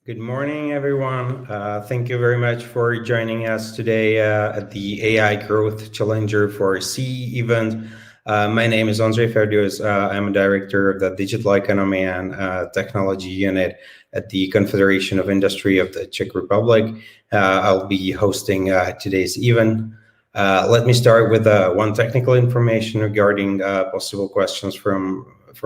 Good morning, everyone. Thank you very much for joining us today at the AI Growth Challenger for CEE event. My name is Ondřej Ferdius. I'm a director of the Digital Economy and Technology Unit at the Confederation of Industry of the Czech Republic. I'll be hosting today's event. Let me start with one technical information regarding possible questions from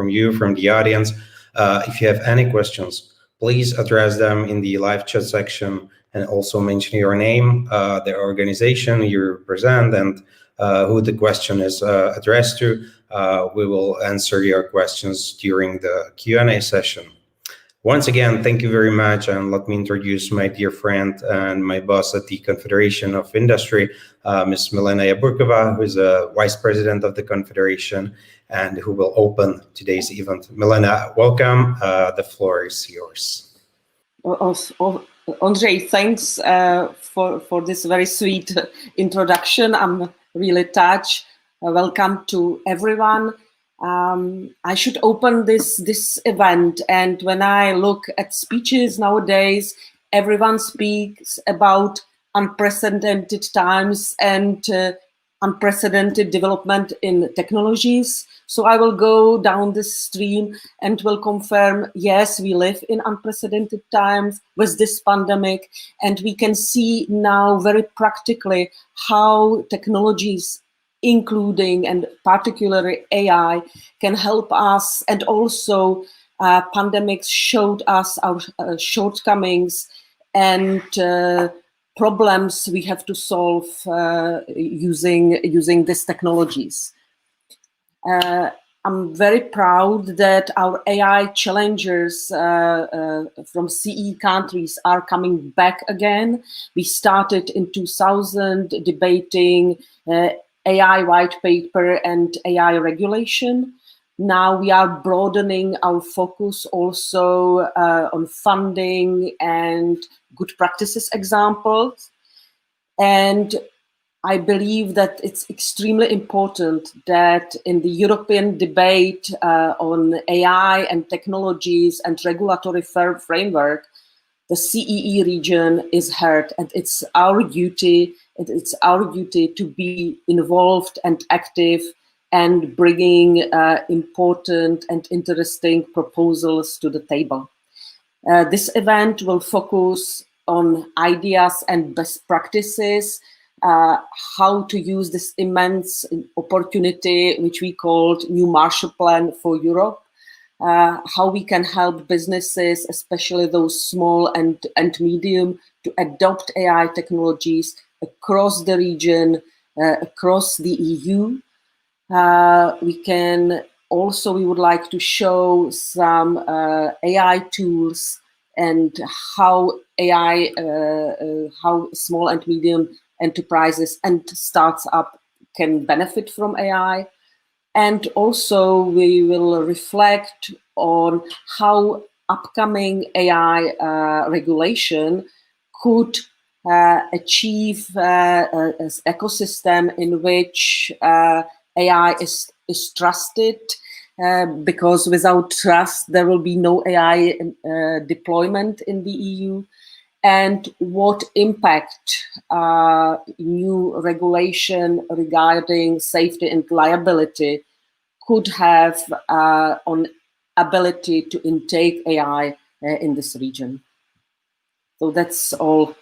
you, from the audience. If you have any questions, please address them in the live chat section and also mention your name, the organization you represent, and who the question is addressed to. We will answer your questions during the Q&A session. Once again, thank you very much, and let me introduce my dear friend and my boss at the Confederation of Industry, Ms. Milena Jaburkova, who is a Vice President of the Confederation and who will open today's event. Milena, welcome. The floor is yours. Ondřej, thanks for this very sweet introduction. I'm really touched. Welcome to everyone. I should open this event, and when I look at speeches nowadays, everyone speaks about unprecedented times and unprecedented development in technologies. So I will go down this stream and will confirm, yes, we live in unprecedented times with this pandemic, and we can see now very practically how technologies, including and particularly AI, can help us, and also pandemics showed us our shortcomings and problems we have to solve using these technologies. I'm very proud that our AI challengers from CE countries are coming back again. We started in 2000 debating AI white paper and AI regulation. Now we are broadening our focus also on funding and good practices examples. And I believe that it's extremely important that in the European debate on AI and technologies and regulatory framework, the CEE region is heard, and it's our duty. It's our duty to be involved and active and bringing important and interesting proposals to the table. This event will focus on ideas and best practices, how to use this immense opportunity, which we called New Marshall Plan for Europe, how we can help businesses, especially those small and medium, to adopt AI technologies across the region, across the EU. We would like to show some AI tools and how how small and medium enterprises and startups can benefit from AI. And also we will reflect on how upcoming AI regulation could achieve an ecosystem in which AI is trusted, because without trust there will be no AI deployment in the EU, and what impact new regulation regarding safety and liability could have on ability to intake AI in this region. So that's all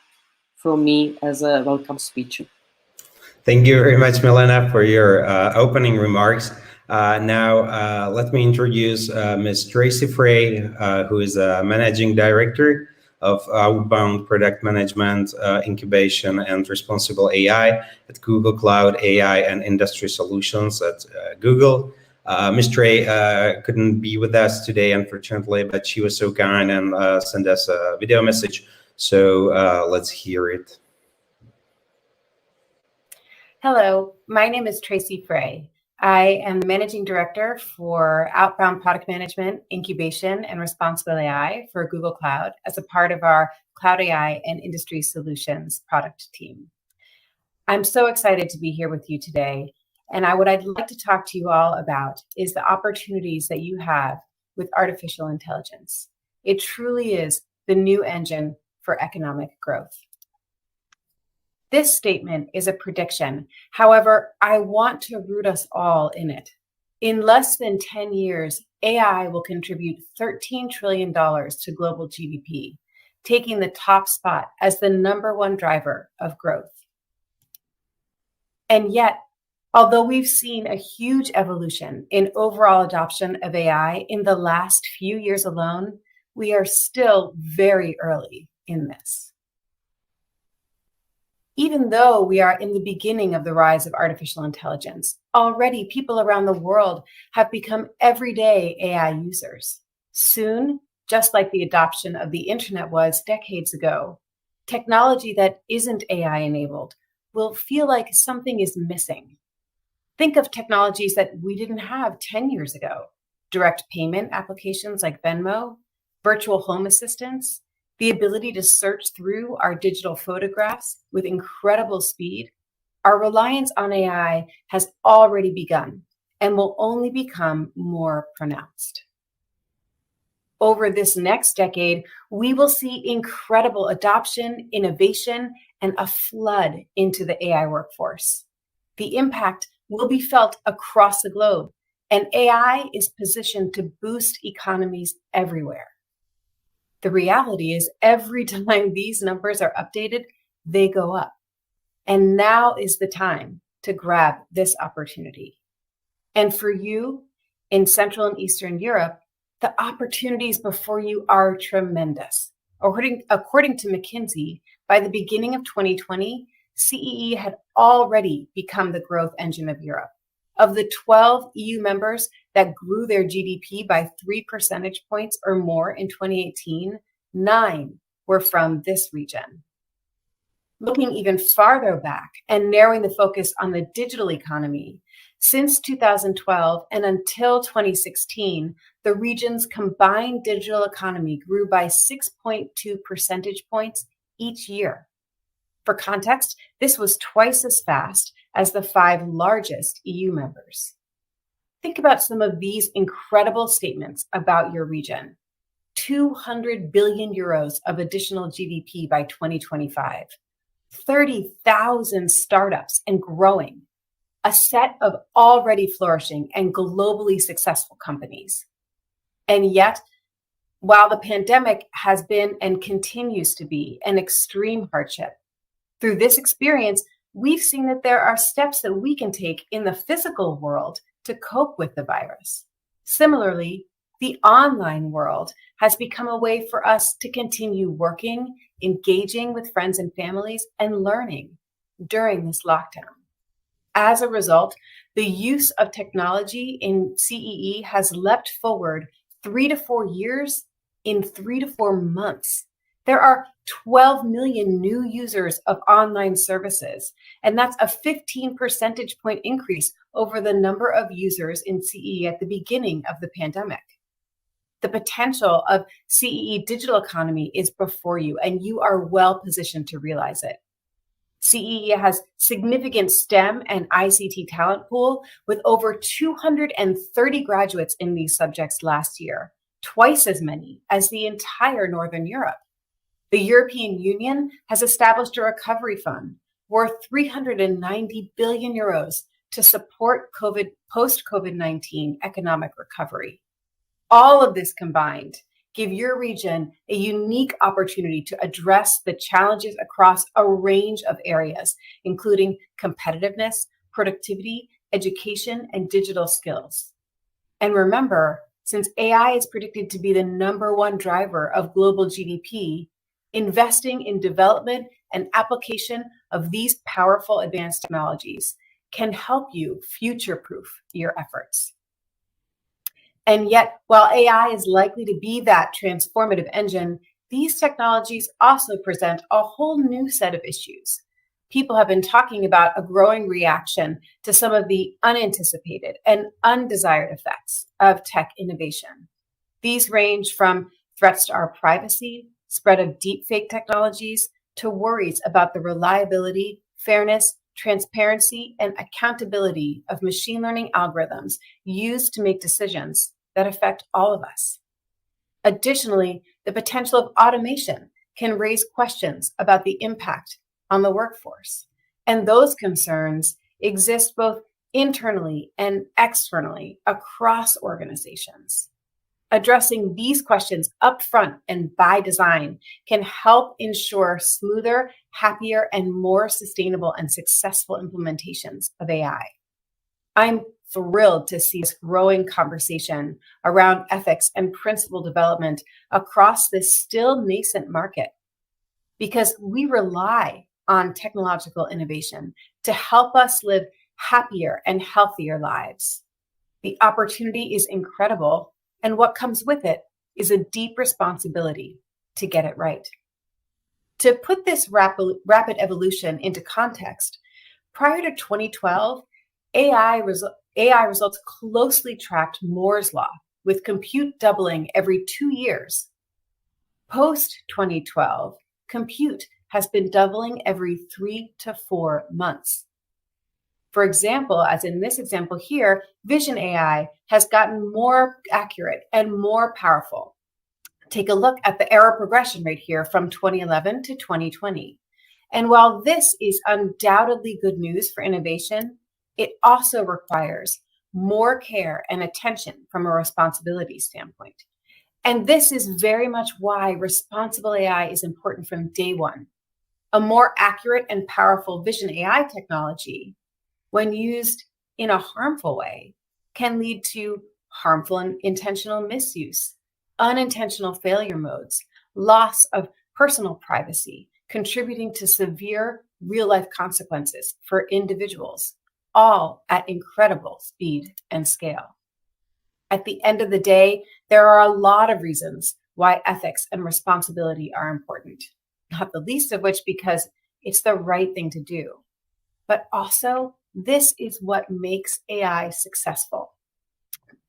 from me as a welcome speech. Thank you very much, Milena, for your opening remarks. Now, let me introduce Ms. Tracy Frey, who is a Managing Director of Outbound Product Management, Incubation and Responsible AI at Google Cloud AI and Industry Solutions at Google. Ms. Trey couldn't be with us today, unfortunately, but she was so kind and sent us a video message. So let's hear it. Hello, my name is Tracy Frey. I am the Managing Director for Outbound Product Management, Incubation, and Responsible AI for Google Cloud as a part of our Cloud AI and Industry Solutions product team. I'm so excited to be here with you today, and what I'd like to talk to you all about is the opportunities that you have with artificial intelligence. It truly is the new engine for economic growth. This statement is a prediction. However, I want to root us all in it. In less than 10 years, AI will contribute $13 trillion to global GDP, taking the top spot as the #1 driver of growth. And yet, although we've seen a huge evolution in overall adoption of AI in the last few years alone, we are still very early in this. Even though we are in the beginning of the rise of artificial intelligence, already people around the world have become everyday AI users. Soon, just like the adoption of the internet was decades ago, technology that isn't AI enabled will feel like something is missing. Think of technologies that we didn't have 10 years ago. Direct payment applications like Venmo, virtual home assistants, the ability to search through our digital photographs with incredible speed. Our reliance on AI has already begun and will only become more pronounced. Over this next decade, we will see incredible adoption, innovation, and a flood into the AI workforce. The impact will be felt across the globe, and AI is positioned to boost economies everywhere. The reality is every time these numbers are updated, they go up. And now is the time to grab this opportunity. And for you in Central and Eastern Europe, the opportunities before you are tremendous. According to McKinsey, by the beginning of 2020, CEE had already become the growth engine of Europe. Of the 12 EU members that grew their GDP by 3 percentage points or more in 2018, 9 were from this region. Looking even farther back and narrowing the focus on the digital economy, since 2012 and until 2016, the region's combined digital economy grew by 6.2 percentage points each year. For context, this was twice as fast as the 5 largest EU members. Think about some of these incredible statements about your region. 200 billion euros of additional GDP by 2025, 30,000 startups and growing, a set of already flourishing and globally successful companies. And yet, while the pandemic has been and continues to be an extreme hardship, through this experience, we've seen that there are steps that we can take in the physical world to cope with the virus. Similarly, the online world has become a way for us to continue working, engaging with friends and families, and learning during this lockdown. As a result, the use of technology in CEE has leapt forward 3 to 4 years in 3 to 4 months. There are 12 million new users of online services, and that's a 15 percentage point increase over the number of users in CEE at the beginning of the pandemic. The potential of CEE digital economy is before you, and you are well positioned to realize it. CEE has significant STEM and ICT talent pool with over 230 graduates in these subjects last year, twice as many as the entire Northern Europe. The European Union has established a recovery fund worth 390 billion euros to support post-COVID-19 economic recovery. All of this combined give your region a unique opportunity to address the challenges across a range of areas, including competitiveness, productivity, education, and digital skills. And remember, since AI is predicted to be the #1 driver of global GDP, investing in development and application of these powerful advanced technologies can help you future-proof your efforts. And yet, while AI is likely to be that transformative engine, these technologies also present a whole new set of issues. People have been talking about a growing reaction to some of the unanticipated and undesired effects of tech innovation. These range from threats to our privacy, spread of deepfake technologies, to worries about the reliability, fairness, transparency, and accountability of machine learning algorithms used to make decisions that affect all of us. Additionally, the potential of automation can raise questions about the impact on the workforce. And those concerns exist both internally and externally across organizations. Addressing these questions upfront and by design can help ensure smoother, happier, and more sustainable and successful implementations of AI. I'm thrilled to see this growing conversation around ethics and principle development across this still nascent market, because we rely on technological innovation to help us live happier and healthier lives. The opportunity is incredible, and what comes with it is a deep responsibility to get it right. To put this rapid evolution into context, prior to 2012, AI results closely tracked Moore's law, with compute doubling every 2 years. Post-2012, compute has been doubling every 3 to 4 months. For example, as in this example here, vision AI has gotten more accurate and more powerful. Take a look at the error progression rate here from 2011 to 2020. And while this is undoubtedly good news for innovation, it also requires more care and attention from a responsibility standpoint. And this is very much why responsible AI is important from day one. A more accurate and powerful vision AI technology, when used in a harmful way, can lead to harmful and intentional misuse, unintentional failure modes, loss of personal privacy, contributing to severe real-life consequences for individuals, all at incredible speed and scale. At the end of the day, there are a lot of reasons why ethics and responsibility are important, not the least of which because it's the right thing to do. But also, this is what makes AI successful.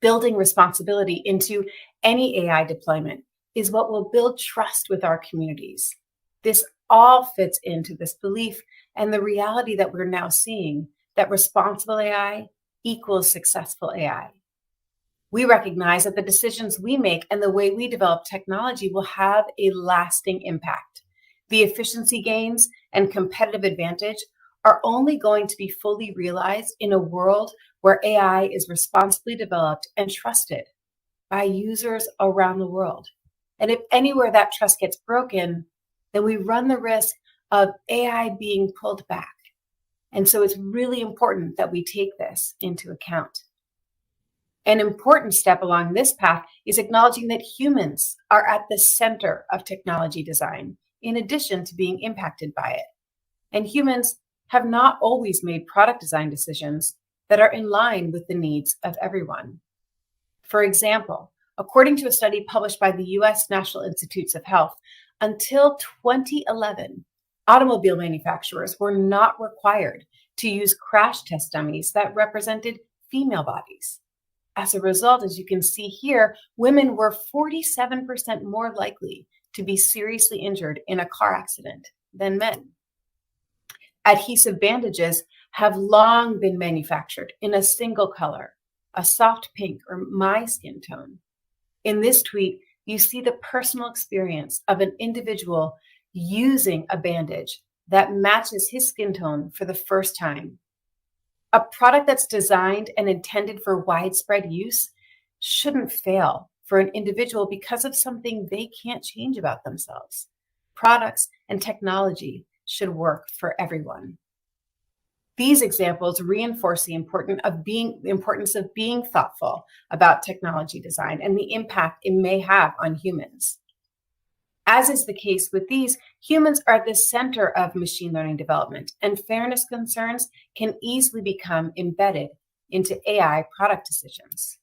Building responsibility into any AI deployment is what will build trust with our communities. This all fits into this belief and the reality that we're now seeing, that responsible AI equals successful AI. We recognize that the decisions we make and the way we develop technology will have a lasting impact. The efficiency gains and competitive advantage are only going to be fully realized in a world where AI is responsibly developed and trusted by users around the world. And if anywhere that trust gets broken, then we run the risk of AI being pulled back. And so it's really important that we take this into account. An important step along this path is acknowledging that humans are at the center of technology design, in addition to being impacted by it. And humans have not always made product design decisions that are in line with the needs of everyone. For example, according to a study published by the US National Institutes of Health, until 2011, automobile manufacturers were not required to use crash test dummies that represented female bodies. As a result, as you can see here, women were 47% more likely to be seriously injured in a car accident than men. Adhesive bandages have long been manufactured in a single color, a soft pink or my skin tone. In this tweet, you see the personal experience of an individual using a bandage that matches his skin tone for the first time. A product that's designed and intended for widespread use shouldn't fail for an individual because of something they can't change about themselves. Products and technology should work for everyone. These examples reinforce the importance of being thoughtful about technology design and the impact it may have on humans. As is the case with these, humans are at the center of machine learning development, and fairness concerns can easily become embedded into AI product decisions.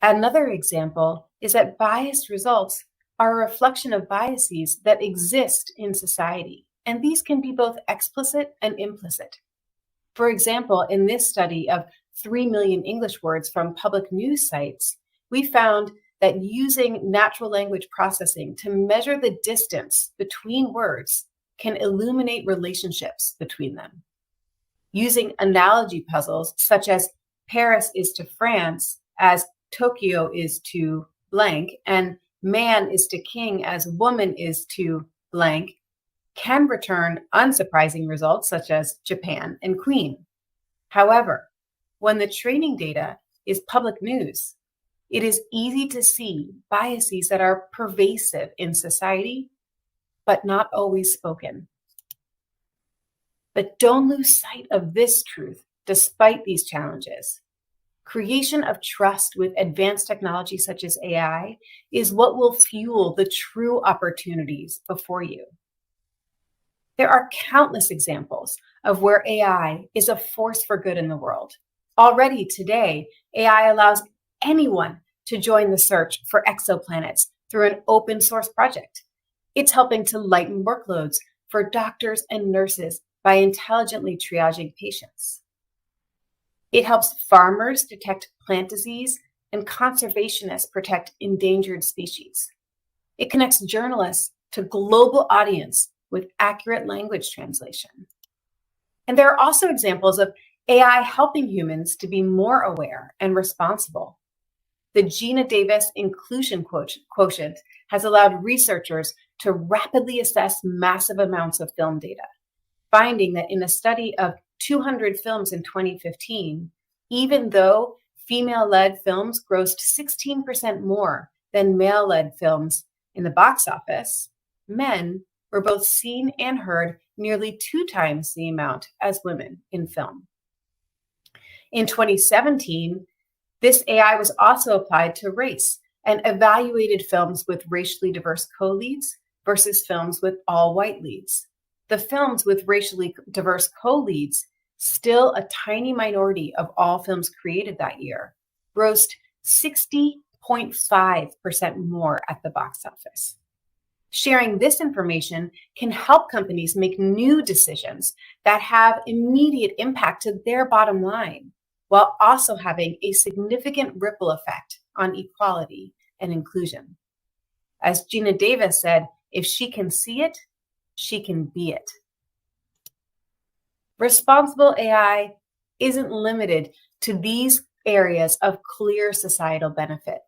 Another example is that biased results are a reflection of biases that exist in society, and these can be both explicit and implicit. For example, in this study of 3 million English words from public news sites, we found that using natural language processing to measure the distance between words can illuminate relationships between them. Using analogy puzzles such as Paris is to France as Tokyo is to blank and man is to king as woman is to blank can return unsurprising results such as Japan and Queen. However, when the training data is public news, it is easy to see biases that are pervasive in society, but not always spoken. But don't lose sight of this truth despite these challenges. Creation of trust with advanced technology such as AI is what will fuel the true opportunities before you. There are countless examples of where AI is a force for good in the world. Already today, AI allows anyone to join the search for exoplanets through an open source project. It's helping to lighten workloads for doctors and nurses by intelligently triaging patients. It helps farmers detect plant disease and conservationists protect endangered species. It connects journalists to global audience with accurate language translation. And there are also examples of AI helping humans to be more aware and responsible. The Gina Davis Inclusion Quotient has allowed researchers to rapidly assess massive amounts of film data, finding that in a study of 200 films in 2015, even though female-led films grossed 16% more than male-led films in the box office, men were both seen and heard nearly 2 times the amount as women in film. In 2017, this AI was also applied to race and evaluated films with racially diverse co-leads versus films with all white leads. The films with racially diverse co-leads, still a tiny minority of all films created that year, grossed 60.5% more at the box office. Sharing this information can help companies make new decisions that have immediate impact to their bottom line, while also having a significant ripple effect on equality and inclusion. As Gina Davis said, if she can see it, she can be it. Responsible AI isn't limited to these areas of clear societal benefit.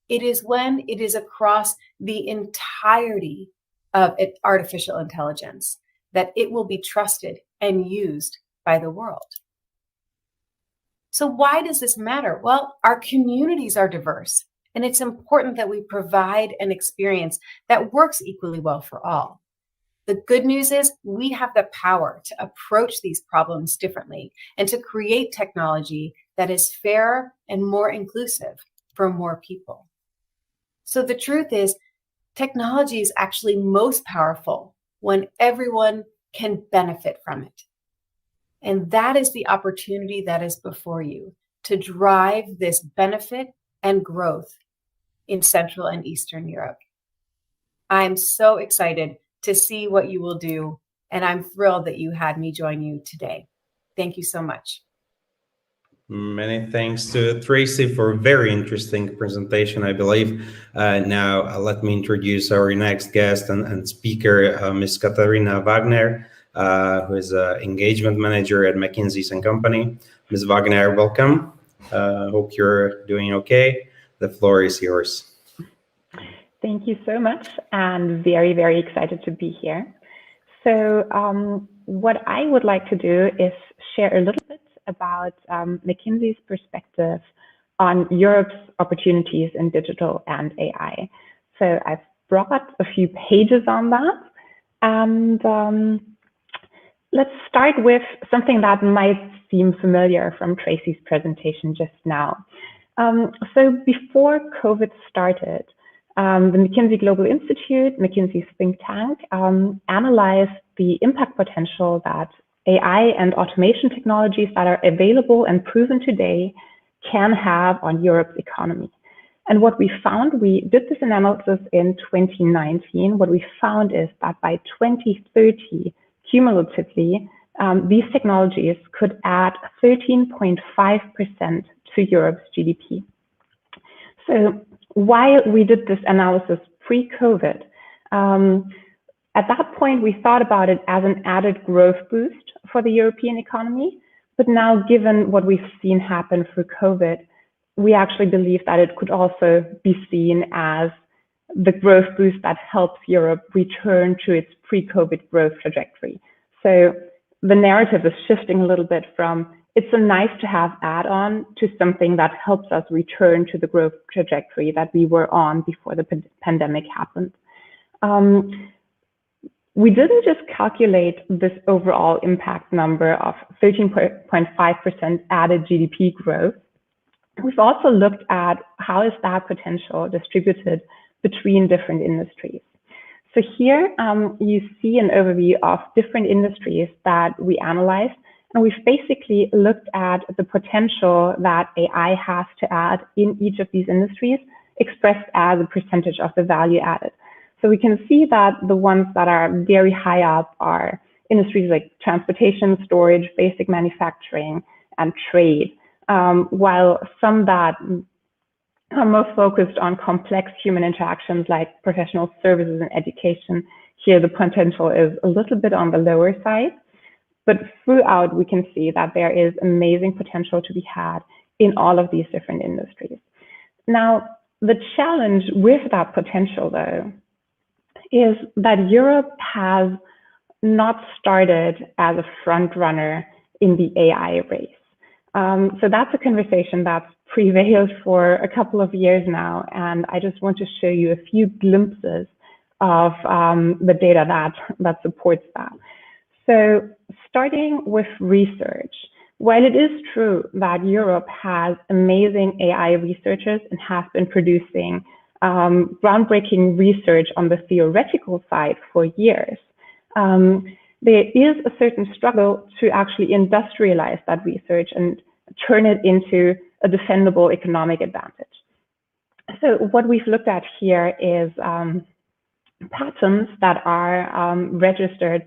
It is when it is across the entirety of artificial intelligence that it will be trusted and used by the world. So why does this matter? Well, our communities are diverse, and it's important that we provide an experience that works equally well for all. The good news is we have the power to approach these problems differently and to create technology that is fairer and more inclusive for more people. So the truth is, technology is actually most powerful when everyone can benefit from it. And that is the opportunity that is before you to drive this benefit and growth in Central and Eastern Europe. I'm so excited to see what you will do, and I'm thrilled that you had me join you today. Thank you so much. Many thanks to Tracy for a very interesting presentation, I believe. Now, let me introduce our next guest and speaker, Ms. Katharina Wagner, who is an engagement manager at McKinsey & Company. Ms. Wagner, welcome. Hope you're doing okay. The floor is yours. Thank you so much, and very, very excited to be here. So what I would like to do is share a little bit about McKinsey's perspective on Europe's opportunities in digital and AI. So I've brought a few pages on that, and let's start with something that might seem familiar from Tracy's presentation just now. So before COVID started, the McKinsey Global Institute, McKinsey's think tank, analyzed the impact potential that AI and automation technologies that are available and proven today can have on Europe's economy. And what we found, we did this analysis in 2019, what we found is that by 2030, cumulatively, these technologies could add 13.5% to Europe's GDP. So while we did this analysis pre-COVID, at that point, we thought about it as an added growth boost for the European economy. But now, given what we've seen happen through COVID, we actually believe that it could also be seen as the growth boost that helps Europe return to its pre-COVID growth trajectory. So the narrative is shifting a little bit from it's a nice to have add-on to something that helps us return to the growth trajectory that we were on before the pandemic happened. We didn't just calculate this overall impact number of 13.5% added GDP growth. We've also looked at how is that potential distributed between different industries. So here you see an overview of different industries that we analyzed, and we've basically looked at the potential that AI has to add in each of these industries, expressed as a percentage of the value added. So we can see that the ones that are very high up are industries like transportation, storage, basic manufacturing, and trade, while some that are most focused on complex human interactions like professional services and education, here the potential is a little bit on the lower side. But throughout, we can see that there is amazing potential to be had in all of these different industries. Now, the challenge with that potential, though, is that Europe has not started as a front runner in the AI race. So that's a conversation that's prevailed for a couple of years now, and I just want to show you a few glimpses of the data that supports that. So starting with research, while it is true that Europe has amazing AI researchers and has been producing groundbreaking research on the theoretical side for years, there is a certain struggle to actually industrialize that research and turn it into a defendable economic advantage. So what we've looked at here is patents that are registered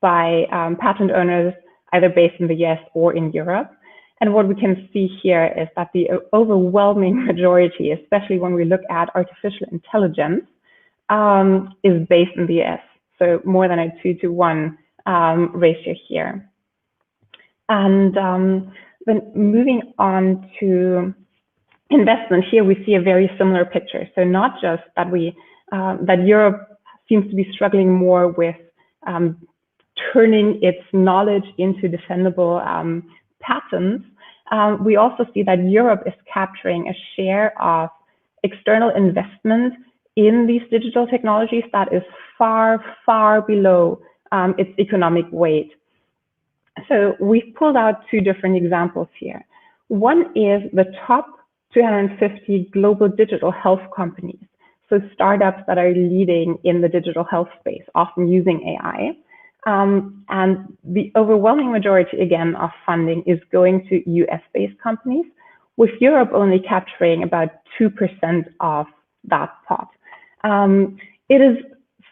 by patent owners either based in the US or in Europe. And what we can see here is that the overwhelming majority, especially when we look at artificial intelligence, is based in the US. So more than a 2-to-1 ratio here. And then moving on to investment, here we see a very similar picture. So not just that that Europe seems to be struggling more with turning its knowledge into defendable patents, we also see that Europe is capturing a share of external investment in these digital technologies that is far, far below its economic weight. So we've pulled out two different examples here. One is the top 250 global digital health companies, so startups that are leading in the digital health space, often using AI. And the overwhelming majority, again, of funding is going to US-based companies, with Europe only capturing about 2% of that pot. It is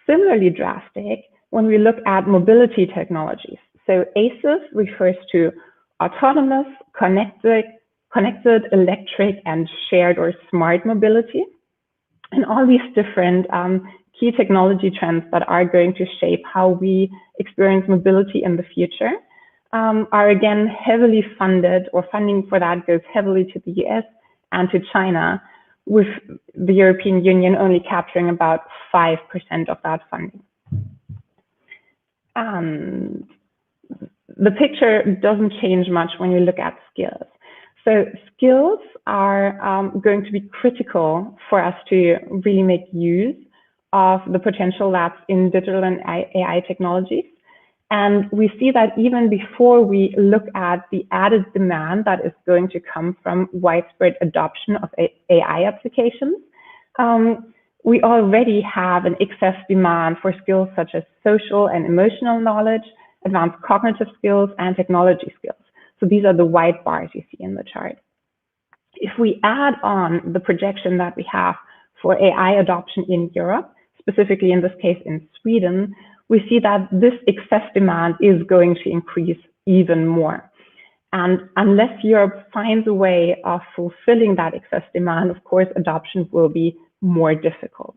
similarly drastic when we look at mobility technologies. So ACES refers to autonomous, connected, electric, and shared or smart mobility. And all these different key technology trends that are going to shape how we experience mobility in the future are again heavily funded, or funding for that goes heavily to the US and to China, with the European Union only capturing about 5% of that funding. And the picture doesn't change much when you look at skills. So skills are going to be critical for us to really make use of the potential that's in digital and AI technologies. And we see that even before we look at the added demand that is going to come from widespread adoption of AI applications, we already have an excess demand for skills such as social and emotional knowledge, advanced cognitive skills, and technology skills. So these are the white bars you see in the chart. If we add on the projection that we have for AI adoption in Europe, specifically in this case in Sweden, we see that this excess demand is going to increase even more. And unless Europe finds a way of fulfilling that excess demand, of course, adoption will be more difficult.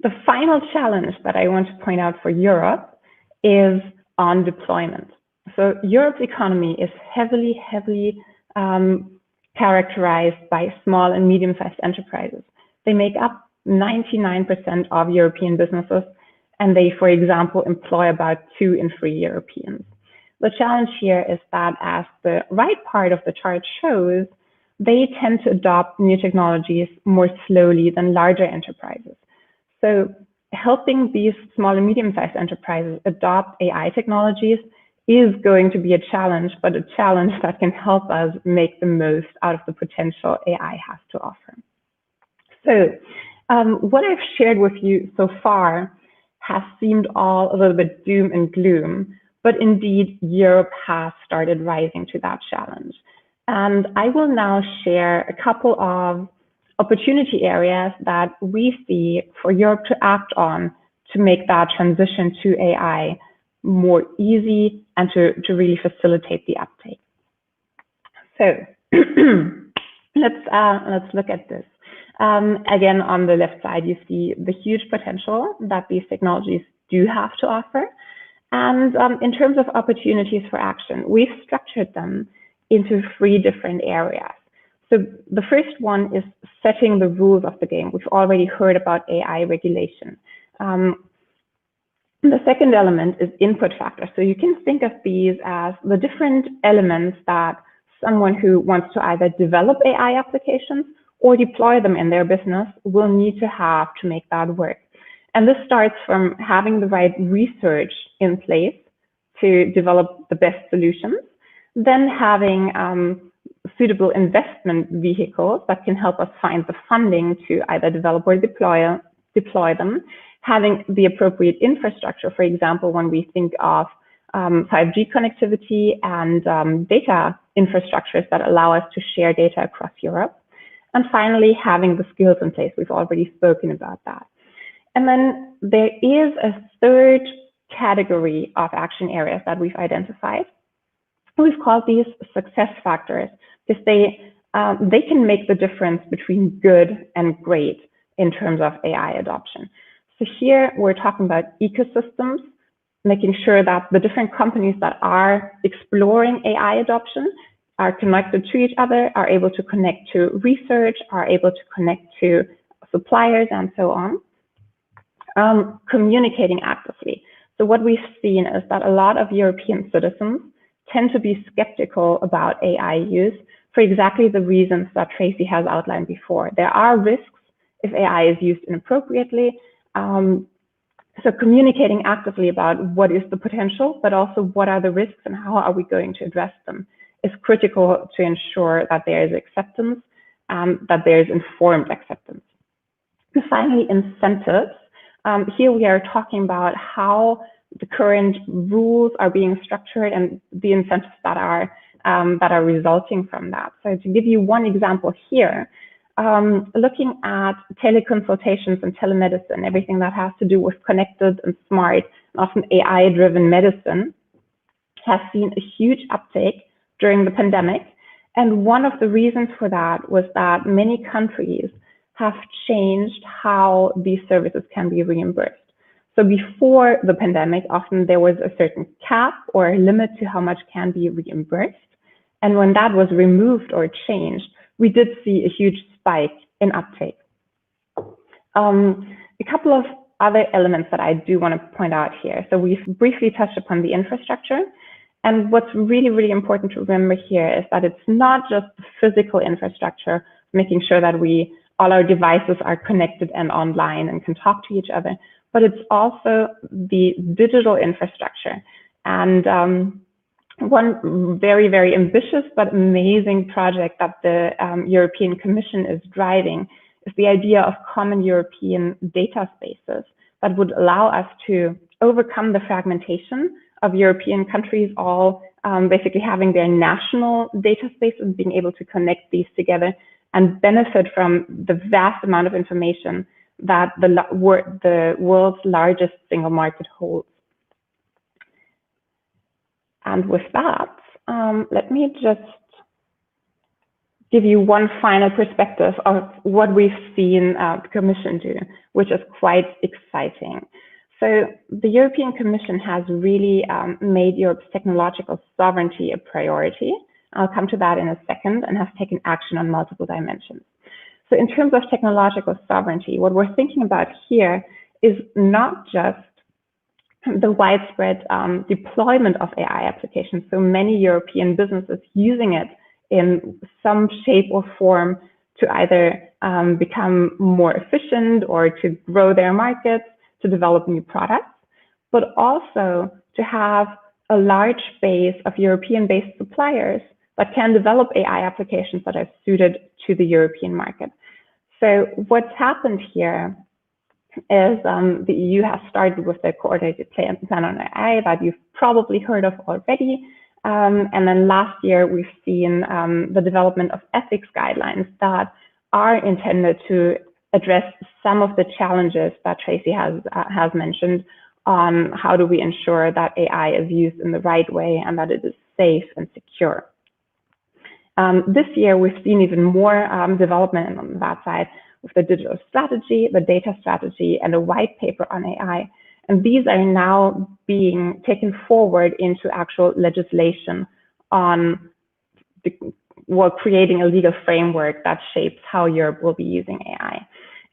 The final challenge that I want to point out for Europe is on deployment. So Europe's economy is heavily characterized by small and medium-sized enterprises. They make up 99% of European businesses, and they, for example, employ about 2 in 3 Europeans. The challenge here is that, as the right part of the chart shows, they tend to adopt new technologies more slowly than larger enterprises. So helping these small and medium-sized enterprises adopt AI technologies is going to be a challenge, but a challenge that can help us make the most out of the potential AI has to offer. So what I've shared with you so far has seemed all a little bit doom and gloom, but indeed Europe has started rising to that challenge. And I will now share a couple of opportunity areas that we see for Europe to act on to make that transition to AI more easy and to really facilitate the uptake. So let's look at this. Again, on the left side, you see the huge potential that these technologies do have to offer. And in terms of opportunities for action, we've structured them into 3 different areas. So the first one is setting the rules of the game. We've already heard about AI regulation. The second element is input factors. So you can think of these as the different elements that someone who wants to either develop AI applications or deploy them in their business will need to have to make that work. And this starts from having the right research in place to develop the best solutions, then having suitable investment vehicles that can help us find the funding to either develop or deploy them, having the appropriate infrastructure, for example, when we think of 5G connectivity and data infrastructures that allow us to share data across Europe. And finally, having the skills in place. We've already spoken about that. And then there is a third category of action areas that we've identified. We've called these success factors because they can make the difference between good and great in terms of AI adoption. So here we're talking about ecosystems, making sure that the different companies that are exploring AI adoption are connected to each other, are able to connect to research, are able to connect to suppliers, and so on. Communicating actively. So what we've seen is that a lot of European citizens tend to be skeptical about AI use for exactly the reasons that Tracy has outlined before. There are risks if AI is used inappropriately. So communicating actively about what is the potential, but also what are the risks and how are we going to address them is critical to ensure that there is acceptance and that there is informed acceptance. And finally, incentives. Here we are talking about how the current rules are being structured and the incentives that are resulting from that. So to give you one example here, looking at teleconsultations and telemedicine, everything that has to do with connected and smart, often AI-driven medicine, has seen a huge uptake during the pandemic. And one of the reasons for that was that many countries have changed how these services can be reimbursed. So before the pandemic, often there was a certain cap or a limit to how much can be reimbursed. And when that was removed or changed, we did see a huge spike in uptake. A couple of other elements that I do want to point out here. So we've briefly touched upon the infrastructure. And what's really, really important to remember here is that it's not just the physical infrastructure, making sure that all our devices are connected and online and can talk to each other, but it's also the digital infrastructure. And one very, very ambitious but amazing project that the European Commission is driving is the idea of common European data spaces that would allow us to overcome the fragmentation of European countries, all basically having their national data space and being able to connect these together and benefit from the vast amount of information that the world's largest single market holds. And with that, let me just give you one final perspective of what we've seen the Commission do, which is quite exciting. So the European Commission has really made Europe's technological sovereignty a priority I'll come to that in a second, and has taken action on multiple dimensions. So in terms of technological sovereignty, what we're thinking about here is not just the widespread deployment of AI applications, so many European businesses using it in some shape or form to either become more efficient or to grow their markets, to develop new products, but also to have a large base of European-based suppliers that can develop AI applications that are suited to the European market. So what's happened here is the EU has started with the coordinated plan on AI that you've probably heard of already. And then last year, we've seen the development of ethics guidelines that are intended to address some of the challenges that Tracy has mentioned on how do we ensure that AI is used in the right way and that it is safe and secure. This year, we've seen even more development on that side with the digital strategy, the data strategy, and a white paper on AI. And these are now being taken forward into actual legislation on creating a legal framework that shapes how Europe will be using AI.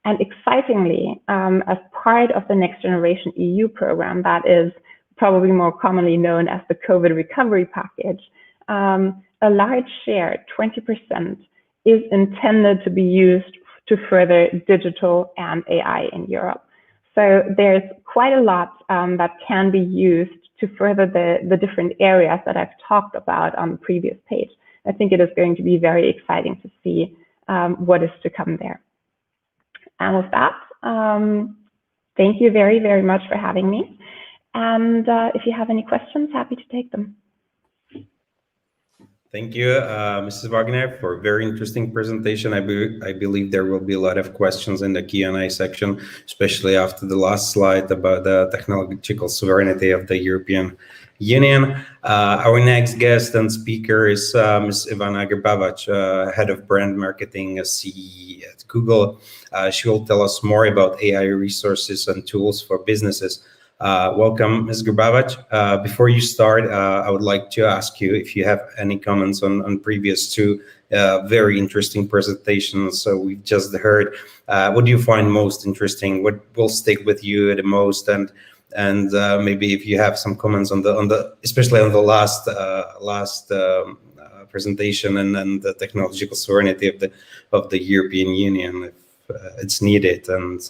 And excitingly, as part of the Next Generation EU program that is probably more commonly known as the COVID recovery package, a large share, 20%, is intended to be used to further digital and AI in Europe. So there's quite a lot that can be used to further the different areas that I've talked about on the previous page. I think it is going to be very exciting to see what is to come there. And with that, thank you very, very much for having me. And if you have any questions, happy to take them. Thank you, Mrs. Wagner, for a very interesting presentation. I believe there will be a lot of questions in the Q&A section, especially after the last slide about the technological sovereignty of the European Union. Our next guest and speaker is Ms. Ivana Grbavac, Head of Brand Marketing CEE at Google. She will tell us more about AI resources and tools for businesses. Welcome, Ms. Grbavac. Before you start, I would like to ask you if you have any comments on previous two very interesting presentations. So we've just heard. What do you find most interesting? What will stick with you the most? And maybe if you have some comments on the especially on the last presentation and the technological sovereignty of the European Union, if it's needed. And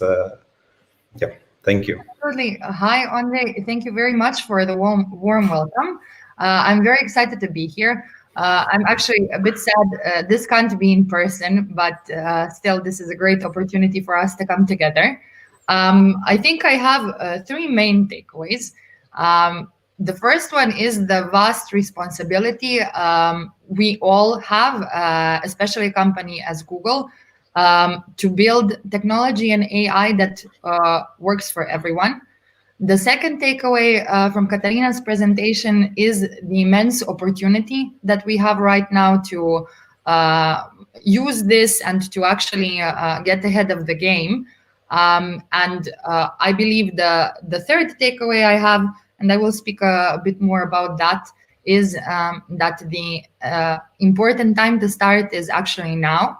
yeah. Thank you. Absolutely. Hi, Andre. Thank you very much for the warm welcome. I'm very excited to be here. I'm actually a bit sad this can't be in person, but still, this is a great opportunity for us to come together. I think I have three main takeaways. The first one is the vast responsibility we all have, especially a company as Google, to build technology and AI that works for everyone. The second takeaway from Katarina's presentation is the immense opportunity that we have right now to use this and to actually get ahead of the game. And I believe the third takeaway I have, and I will speak a bit more about that, is that the important time to start is actually now.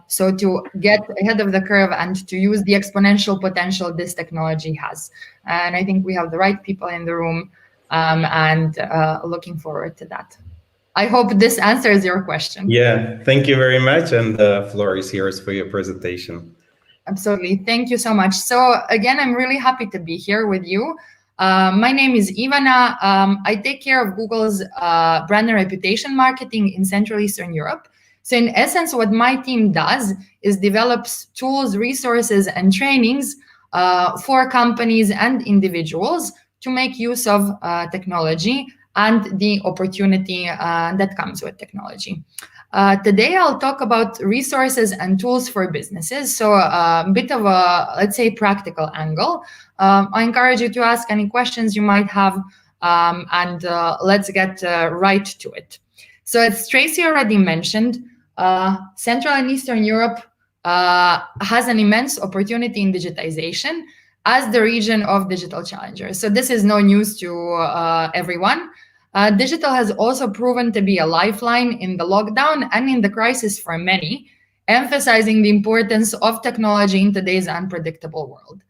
So to get ahead of the curve and to use the exponential potential this technology has. And I think we have the right people in the room and looking forward to that. I hope this answers your question. Yeah, thank you very much. And the floor is yours for your presentation. Absolutely. Thank you so much. So again, I'm really happy to be here with you. My name is Ivana. I take care of Google's brand and reputation marketing in Central Eastern Europe. So in essence, what my team does is develops tools, resources, and trainings for companies and individuals to make use of technology and the opportunity that comes with technology. Today, I'll talk about resources and tools for businesses. So a bit of a, let's say, practical angle. I encourage you to ask any questions you might have, and let's get right to it. So as Tracy already mentioned, Central and Eastern Europe has an immense opportunity in digitization as the region of digital challengers. So this is no news to everyone. Digital has also proven to be a lifeline in the lockdown and in the crisis for many, emphasizing the importance of technology in today's unpredictable world.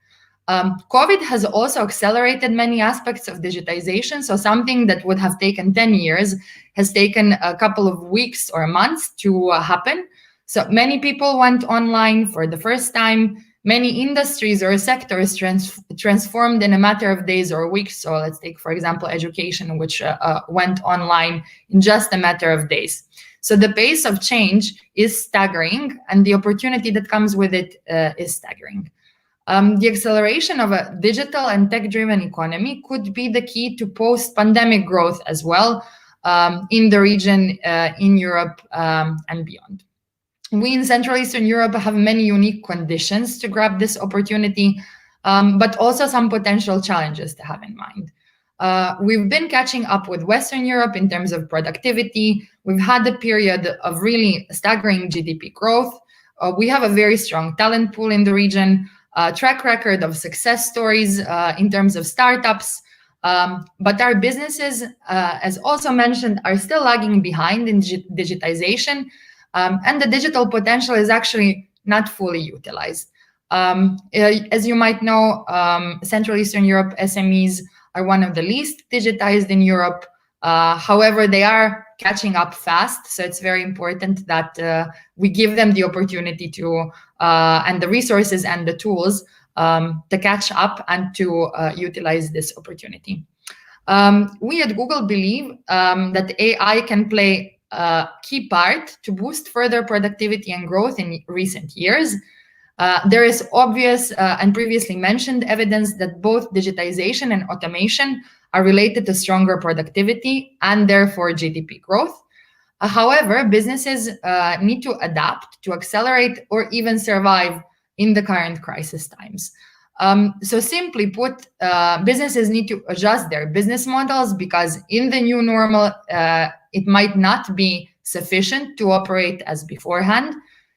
COVID has also accelerated many aspects of digitization. So something that would have taken 10 years has taken a couple of weeks or months to happen. So many people went online for the first time. Many industries or sectors transformed in a matter of days or weeks. So let's take, for example, education, which went online in just a matter of days. So the pace of change is staggering, and the opportunity that comes with it is staggering. The acceleration of a digital and tech-driven economy could be the key to post-pandemic growth as well in the region, in Europe and beyond. We in Central Eastern Europe have many unique conditions to grab this opportunity, but also some potential challenges to have in mind. We've been catching up with Western Europe in terms of productivity. We've had a period of really staggering GDP growth. We have a very strong talent pool in the region, track record of success stories in terms of startups. But our businesses, as also mentioned, are still lagging behind in digitization. And the digital potential is actually not fully utilized. As you might know, Central Eastern Europe SMEs are one of the least digitized in Europe. However, they are catching up fast. So it's very important that we give them the opportunity to, and the resources and the tools to catch up and to utilize this opportunity. We at Google believe that AI can play a key part to boost further productivity and growth in recent years. There is obvious and previously mentioned evidence that both digitization and automation are related to stronger productivity and therefore GDP growth. However, businesses need to adapt to accelerate or even survive in the current crisis times. So simply put, businesses need to adjust their business models because in the new normal, it might not be sufficient to operate as beforehand.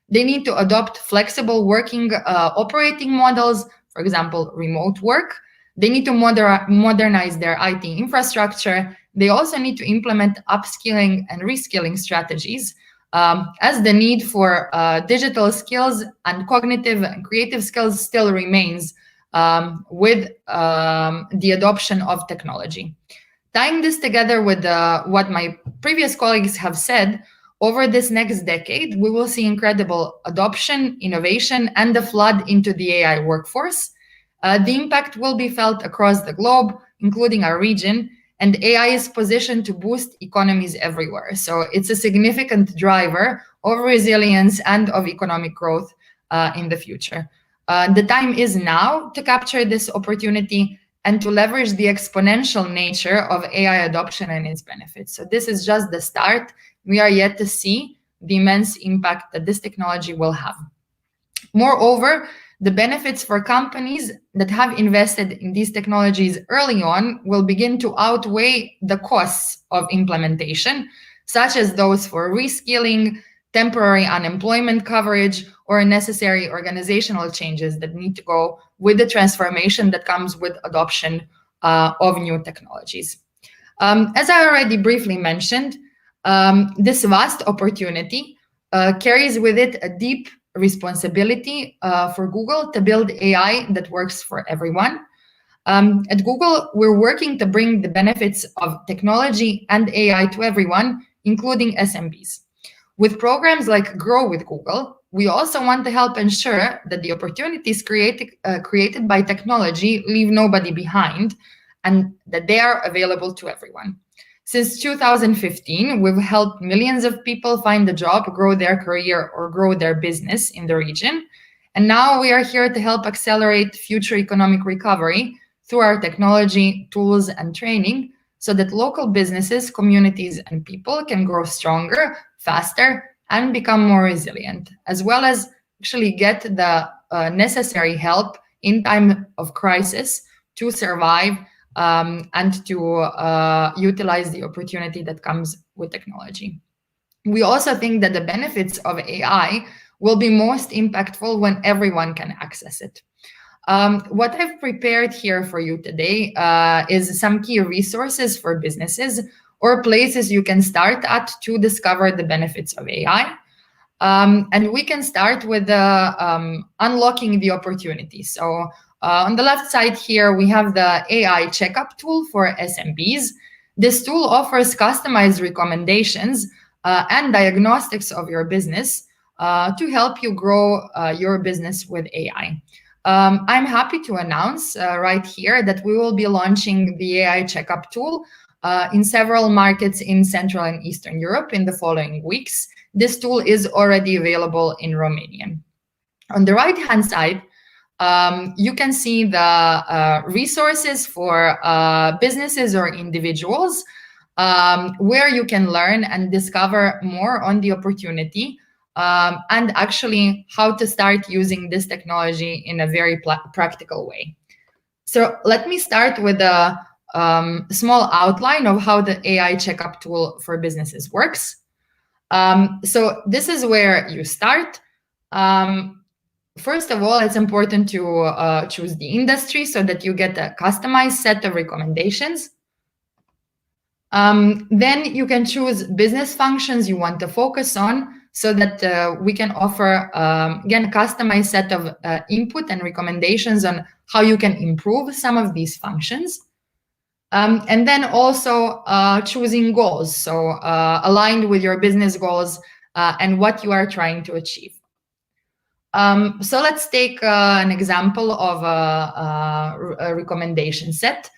They need to adopt flexible working operating models, for example, remote work. They need to modernize their IT infrastructure. They also need to implement upskilling and reskilling strategies, as the need for digital skills and cognitive and creative skills still remains with the adoption of technology. Tying this together with what my previous colleagues have said, over this next decade, we will see incredible adoption, innovation, and a flood into the AI workforce. The impact will be felt across the globe, including our region, and AI is positioned to boost economies everywhere. So it's a significant driver of resilience and of economic growth in the future. The time is now to capture this opportunity and to leverage the exponential nature of AI adoption and its benefits. So this is just the start. We are yet to see the immense impact that this technology will have. Moreover, the benefits for companies that have invested in these technologies early on will begin to outweigh the costs of implementation, such as those for reskilling, temporary unemployment coverage, or necessary organizational changes that need to go with the transformation that comes with adoption of new technologies. As I already briefly mentioned, this vast opportunity carries with it a deep responsibility for Google to build AI that works for everyone. At Google, we're working to bring the benefits of technology and AI to everyone, including SMBs. With programs like Grow with Google, we also want to help ensure that the opportunities created by technology leave nobody behind and that they are available to everyone. Since 2015, we've helped millions of people find a job, grow their career, or grow their business in the region. And now we are here to help accelerate future economic recovery through our technology, tools, and training so that local businesses, communities, and people can grow stronger, faster, and become more resilient, as well as actually get the necessary help in time of crisis to survive and to utilize the opportunity that comes with technology. We also think that the benefits of AI will be most impactful when everyone can access it. What I've prepared here for you today is some key resources for businesses or places you can start at to discover the benefits of AI. And we can start with unlocking the opportunity. So on the left side here, we have the AI checkup tool for SMBs. This tool offers customized recommendations and diagnostics of your business to help you grow your business with AI. I'm happy to announce right here that we will be launching the AI checkup tool in several markets in Central and Eastern Europe in the following weeks. This tool is already available in Romanian. On the right-hand side, you can see the resources for businesses or individuals where you can learn and discover more on the opportunity and actually how to start using this technology in a very practical way. So let me start with a small outline of how the AI checkup tool for businesses works. So this is where you start. First of all, it's important to choose the industry so that you get a customized set of recommendations. Then you can choose business functions you want to focus on so that we can offer, again, a customized set of input and recommendations on how you can improve some of these functions. And then also choosing goals, so aligned with your business goals and what you are trying to achieve. So let's take an example of a recommendation set.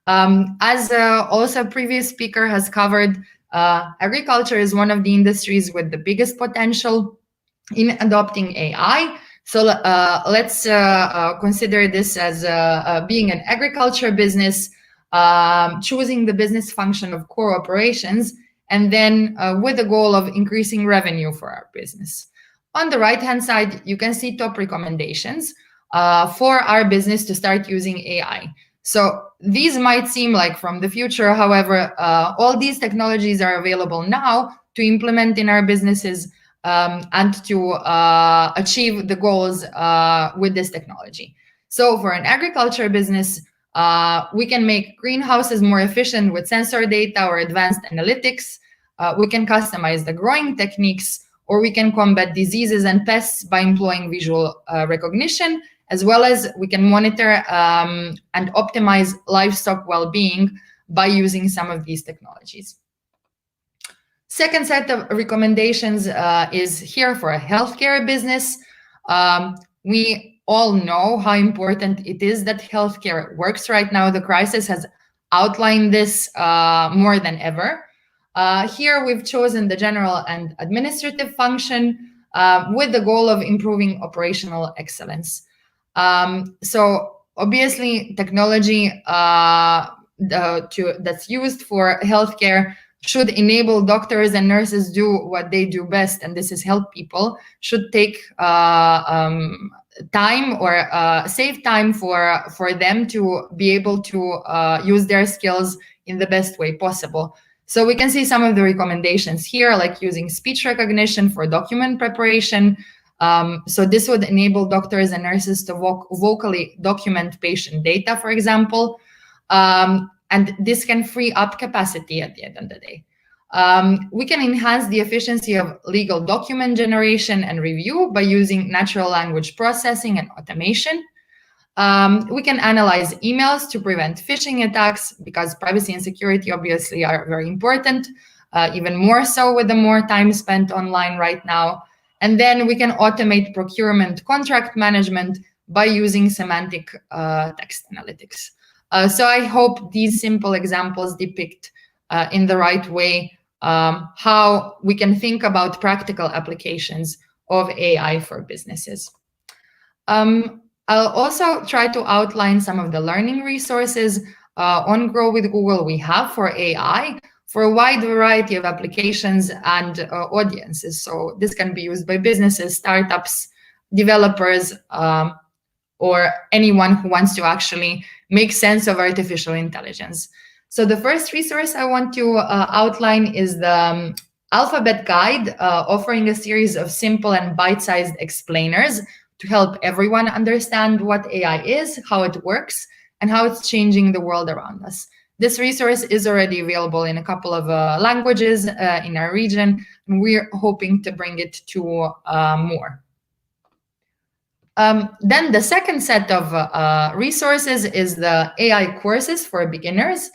As also a previous speaker has covered, agriculture is one of the industries with the biggest potential in adopting AI. So let's consider this as being an agriculture business, choosing the business function of core operations, and then with the goal of increasing revenue for our business. On the right-hand side, you can see top recommendations for our business to start using AI. So these might seem like from the future. However, all these technologies are available now to implement in our businesses and to achieve the goals with this technology. So for an agriculture business, we can make greenhouses more efficient with sensor data or advanced analytics. We can customize the growing techniques, or we can combat diseases and pests by employing visual recognition, as well as we can monitor and optimize livestock well-being by using some of these technologies. Second set of recommendations is here for a healthcare business. We all know how important it is that healthcare works right now. The crisis has outlined this more than ever. Here we've chosen the general and administrative function with the goal of improving operational excellence. So obviously technology that's used for healthcare should enable doctors and nurses do what they do best, and this is help people, should take time or save time for them to be able to use their skills in the best way possible. So we can see some of the recommendations here, like using speech recognition for document preparation. So this would enable doctors and nurses to vocally document patient data, for example. And this can free up capacity at the end of the day. We can enhance the efficiency of legal document generation and review by using natural language processing and automation. We can analyze emails to prevent phishing attacks, because privacy and security obviously are very important, even more so with the more time spent online right now. And then we can automate procurement contract management by using semantic text analytics. So I hope these simple examples depict in the right way how we can think about practical applications of AI for businesses. I'll also try to outline some of the learning resources on Grow with Google we have for AI for a wide variety of applications and audiences. So this can be used by businesses, startups, developers, or anyone who wants to actually make sense of artificial intelligence. So the first resource I want to outline is the Alphabet Guide, offering a series of simple and bite-sized explainers to help everyone understand what AI is, how it works, and how it's changing the world around us. This resource is already available in a couple of languages in our region, and we're hoping to bring it to more. Then the second set of resources is the AI courses for beginners.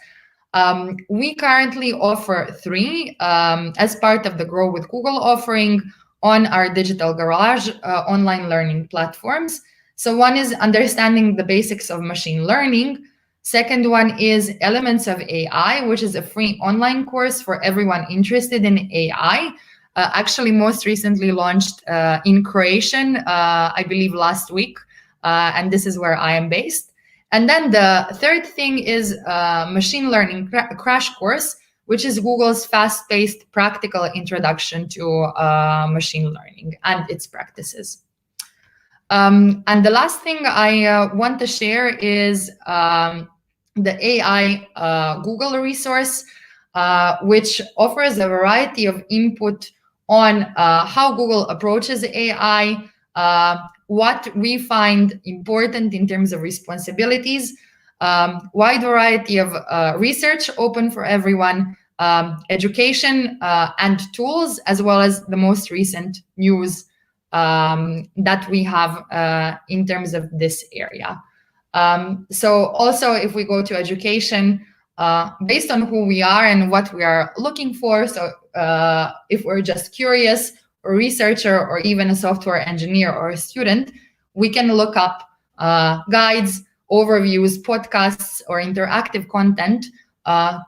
We currently offer 3 as part of the Grow with Google offering on our Digital Garage online learning platforms. So one is understanding the basics of machine learning. Second one is Elements of AI, which is a free online course for everyone interested in AI. Actually, most recently launched in Croatian, I believe last week, and this is where I am based. And then the third thing is Machine Learning Crash Course, which is Google's fast-paced practical introduction to machine learning and its practices. And the last thing I want to share is the AI Google resource, which offers a variety of input on how Google approaches AI, what we find important in terms of responsibilities, wide variety of research open for everyone, education and tools, as well as the most recent news that we have in terms of this area. So also, if we go to education, based on who we are and what we are looking for, so if we're just curious, a researcher, or even a software engineer or a student, we can look up guides, overviews, podcasts, or interactive content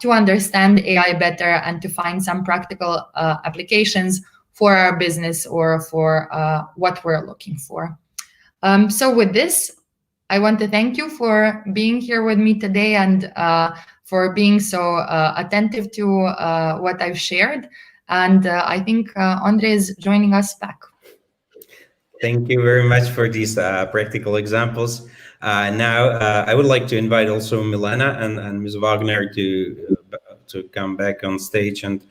to understand AI better and to find some practical applications for our business or for what we're looking for. So with this, I want to thank you for being here with me today and for being so attentive to what I've shared. And I think Andre is joining us back. Thank you very much for these practical examples. Now, I would like to invite also Milena and Ms. Wagner to come back on stage, and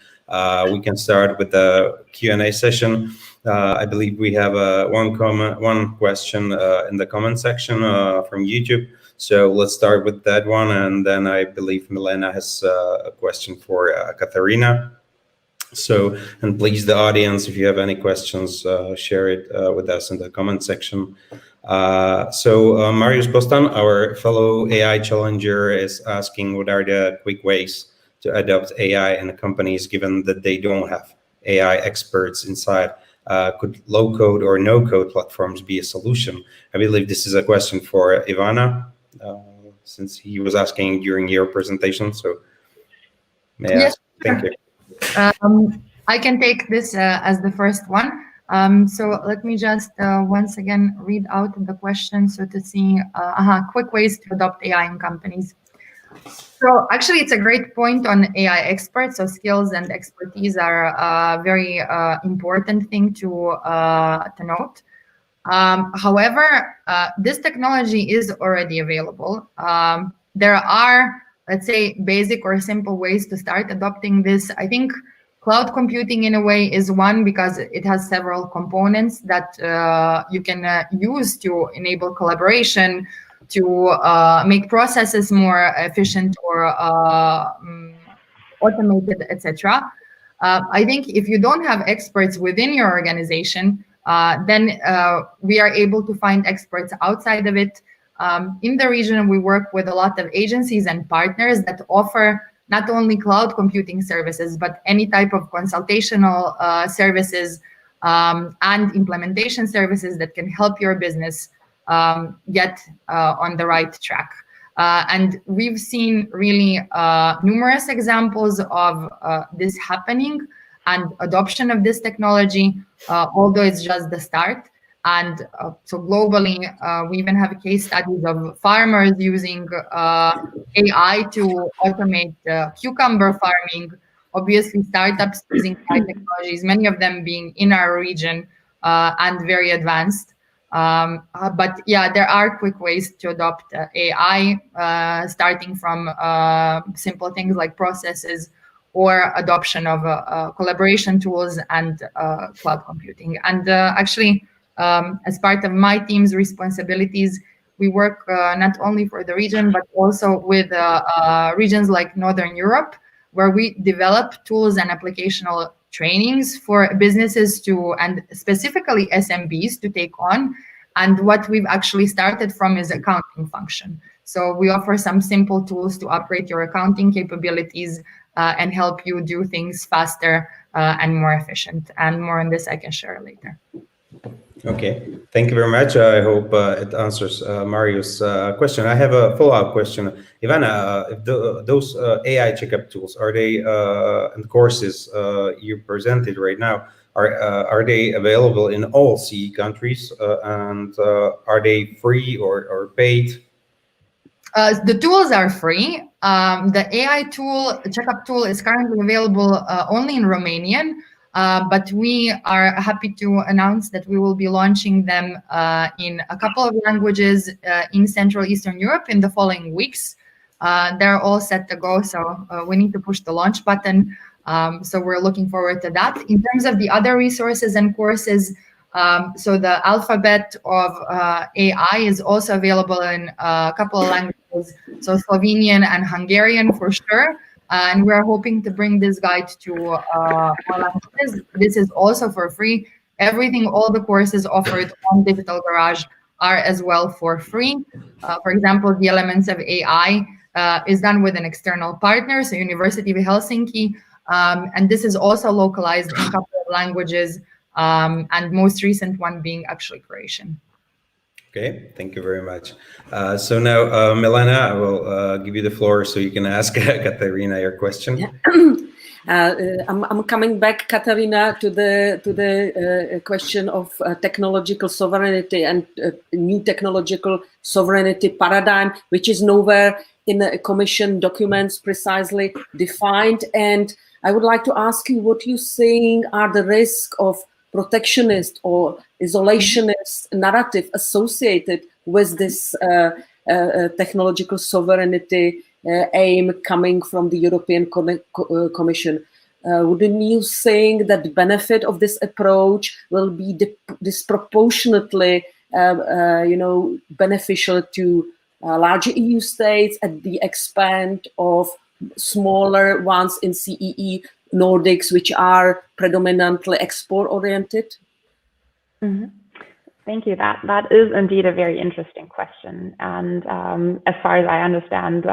we can start with the Q&A session. I believe we have one question in the comment section from YouTube. So let's start with that one, and then I believe Milena has a question for Katharina. So, and please, the audience, if you have any questions, share it with us in the comment section. So Marius Bostan, our fellow AI challenger, is asking what are the quick ways to adopt AI in the companies, given that they don't have AI experts inside. Could low-code or no-code platforms be a solution? I believe this is a question for Ivana, since he was asking during your presentation. So may I ask? Thank you. I can take this as the first one. So let me just once again read out the question so to see quick ways to adopt AI in companies. So actually, it's a great point on AI experts. So skills and expertise are a very important thing to note. However, this technology is already available. There are, let's say, basic or simple ways to start adopting this. I think cloud computing in a way is one because it has several components that you can use to enable collaboration, to make processes more efficient or automated, etc. I think if you don't have experts within your organization, then we are able to find experts outside of it. In the region, we work with a lot of agencies and partners that offer not only cloud computing services, but any type of consultational services and implementation services that can help your business get on the right track. And we've seen really numerous examples of this happening and adoption of this technology, although it's just the start. And so globally, we even have case studies of farmers using AI to automate cucumber farming. Obviously, startups using AI technologies, many of them being in our region and very advanced. But yeah, there are quick ways to adopt AI, starting from simple things like processes or adoption of collaboration tools and cloud computing. And actually, as part of my team's responsibilities, We work not only for the region, but also with regions like Northern Europe, where we develop tools and applicational trainings for businesses to, and specifically SMBs to take on. And what we've actually started from is accounting function. So we offer some simple tools to operate your accounting capabilities and help you do things faster and more efficient. And more on this I can share later. Okay, thank you very much. I hope it answers Mario's question. I have a follow-up question. Ivana, if those AI checkup tools, are they and courses you presented right now, are they available in all CE countries, and are they free or paid? The tools are free. The AI tool, checkup tool, is currently available only in Romanian, but we are happy to announce that we will be launching them in a couple of languages in Central Eastern Europe in the following weeks. They're all set to go, so we need to push the launch button. So we're looking forward to that. In terms of the other resources and courses, so the alphabet of AI is also available in a couple of languages, so Slovenian and Hungarian for sure. And we're hoping to bring this guide to more languages. This is also for free. Everything, all the courses offered on Digital Garage are as well for free. For example, the elements of AI is done with an external partner, so University of Helsinki. And this is also localized in a couple of languages. And most recent one being actually Croatian. Okay, thank you very much. So now, Milena, I will give you the floor so you can ask Katarina your question. Yeah. I'm coming back, Katarina, to the question of technological sovereignty and new technological sovereignty paradigm, which is nowhere in the Commission documents precisely defined. And I would like to ask you what you think are the risks of protectionist or isolationist narrative associated with this technological sovereignty aim coming from the European Commission. Wouldn't you think that the benefit of this approach will be disproportionately, beneficial to larger EU states at the expense of smaller ones in CEE, Nordics, which are predominantly export-oriented? Mm-hmm. Thank you. That is indeed a very interesting question. And as far as I understand,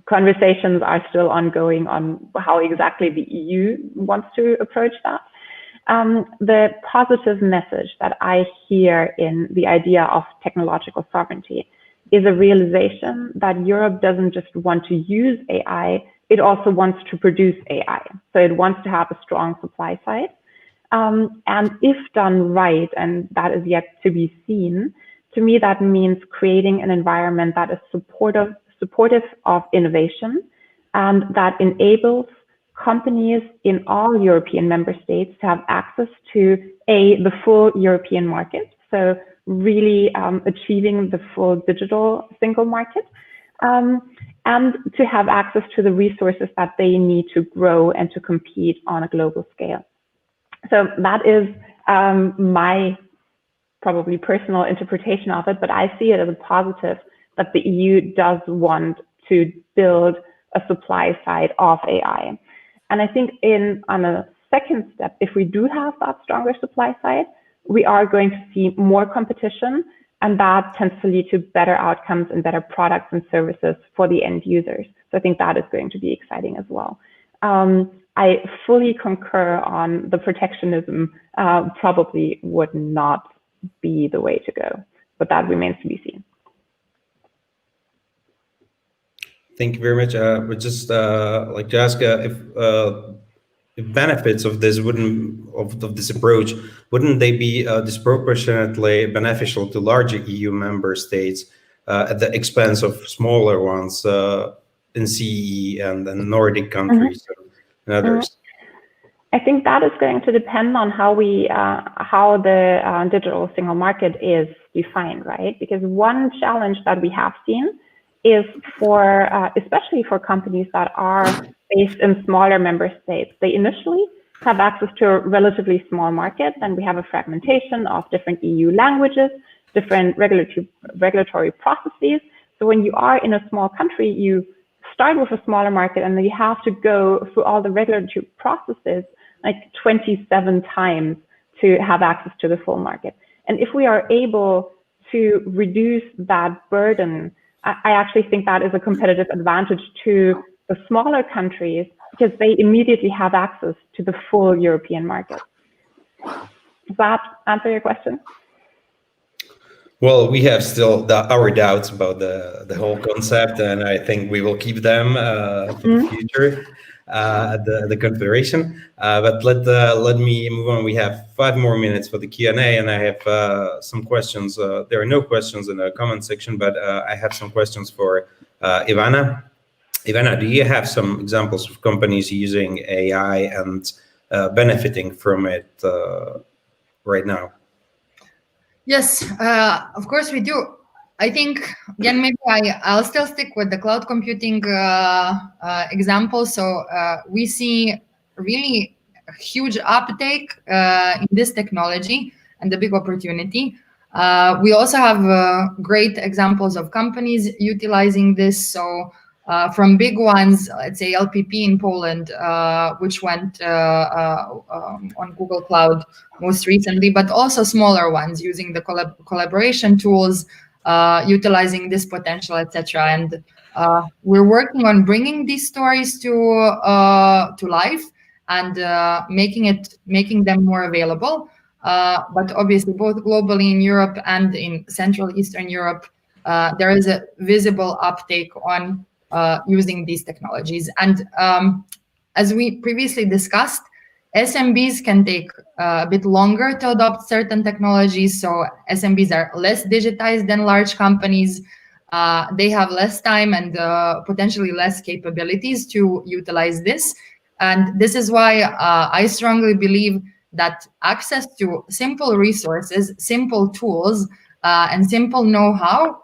conversations are still ongoing on how exactly the EU wants to approach that. The positive message that I hear in the idea of technological sovereignty is a realization that Europe doesn't just want to use AI, it also wants to produce AI. So it wants to have a strong supply side. And if done right, and that is yet to be seen, to me that means creating an environment that is supportive of innovation and that enables companies in all European member states to have access to the full European market. So really achieving the full digital single market. And to have access to the resources that they need to grow and to compete on a global scale. So that is my probably personal interpretation of it, but I see it as a positive that the EU does want to build a supply side of AI. And I think on a second step, if we do have that stronger supply side, we are going to see more competition, and that tends to lead to better outcomes and better products and services for the end users. So I think that is going to be exciting as well. I fully concur on the protectionism probably would not be the way to go, but that remains to be seen. Thank you very much. I would just like to ask if benefits of this approach, wouldn't they be disproportionately beneficial to larger EU member states at the expense of smaller ones in CEE and the Nordic countries and others? I think that is going to depend on how the digital single market is defined, right? Because one challenge that we have seen is especially for companies that are based in smaller member states. They initially have access to a relatively small market, and we have a fragmentation of different EU languages. different regulatory processes. So when you are in a small country, you start with a smaller market and then you have to go through all the regulatory processes like 27 times to have access to the full market. And if we are able to reduce that burden, I actually think that is a competitive advantage to the smaller countries because they immediately have access to the full European market. Does that answer your question? Well, we have still our doubts about the whole concept, and I think we will keep them for the future at the Confederation. But let me move on. We have 5 more minutes for the Q&A, and I have some questions. There are no questions in the comment section, but I have some questions for Ivana. Ivana, do you have some examples of companies using AI and benefiting from it right now? Yes, of course we do. I think, again, maybe I'll still stick with the cloud computing example. So we see really a huge uptake in this technology and the big opportunity. We also have great examples of companies utilizing this. So from big ones, let's say LPP in Poland, which went on Google Cloud most recently, but also smaller ones using the collaboration tools, utilizing this potential, etc. And we're working on bringing these stories to life and making them more available. But obviously, both globally in Europe and in Central Eastern Europe, there is a visible uptake on using these technologies. And as we previously discussed, SMBs can take a bit longer to adopt certain technologies. So SMBs are less digitized than large companies. They have less time and potentially less capabilities to utilize this. And this is why I strongly believe that access to simple resources, simple tools, and simple know-how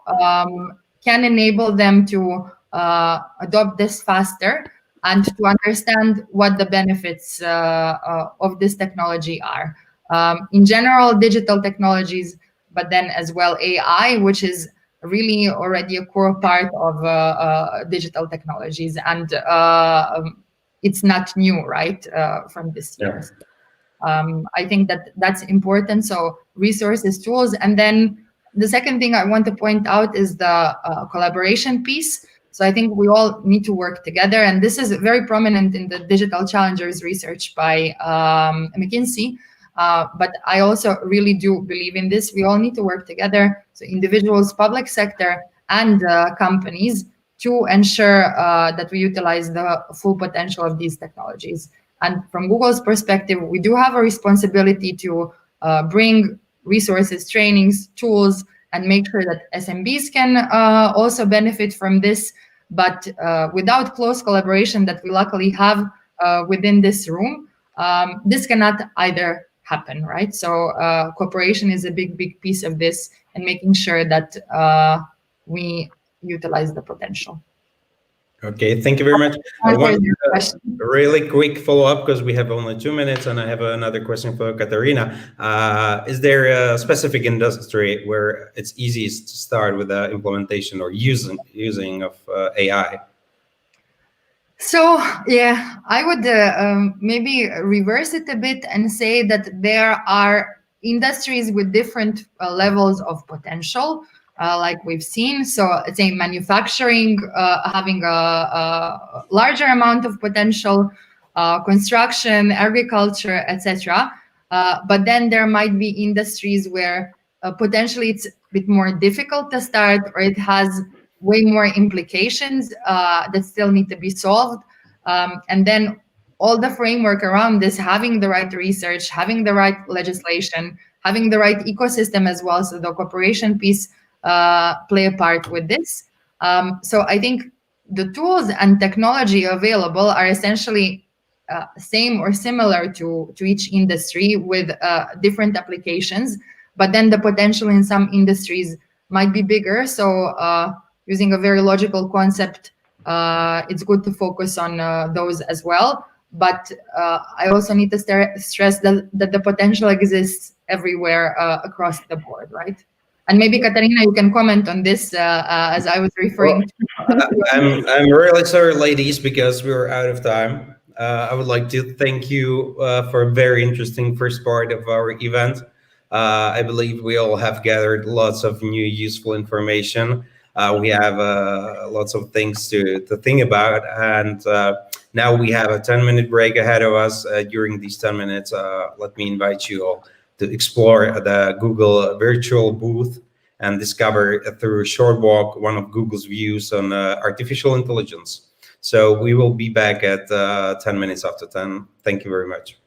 can enable them to adopt this faster and to understand what the benefits of this technology are. In general, digital technologies, but then as well AI, which is really already a core part of digital technologies. And it's not new, right, from this year. I think that's important. So resources, tools. And then the second thing I want to point out is the collaboration piece. So I think we all need to work together. And this is very prominent in the Digital Challengers research by McKinsey. But I also really do believe in this. We all need to work together. So individuals, public sector, and companies to ensure that we utilize the full potential of these technologies. And from Google's perspective, we do have a responsibility to bring resources, trainings, tools, and make sure that SMBs can also benefit from this. But without close collaboration that we luckily have within this room, this cannot either happen, right? So cooperation is a big piece of this and making sure that we utilize the potential. Okay, thank you very much. I want a really quick follow-up because we have only 2 minutes, and I have another question for Katarina. Is there a specific industry where it's easiest to start with the implementation or using of AI? So yeah, I would maybe reverse it a bit and say that there are industries with different levels of potential. Like we've seen, so let's say manufacturing having a larger amount of potential, construction, agriculture, etc. But then there might be industries where potentially it's a bit more difficult to start, or it has way more implications that still need to be solved. And then all the framework around this, having the right research, having the right legislation, having the right ecosystem as well, so the cooperation piece play a part with this. So I think the tools and technology available are essentially same or similar to each industry with different applications, but then the potential in some industries might be bigger. So using a very logical concept, it's good to focus on those as well. But I also need to stress that the potential exists everywhere across the board, right? And maybe Katarina, you can comment on this as I was referring to. I'm really sorry, ladies, because we're out of time. I would like to thank you for a very interesting first part of our event. I believe we all have gathered lots of new useful information. We have lots of things to think about, and now we have a 10-minute break ahead of us. During these 10 minutes, let me invite you all to explore the Google virtual booth and discover through a short walk one of Google's views on artificial intelligence. So we will be back at 10 minutes after 10. Thank you very much.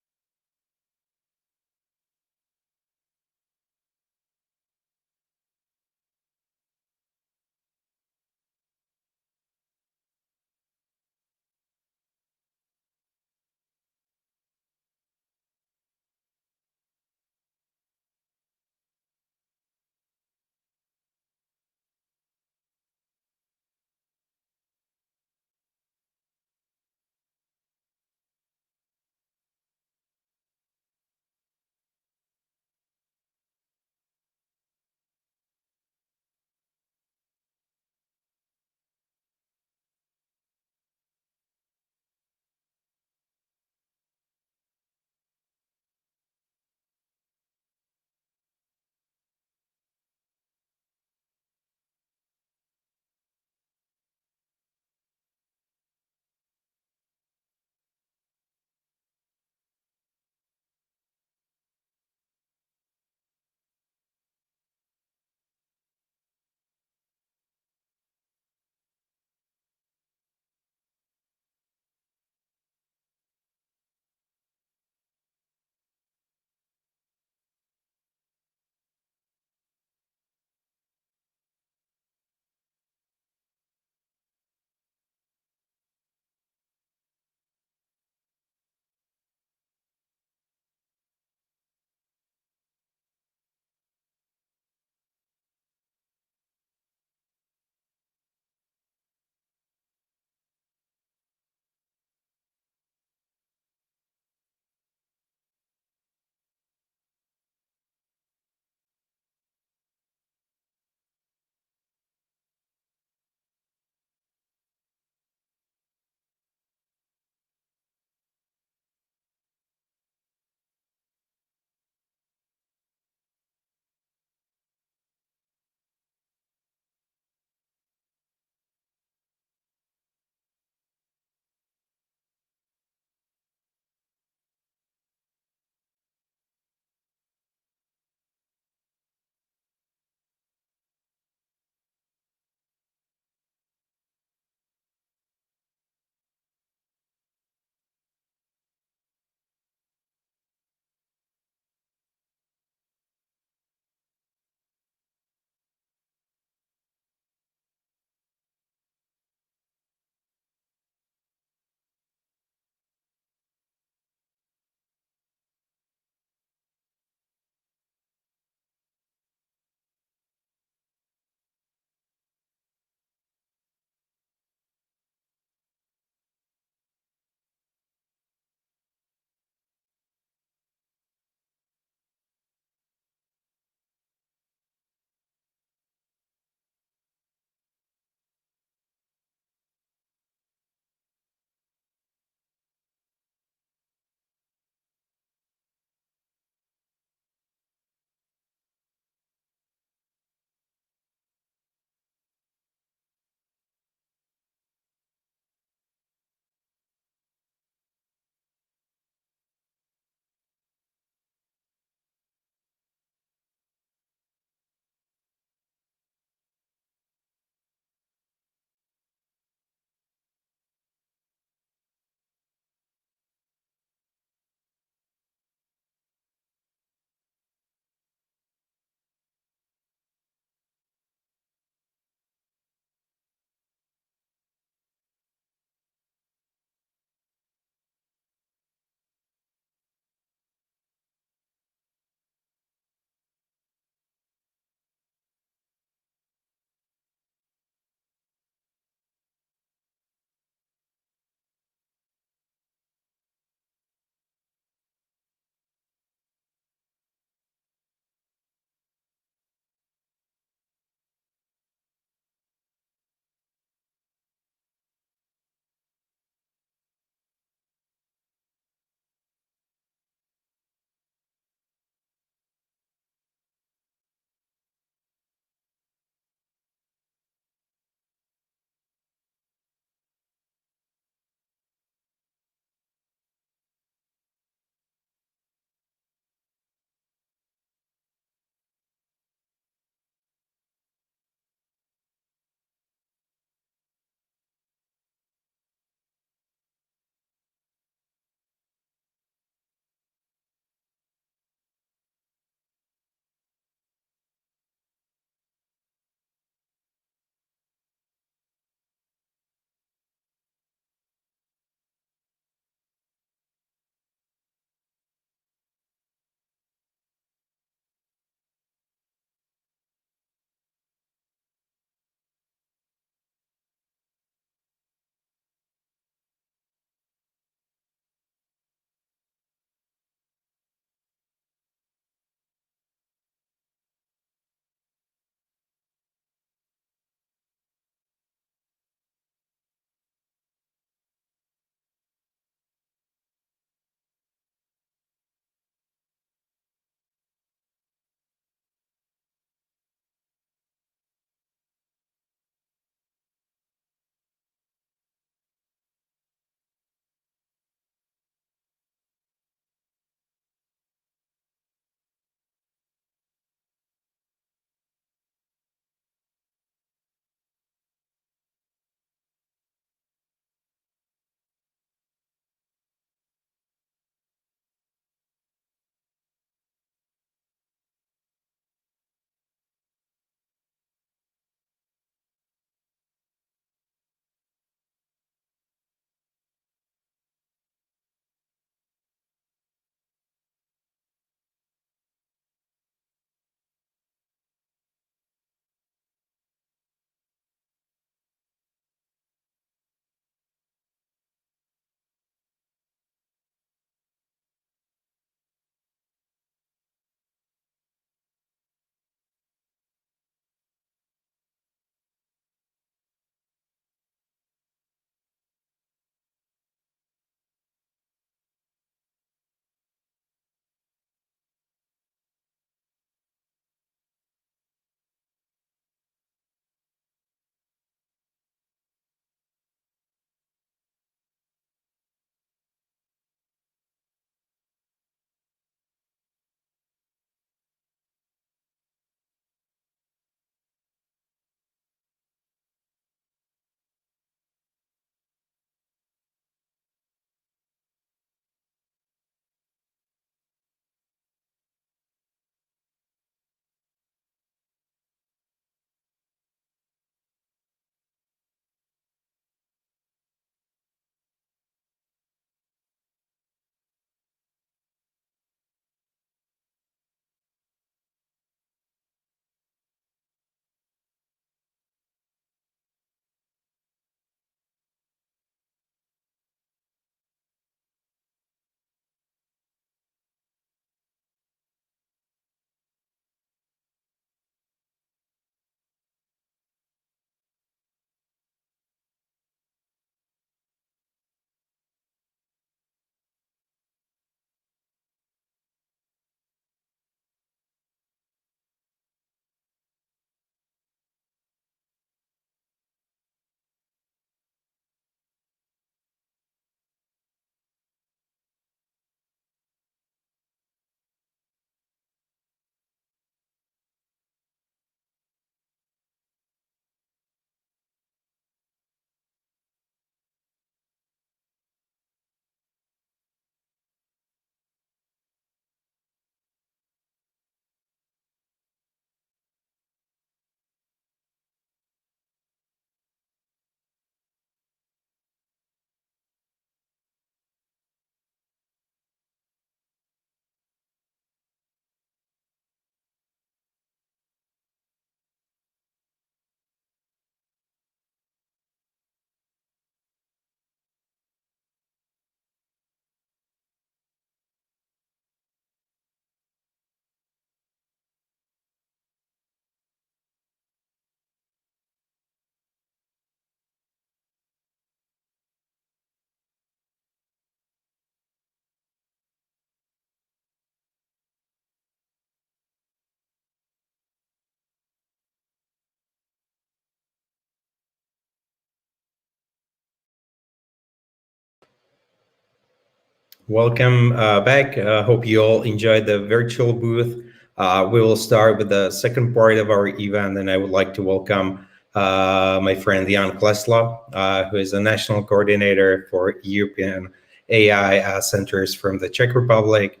Welcome back. Hope you all enjoyed the virtual booth. We will start with the second part of our event, and I would like to welcome my friend Jan Klesla, who is a national coordinator for European AI centers from the Czech Republic.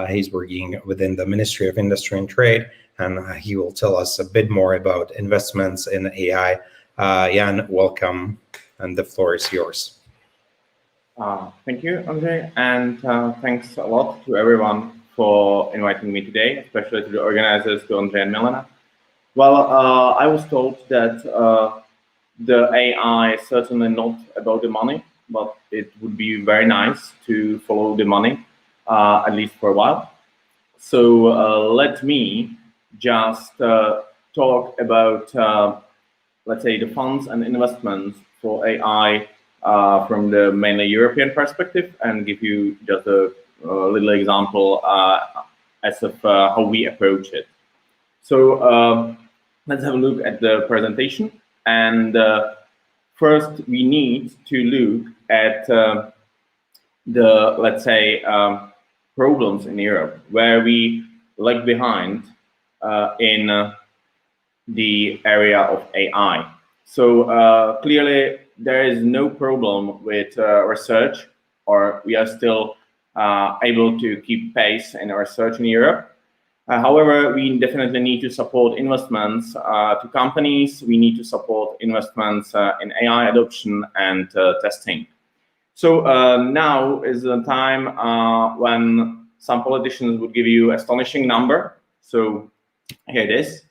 He's working within the Ministry of Industry and Trade, and he will tell us a bit more about investments in AI. Jan, welcome, and the floor is yours. Thank you, Andre, and thanks a lot to everyone for inviting me today, especially to the organizers, to Andre and Milena. Well, I was told that the AI is certainly not about the money, but it would be very nice to follow the money, at least for a while. So let me just talk about, let's say, the funds and investments for AI from the mainly European perspective, and give you just a little example as of how we approach it. So let's have a look at the presentation. And first, we need to look at the, let's say, problems in Europe where we lag behind in the area of AI. So clearly, there is no problem with research, or we are still able to keep pace in research in Europe. However, we definitely need to support investments to companies. We need to support investments in AI adoption and testing. So now is the time when some politicians would give you astonishing number. So here it is.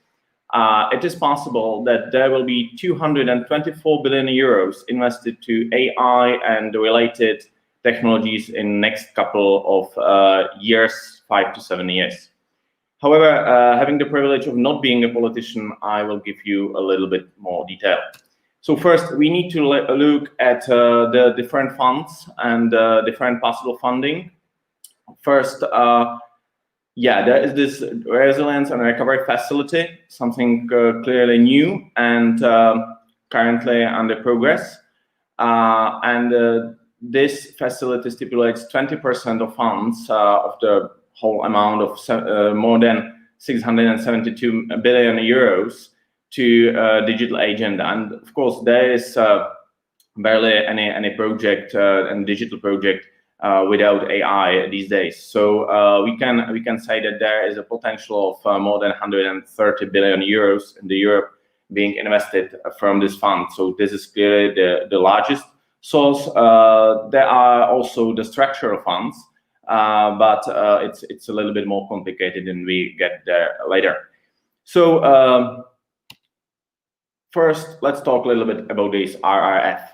It is possible that there will be 224 billion euros invested to AI and related technologies in next couple of years, 5 to 7 years. However, having the privilege of not being a politician, I will give you a little bit more detail. So first, we need to look at the different funds and different possible funding. First, yeah, there is this resilience and recovery facility, something clearly new and currently under progress. This facility stipulates 20% of funds of the whole amount of more than 672 billion euros to digital agenda. And of course, there is barely any project and digital project without AI these days. So we can say that there is a potential of more than 130 billion euros in the Europe being invested from this fund. So this is clearly the largest source. There are also the structural funds, but it's a little bit more complicated, and we get there later. So first, let's talk a little bit about this RRF.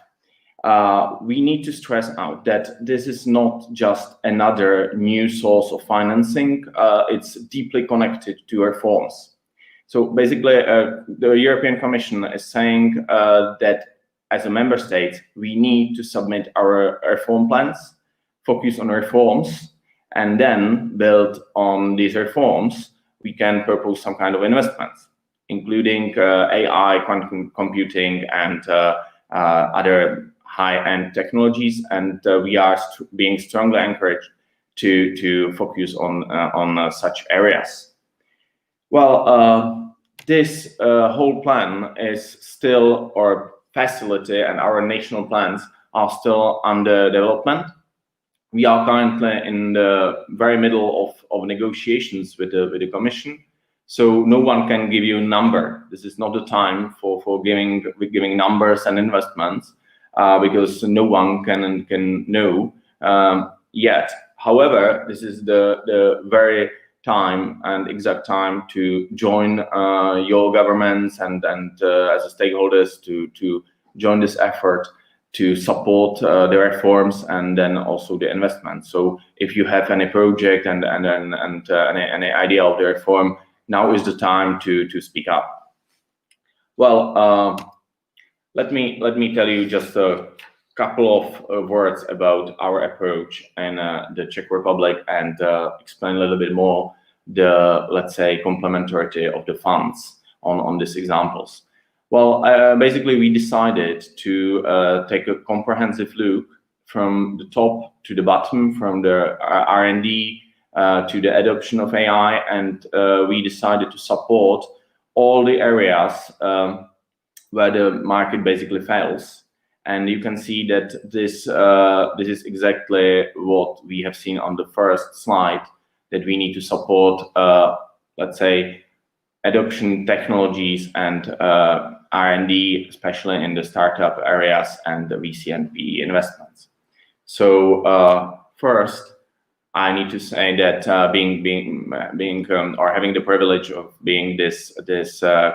We need to stress out that this is not just another new source of financing. It's deeply connected to reforms. So basically, the European Commission is saying that as a member state, we need to submit our reform plans, focus on reforms, and then build on these reforms, we can propose some kind of investments, including AI, quantum computing, and other high-end technologies, and we are being strongly encouraged to focus on such areas. Well, this whole plan is still, or facility and our national plans are still under development. We are currently in the very middle of negotiations with the Commission, so no one can give you a number. This is not the time for giving numbers and investments. Because no one can know yet. However, this is the very time and exact time to join your governments and as a stakeholders to join this effort to support the reforms and then also the investment. So if you have any project and any idea of the reform, now is the time to speak up. Well. Let me tell you just a couple of words about our approach in the Czech Republic and explain a little bit more the, let's say, complementarity of the funds on these examples. Well, basically, we decided to take a comprehensive look from the top to the bottom, from the R&D to the adoption of AI, and we decided to support all the areas where the market basically fails. And you can see that this is exactly what we have seen on the first slide, that we need to support, let's say, adoption technologies and R&D, especially in the startup areas and the VC and PE investments. So first, I need to say that or having the privilege of being this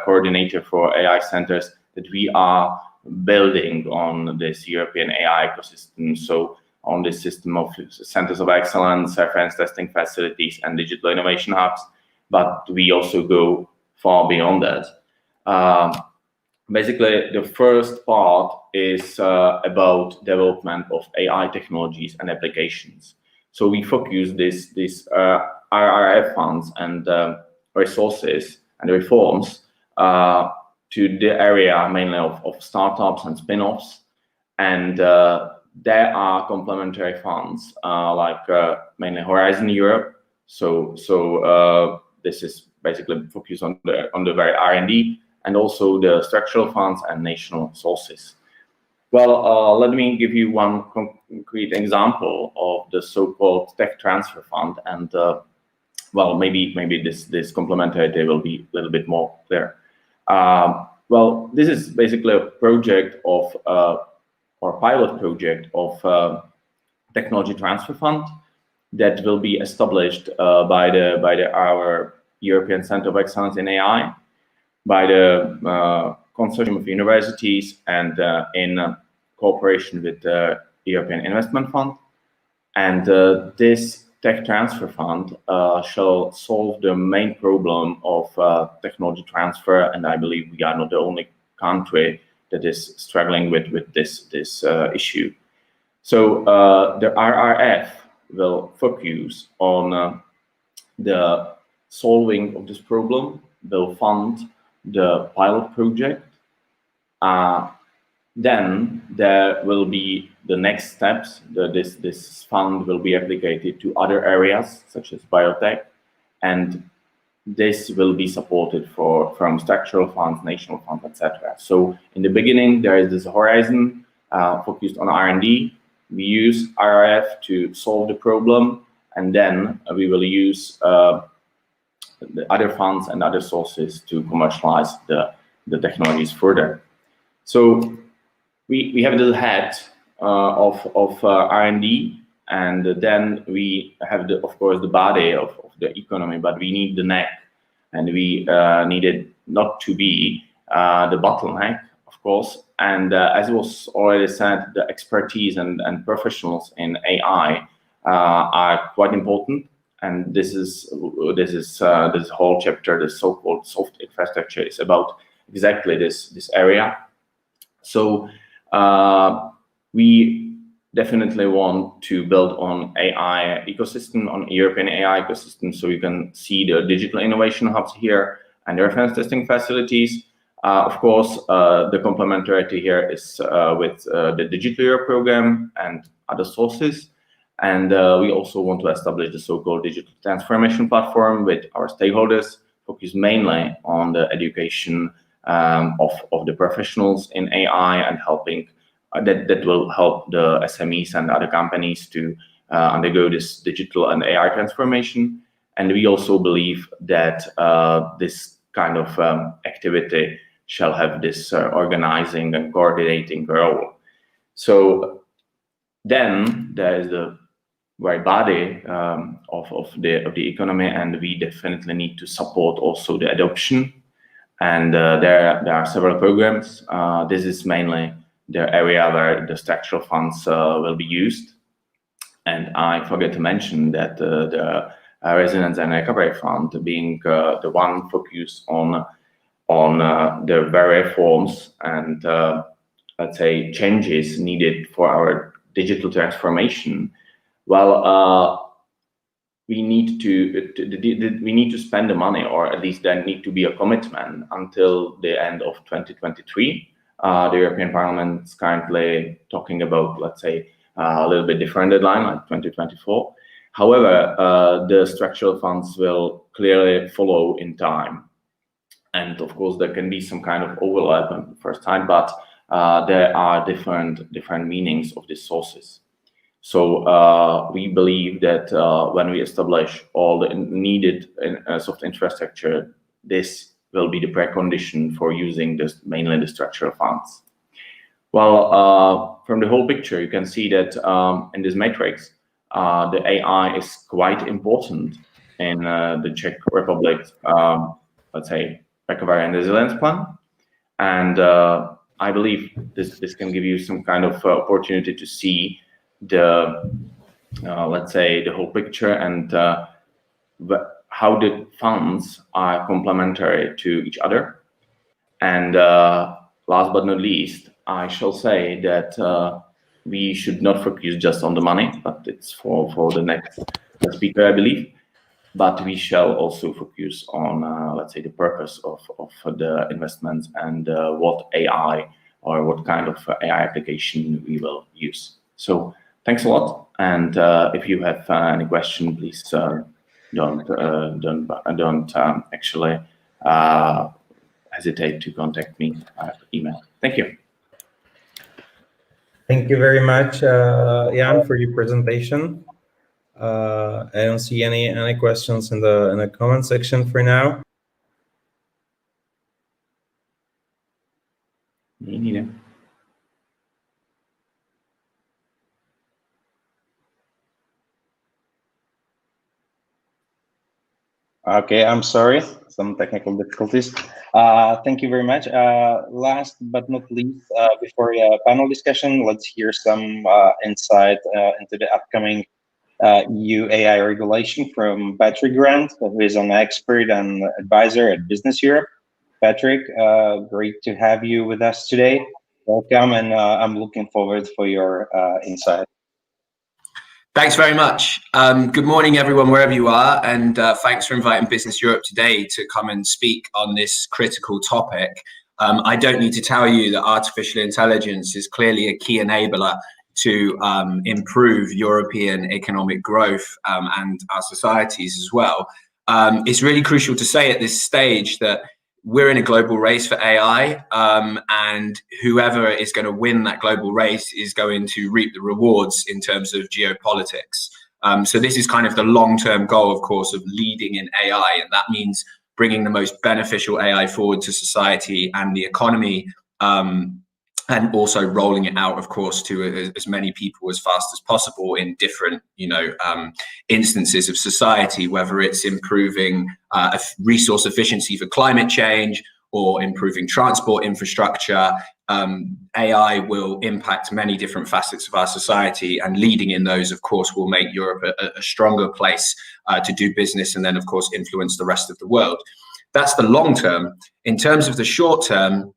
coordinator for AI centers, that we are building on this European AI ecosystem. So on this system of centers of excellence, reference testing facilities, and digital innovation hubs, but we also go far beyond that. Basically, the first part is about development of AI technologies and applications. So we focus these RRF funds and resources and reforms to the area mainly of startups and spin-offs. And there are complementary funds like mainly Horizon Europe. So this is basically focused on the very R&D, and also the structural funds and national sources. Well, let me give you one concrete example of the so-called tech transfer fund, and well, maybe this complementarity will be a little bit more clear. Well, this is basically a project of or pilot project of technology transfer fund that will be established by our European Center of Excellence in AI, by the consortium of universities, and in cooperation with the European Investment Fund. And this tech transfer fund shall solve the main problem of technology transfer, and I believe we are not the only country that is struggling with this issue. So the RRF will focus on the solving of this problem, will fund the pilot project. Then there will be the next steps. This fund will be applicated to other areas such as biotech, and this will be supported from structural funds, national funds, etc. So in the beginning, there is this horizon focused on R&D. We use RRF to solve the problem, and then we will use the other funds and other sources to commercialize the technologies further. So we have the head of R&D, and then we have of course the body of the economy, but we need the neck, and we need it not to be the bottleneck, of course. And as was already said, the expertise and professionals in AI are quite important. And this whole chapter, the so-called soft infrastructure, is about exactly this area. So we definitely want to build on AI ecosystem, on European AI ecosystem. So you can see the digital innovation hubs here and the reference testing facilities. Of course, the complementarity here is with the Digital Europe program and other sources. And we also want to establish the so-called digital transformation platform with our stakeholders, focused mainly on the education of the professionals in AI, and helping that will help the SMEs and other companies to undergo this digital and AI transformation. And we also believe that this kind of activity shall have this organizing and coordinating role. So then there is the very body of the economy, and we definitely need to support also the adoption. And there are several programs. This is mainly the area where the structural funds will be used. And I forget to mention that the Resilience and Recovery Fund, being the one focused on the very reforms and let's say changes needed for our digital transformation. Well, we need to spend the money, or at least there need to be a commitment until the end of 2023. The European Parliament is currently talking about, let's say, a little bit different deadline, like 2024. However, the structural funds will clearly follow in time. And of course, there can be some kind of overlap at the first time, but there are different meanings of these sources. So we believe that when we establish all the needed soft infrastructure, this will be the precondition for using mainly the structural funds. Well, from the whole picture, you can see that in this matrix, the AI is quite important in the Czech Republic, let's say, recovery and resilience plan. And I believe this can give you some kind of opportunity to see the, let's say, the whole picture and how the funds are complementary to each other. And last but not least, I shall say that we should not focus just on the money, but it's for the next speaker, I believe. But we shall also focus on, let's say, the purpose of the investments and what AI or what kind of AI application we will use. So thanks a lot. And if you have any question, please don't actually hesitate to contact me by email. Thank you. Thank you very much, Jan, for your presentation. I don't see any questions in the comment section for now. Me neither. Okay, I'm sorry, some technical difficulties. Thank you very much. Last but not least, before panel discussion, let's hear some insight into the upcoming EU AI regulation from Patrick Grant, who is an expert and advisor at Business Europe. Patrick, great to have you with us today. Welcome, and I'm looking forward for your insight. Thanks very much. Good morning, everyone, wherever you are, and thanks for inviting Business Europe today to come and speak on this critical topic. I don't need to tell you that artificial intelligence is clearly a key enabler to improve European economic growth and our societies as well. It's really crucial to say at this stage that we're in a global race for AI, and whoever is going to win that global race is going to reap the rewards in terms of geopolitics. So this is kind of the long-term goal, of course, of leading in AI, and that means bringing the most beneficial AI forward to society and the economy, and also rolling it out, of course, to as many people as fast as possible in different, instances of society, whether it's improving resource efficiency for climate change or improving transport infrastructure. AI will impact many different facets of our society, and leading in those, of course, will make Europe a stronger place to do business and then, of course, influence the rest of the world. That's the long term. In terms of the short term,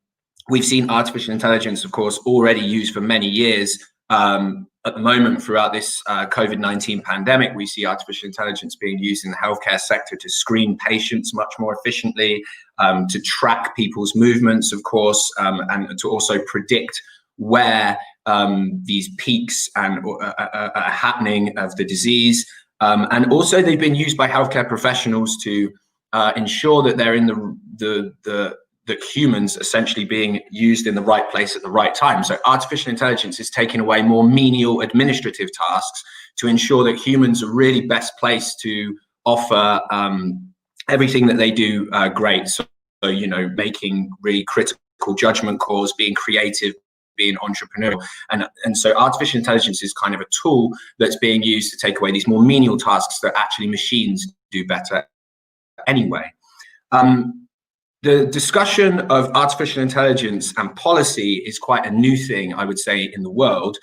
we've seen artificial intelligence, of course, already used for many years. At the moment, throughout this COVID-19 pandemic, we see artificial intelligence being used in the healthcare sector to screen patients much more efficiently, to track people's movements, of course, and to also predict where these peaks are happening of the disease. And also they've been used by healthcare professionals to ensure that they're in that humans essentially being used in the right place at the right time. So artificial intelligence is taking away more menial administrative tasks to ensure that humans are really best placed to offer everything that they do great. So, making really critical judgment calls, being creative, being entrepreneurial. And so artificial intelligence is kind of a tool that's being used to take away these more menial tasks that actually machines do better anyway. The discussion of artificial intelligence and policy is quite a new thing, I would say, in the world.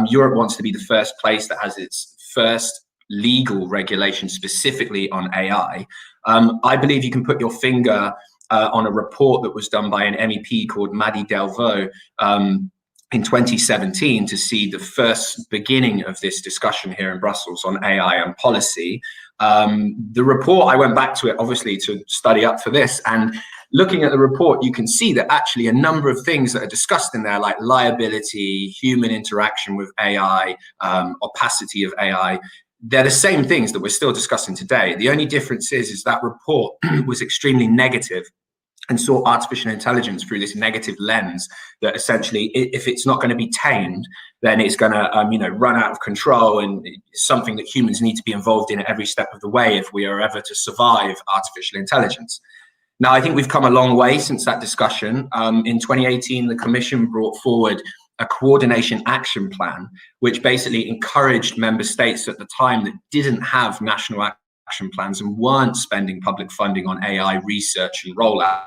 Europe wants to be the first place that has its first legal regulation specifically on AI. I believe you can put your finger on a report that was done by an MEP called Madi Delvaux in 2017 to see the first beginning of this discussion here in Brussels on AI and policy. The report, I went back to it, obviously, to study up for this, and looking at the report, you can see that actually a number of things that are discussed in there, like liability, human interaction with AI, opacity of AI, they're the same things that we're still discussing today. The only difference is that report was extremely negative and saw artificial intelligence through this negative lens, that essentially, if it's not going to be tamed, then it's going to, run out of control, and it's something that humans need to be involved in at every step of the way if we are ever to survive artificial intelligence. Now, I think we've come a long way since that discussion. In 2018, the Commission brought forward a coordination action plan, which basically encouraged member states at the time that didn't have national action plans and weren't spending public funding on AI research and rollout,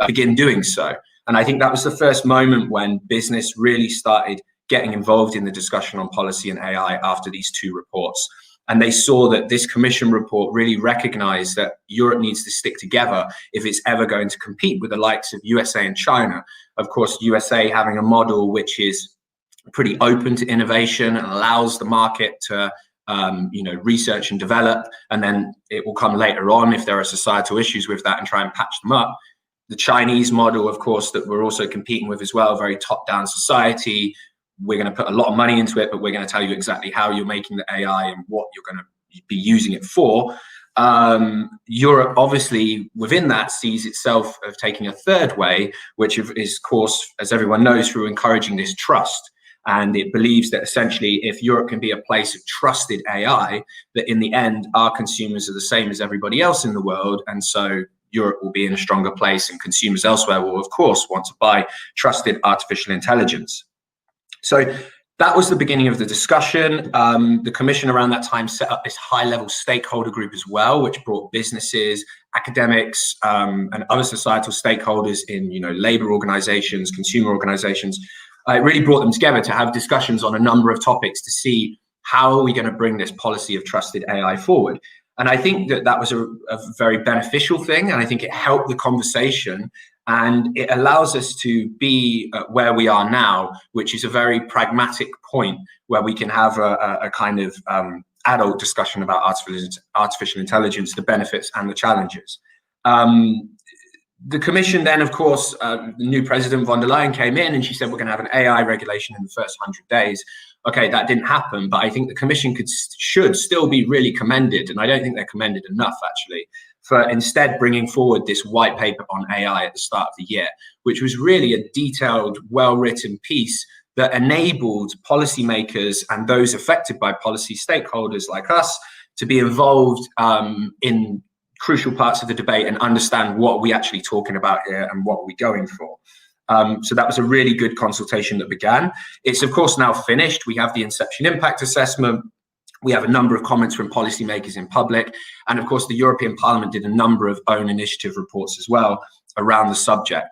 begin doing so. And I think that was the first moment when business really started getting involved in the discussion on policy and AI after these two reports. And they saw that this Commission report really recognized that Europe needs to stick together if it's ever going to compete with the likes of USA and China. Of course, USA having a model which is pretty open to innovation and allows the market to research and develop, and then it will come later on if there are societal issues with that and try and patch them up. The Chinese model, of course, that we're also competing with as well, very top-down society. We're going to put a lot of money into it, but we're going to tell you exactly how you're making the AI and what you're going to be using it for. Europe, obviously, within that, sees itself of taking a third way, which is, of course, as everyone knows, through encouraging this trust. And it believes that essentially, if Europe can be a place of trusted AI, that in the end, our consumers are the same as everybody else in the world. And so Europe will be in a stronger place, and consumers elsewhere will, of course, want to buy trusted artificial intelligence. So that was the beginning of the discussion. The Commission around that time set up this high-level stakeholder group as well, which brought businesses, academics, and other societal stakeholders in, labor organizations, consumer organizations. It really brought them together to have discussions on a number of topics to see how are we going to bring this policy of trusted AI forward. And I think that was a very beneficial thing, and I think it helped the conversation. And it allows us to be where we are now, which is a very pragmatic point where we can have a kind of adult discussion about artificial intelligence, the benefits and the challenges. The Commission then, of course, the new President von der Leyen came in and she said, we're going to have an AI regulation in the first 100 days. Okay, that didn't happen, but I think the Commission should still be really commended, and I don't think they're commended enough, actually, for instead bringing forward this white paper on AI at the start of the year, which was really a detailed, well-written piece that enabled policymakers and those affected by policy stakeholders like us to be involved in crucial parts of the debate and understand what we're actually talking about here and what we're going for. So that was a really good consultation that began. It's, of course, now finished. We have the Inception Impact Assessment. We have a number of comments from policymakers in public. And of course, the European Parliament did a number of own initiative reports as well around the subject.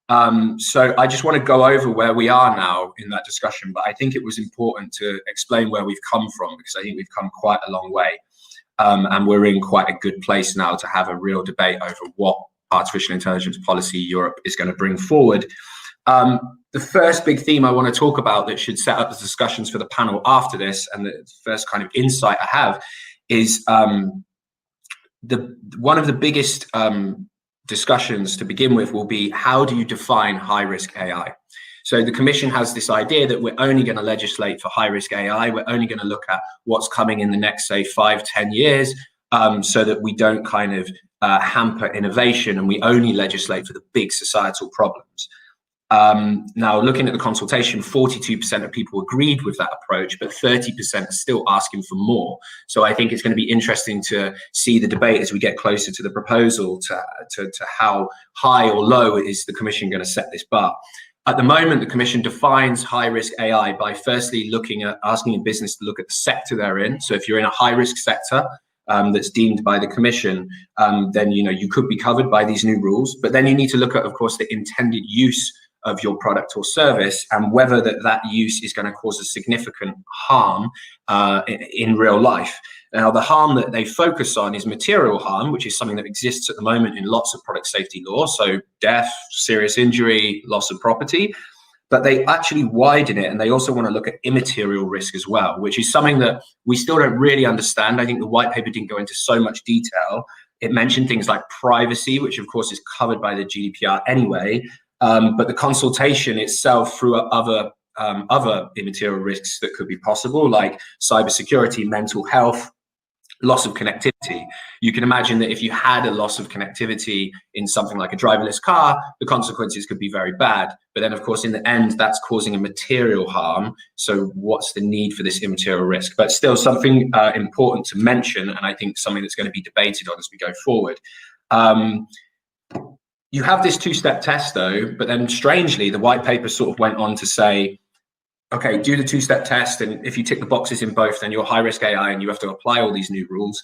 So I just want to go over where we are now in that discussion, but I think it was important to explain where we've come from, because I think we've come quite a long way. And we're in quite a good place now to have a real debate over what artificial intelligence policy Europe is going to bring forward. The first big theme I want to talk about that should set up the discussions for the panel after this, and the first kind of insight I have, is one of the biggest discussions to begin with will be, how do you define high-risk AI? So the Commission has this idea that we're only going to legislate for high-risk AI. We're only going to look at what's coming in the next, say, 5-10 years, so that we don't kind of hamper innovation, and we only legislate for the big societal problems. Now, looking at the consultation, 42% of people agreed with that approach, but 30% are still asking for more. So I think it's going to be interesting to see the debate as we get closer to the proposal to how high or low is the Commission going to set this bar. At the moment, the Commission defines high-risk AI by firstly asking a business to look at the sector they're in. So if you're in a high-risk sector that's deemed by the Commission, then you could be covered by these new rules. But then you need to look at, of course, the intended use of your product or service, and whether that use is going to cause a significant harm in real life. Now, the harm that they focus on is material harm, which is something that exists at the moment in lots of product safety law, so death, serious injury, loss of property. But they actually widen it, and they also want to look at immaterial risk as well, which is something that we still don't really understand. I think the white paper didn't go into so much detail, It mentioned things like privacy, which of course is covered by the GDPR anyway, but the consultation itself threw up other immaterial risks that could be possible, like cybersecurity, mental health, loss of connectivity. You can imagine that if you had a loss of connectivity in something like a driverless car, the consequences could be very bad. But then, of course, in the end, that's causing a material harm. So what's the need for this immaterial risk? But still something important to mention, and I think something that's going to be debated on as we go forward. You have this two-step test, though, but then strangely, the white paper sort of went on to say, okay, do the two-step test, and if you tick the boxes in both, then you're high-risk AI and you have to apply all these new rules.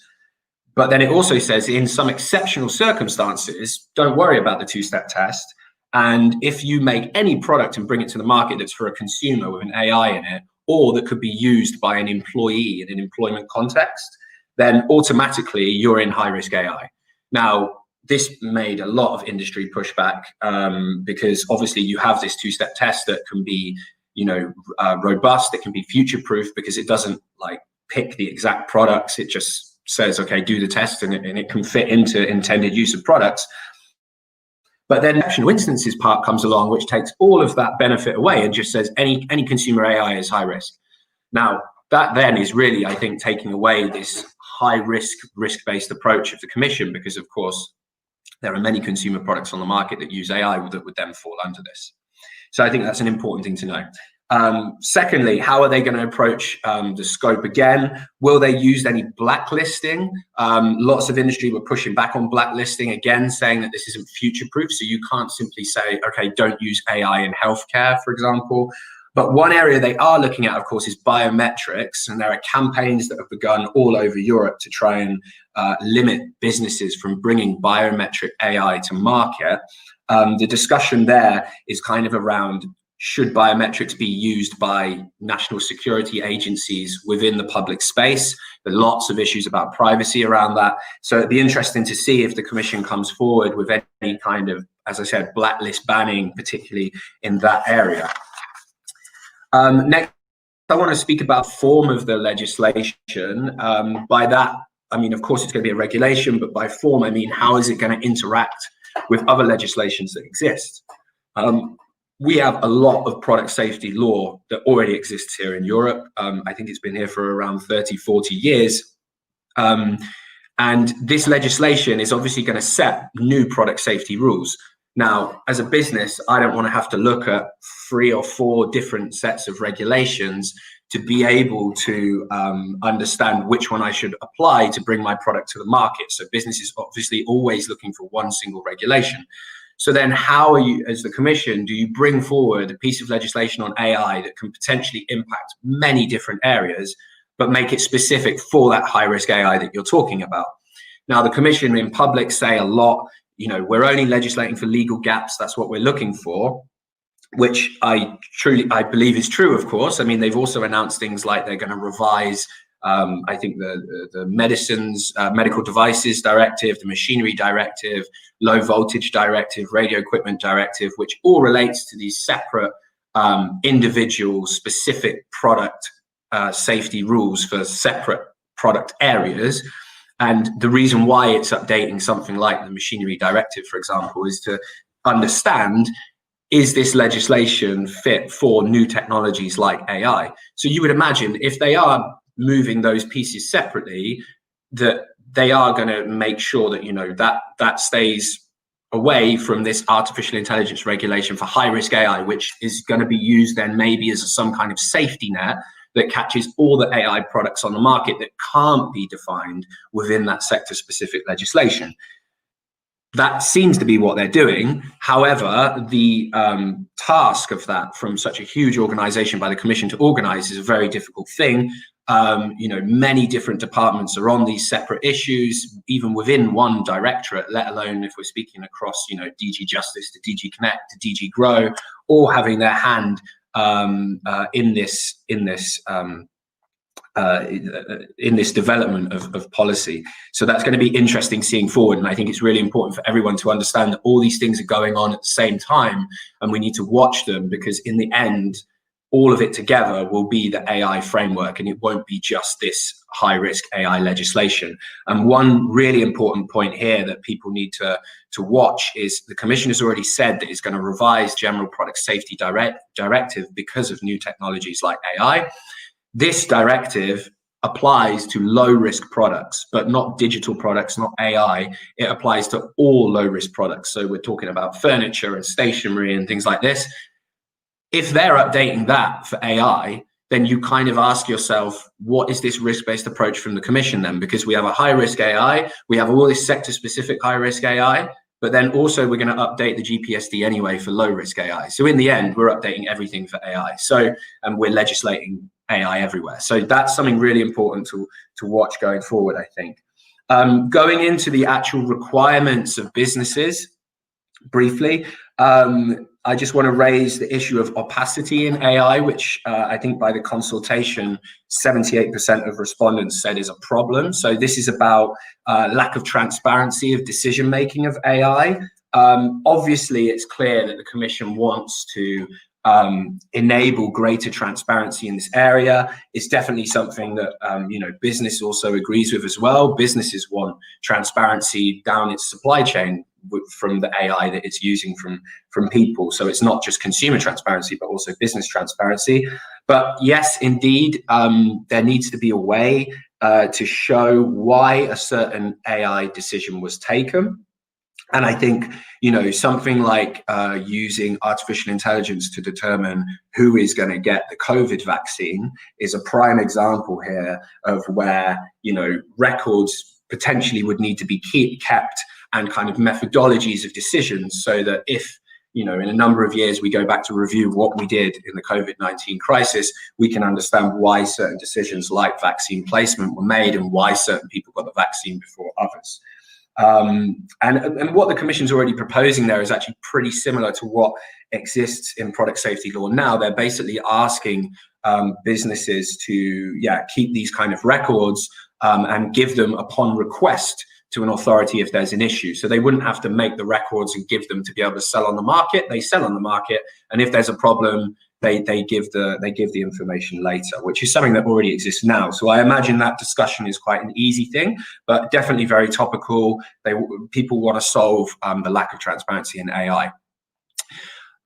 But then it also says in some exceptional circumstances, don't worry about the two-step test. And if you make any product and bring it to the market that's for a consumer with an AI in it, or that could be used by an employee in an employment context, then automatically you're in high-risk AI. Now, this made a lot of industry pushback because obviously you have this two-step test that can be robust, it can be future-proof because it doesn't like pick the exact products. It just says, okay, do the test and it can fit into intended use of products. But then exceptional instances part comes along, which takes all of that benefit away and just says any consumer AI is high risk. Now, that then is really, I think, taking away this high risk-based approach of the Commission, because of course, there are many consumer products on the market that use AI that would then fall under this. So I think that's an important thing to know. Secondly, how are they going to approach the scope again? Will they use any blacklisting? Lots of industry were pushing back on blacklisting again, saying that this isn't future-proof. So you can't simply say, okay, don't use AI in healthcare, for example. But one area they are looking at, of course, is biometrics. And there are campaigns that have begun all over Europe to try and limit businesses from bringing biometric AI to market. The discussion there is kind of around, should biometrics be used by national security agencies within the public space? There are lots of issues about privacy around that. So it'd be interesting to see if the Commission comes forward with any kind of, as I said, blacklist banning, particularly in that area. Next, I want to speak about form of the legislation. By that, I mean, of course, it's going to be a regulation, but by form, I mean, how is it going to interact with other legislations that exist? We have a lot of product safety law that already exists here in Europe. I think it's been here for around 30, 40 years. And this legislation is obviously going to set new product safety rules. Now, as a business, I don't want to have to look at 3 or 4 different sets of regulations to be able to understand which one I should apply to bring my product to the market. So business is obviously always looking for one single regulation. So then how are you, as the Commission, do you bring forward a piece of legislation on AI that can potentially impact many different areas, but make it specific for that high-risk AI that you're talking about? Now, the Commission in public say a lot, we're only legislating for legal gaps. That's what we're looking for, which I believe is true, of course. I mean, they've also announced things like they're going to revise, I think, the medicines, medical devices directive, the machinery directive, low voltage directive, radio equipment directive, which all relates to these separate individual specific product safety rules for separate product areas. And the reason why it's updating something like the machinery directive, for example, is to understand, is this legislation fit for new technologies like AI? So you would imagine if they are moving those pieces separately, that they are going to make sure that, that stays away from this artificial intelligence regulation for high-risk AI, which is going to be used then maybe as some kind of safety net that catches all the AI products on the market that can't be defined within that sector-specific legislation. That seems to be what they're doing. However, the task of that from such a huge organization by the Commission to organize is a very difficult thing. Many different departments are on these separate issues, even within one directorate, let alone if we're speaking across, DG Justice to DG Connect to DG Grow, all having their hand in this development of policy. So that's going to be interesting seeing forward. And I think it's really important for everyone to understand that all these things are going on at the same time, and we need to watch them, because in the end, all of it together will be the AI framework, and it won't be just this high-risk AI legislation. And one really important point here that people need to watch is the Commission has already said that it's going to revise General Product Safety Directive because of new technologies like AI. This directive applies to low-risk products, but not digital products, not AI. It applies to all low-risk products. So we're talking about furniture and stationery and things like this. If they're updating that for AI, then you kind of ask yourself, what is this risk-based approach from the Commission then? Because we have a high-risk AI, we have all this sector-specific high-risk AI, but then also we're going to update the GPSD anyway for low-risk AI. So in the end, we're updating everything for AI. So, and we're legislating AI everywhere. So that's something really important to watch going forward, I think. Going into the actual requirements of businesses, briefly, I just want to raise the issue of opacity in AI, which I think by the consultation, 78% of respondents said is a problem. So this is about lack of transparency of decision-making of AI. Obviously, it's clear that the Commission wants to enable greater transparency in this area. It's definitely something that business also agrees with as well. Businesses want transparency down its supply chain from the AI that it's using from people. So it's not just consumer transparency, but also business transparency. But yes, indeed, there needs to be a way to show why a certain AI decision was taken. And I think, something like using artificial intelligence to determine who is going to get the COVID vaccine is a prime example here of where, records potentially would need to be kept and kind of methodologies of decisions, so that if, in a number of years, we go back to review what we did in the COVID-19 crisis, we can understand why certain decisions like vaccine placement were made and why certain people got the vaccine before others. And what the Commission's already proposing there is actually pretty similar to what exists in product safety law now. They're basically asking businesses to keep these kind of records and give them upon request to an authority if there's an issue. So they wouldn't have to make the records and give them to be able to sell on the market. They sell on the market, and if there's a problem, they give the information later, which is something that already exists now. So I imagine that discussion is quite an easy thing, but definitely very topical. People want to solve the lack of transparency in AI.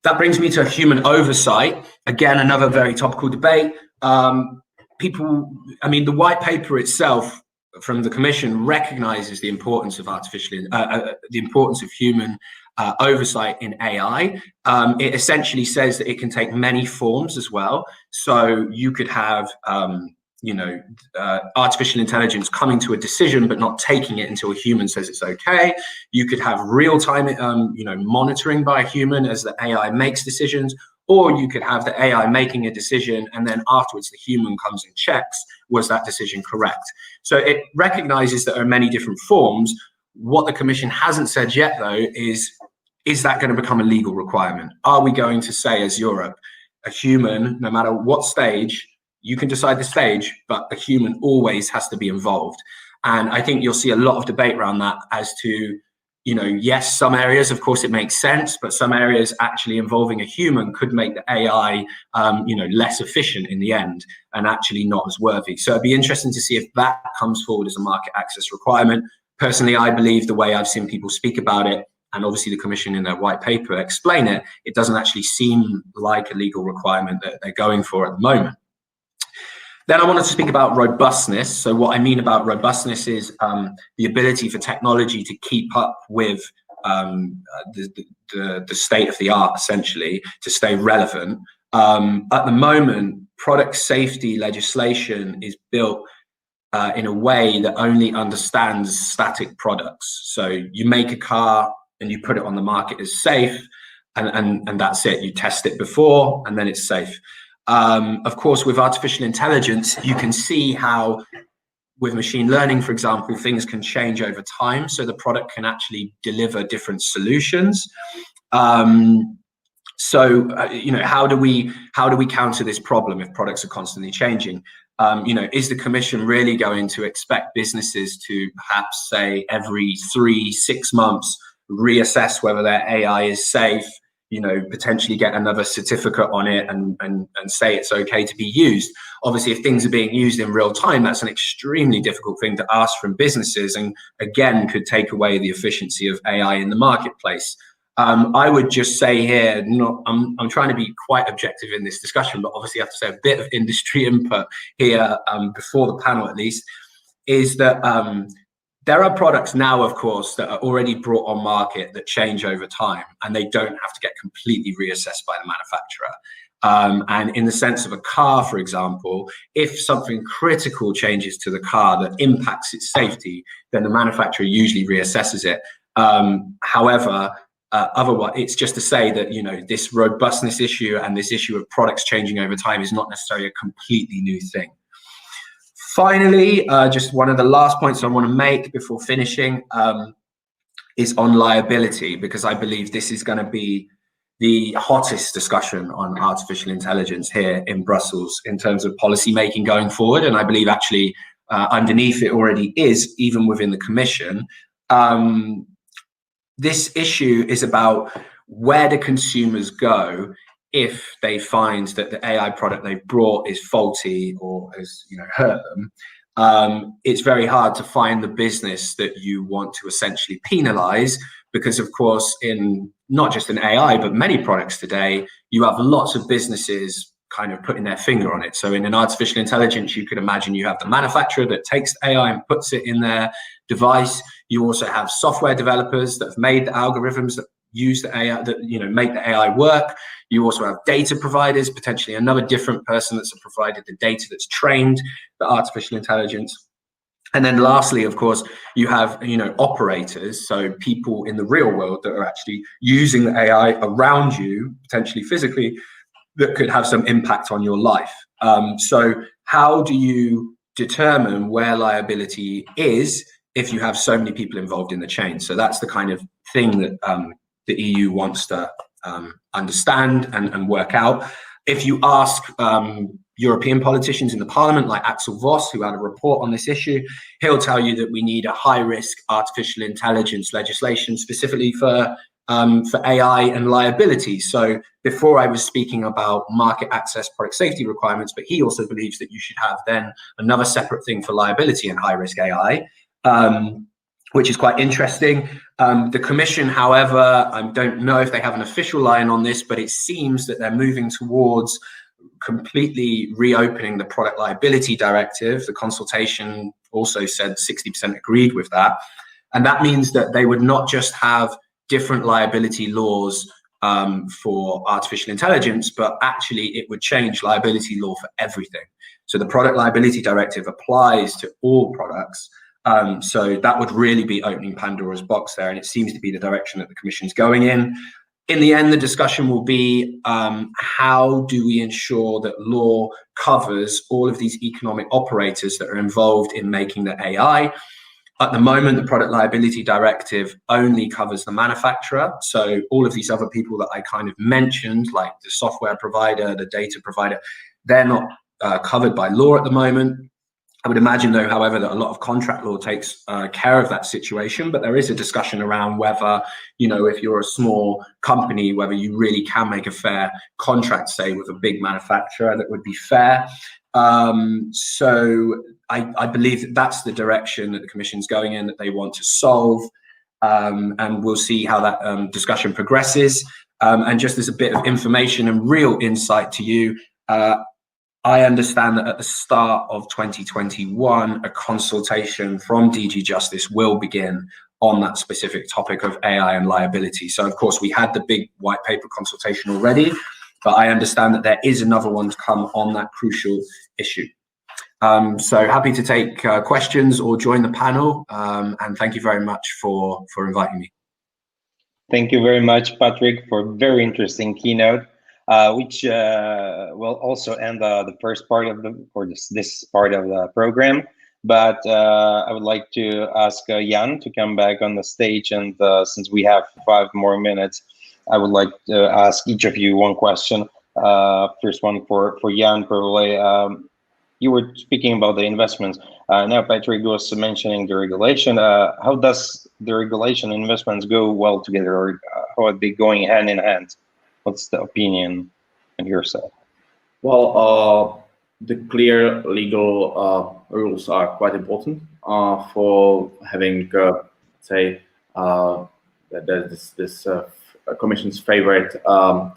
That brings me to human oversight. Again, another very topical debate. The white paper itself from the Commission recognizes the importance of human oversight in AI. It essentially says that it can take many forms as well. So you could have, artificial intelligence coming to a decision but not taking it until a human says it's okay. You could have real-time, monitoring by a human as the AI makes decisions, or you could have the AI making a decision and then afterwards the human comes and checks, was that decision correct? So it recognizes that there are many different forms. What the Commission hasn't said yet, though, is that going to become a legal requirement? Are we going to say, as Europe, a human, no matter what stage, you can decide the stage, but a human always has to be involved? And I think you'll see a lot of debate around that as to, yes, some areas, of course, it makes sense, but some areas actually involving a human could make the AI, less efficient in the end and actually not as worthy. So it'd be interesting to see if that comes forward as a market access requirement. Personally, I believe the way I've seen people speak about it, and obviously the Commission in their white paper explain it, it doesn't actually seem like a legal requirement that they're going for at the moment. Then I wanted to speak about robustness. So what I mean about robustness is the ability for technology to keep up with the state of the art, essentially, to stay relevant. At the moment, product safety legislation is built in a way that only understands static products. So you make a car and you put it on the market as safe, and that's it. You test it before, and then it's safe. Of course, with artificial intelligence, you can see how, with machine learning, for example, things can change over time. So the product can actually deliver different solutions. How do we counter this problem if products are constantly changing? Is the Commission really going to expect businesses to perhaps say every 3-6 months reassess whether their AI is safe, potentially get another certificate on it and say it's okay to be used. Obviously, if things are being used in real time, that's an extremely difficult thing to ask from businesses, and again could take away the efficiency of AI in the marketplace. I would just say here, I'm trying to be quite objective in this discussion, but obviously I have to say a bit of industry input here before the panel at least, is that there are products now, of course, that are already brought on market that change over time, and they don't have to get completely reassessed by the manufacturer. And in the sense of a car, for example, if something critical changes to the car that impacts its safety, then the manufacturer usually reassesses it. However, otherwise, it's just to say that, this robustness issue and this issue of products changing over time is not necessarily a completely new thing. Finally, just one of the last points I want to make before finishing is on liability, because I believe this is going to be the hottest discussion on artificial intelligence here in Brussels in terms of policy making going forward. And I believe actually underneath it already is, even within the Commission. This issue is about where do consumers go if they find that the AI product they've brought is faulty or has hurt them. It's very hard to find the business that you want to essentially penalize, because of course in not just in AI but many products today, you have lots of businesses kind of putting their finger on it. So in an artificial intelligence, you could imagine you have the manufacturer that takes the AI and puts it in their device. You also have software developers that have made the algorithms that use the AI, that make the AI work. You also have data providers, potentially another different person that's provided the data that's trained the artificial intelligence. And then lastly, of course, you have operators, so people in the real world that are actually using the AI around you, potentially physically, that could have some impact on your life. So how do you determine where liability is if you have so many people involved in the chain? So that's the kind of thing that the EU wants to understand and work out. If you ask European politicians in the parliament, like Axel Voss, who had a report on this issue, he'll tell you that we need a high-risk artificial intelligence legislation specifically for AI and liability. So before I was speaking about market access product safety requirements, but he also believes that you should have then another separate thing for liability and high-risk AI, which is quite interesting. The Commission, however, I don't know if they have an official line on this, but it seems that they're moving towards completely reopening the product liability directive. The consultation also said 60% agreed with that. And that means that they would not just have different liability laws for artificial intelligence, but actually it would change liability law for everything. So the product liability directive applies to all products. So that would really be opening Pandora's box there, and it seems to be the direction that the Commission is going in. In the end, the discussion will be how do we ensure that law covers all of these economic operators that are involved in making the AI. At the moment, the product liability directive only covers the manufacturer. So all of these other people that I kind of mentioned, like the software provider, the data provider, they're not covered by law at the moment. I would imagine, though, however, that a lot of contract law takes care of that situation, but there is a discussion around whether, if you're a small company, whether you really can make a fair contract, say, with a big manufacturer that would be fair. So I believe that that's the direction that the Commission's going in, that they want to solve, and we'll see how that discussion progresses. And just as a bit of information and real insight to you, I understand that at the start of 2021, a consultation from DG Justice will begin on that specific topic of AI and liability. So, of course, we had the big white paper consultation already, but I understand that there is another one to come on that crucial issue. So happy to take questions or join the panel, and thank you very much for inviting me. Thank you very much, Patrick, for a very interesting keynote. Which will also end the first part of this part of the program. But I would like to ask Jan to come back on the stage, and since we have 5 more minutes, I would like to ask each of you one question. First one for Jan, probably. You were speaking about the investments. Now Patrick was mentioning the regulation. How does the regulation and investments go well together, or how are they going hand in hand? What's the opinion on your side? Well, the clear legal rules are quite important for having, say, this Commission's favorite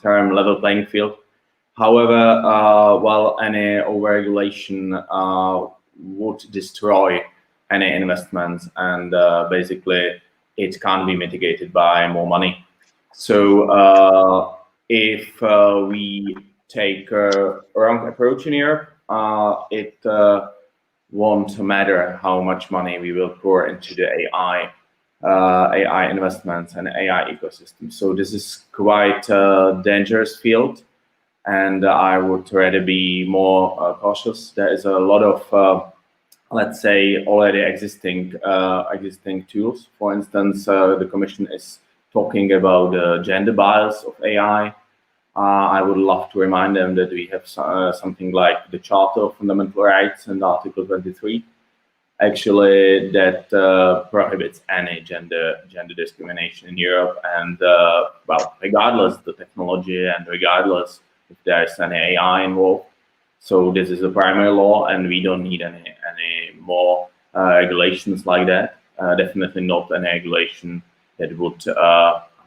term, level playing field. However, while any overregulation would destroy any investments, and basically it can't be mitigated by more money. So if we take a wrong approach in Europe, it won't matter how much money we will pour into the AI investments and AI ecosystem. So this is quite a dangerous field, and I would rather be more cautious. There is a lot of let's say already existing tools. For instance, the Commission is talking about the gender bias of AI. I would love to remind them that we have something like the Charter of Fundamental Rights and Article 23, actually, that prohibits any gender discrimination in Europe. And well, regardless the technology and regardless if there's any AI involved. So this is a primary law, and we don't need any more regulations like that. Definitely not any regulation that would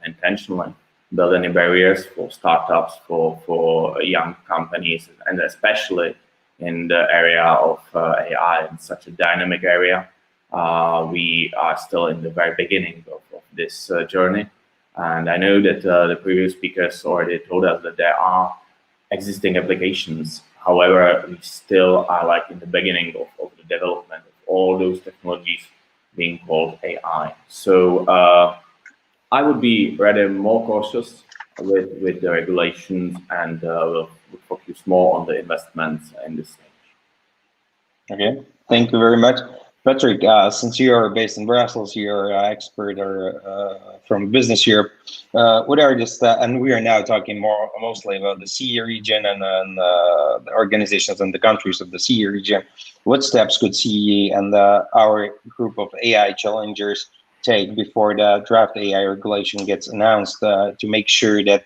intentionally build any barriers for startups, for young companies, and especially in the area of AI, in such a dynamic area. We are still in the very beginning of this journey. And I know that the previous speakers already told us that there are existing applications. However, we still are like in the beginning of the development of all those technologies being called AI. So I would be rather more cautious with the regulations, and will focus more on the investments in this stage. Okay, thank you very much. Patrick, since you are based in Brussels, you're an expert from Business Europe. What are just, and we are now talking mostly about the CEE region and the organizations and the countries of the CEE region. What steps could CEE and our group of AI challengers take before the draft AI regulation gets announced to make sure that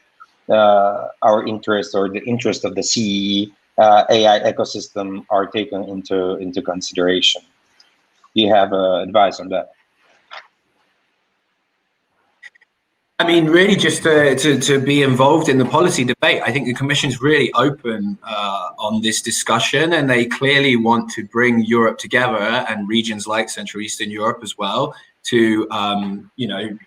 our interest or the interest of the CEE AI ecosystem are taken into consideration? Do you have advice on that? I mean, really just to be involved in the policy debate. I think the Commission's really open on this discussion, and they clearly want to bring Europe together, and regions like Central Eastern Europe as well, to you know,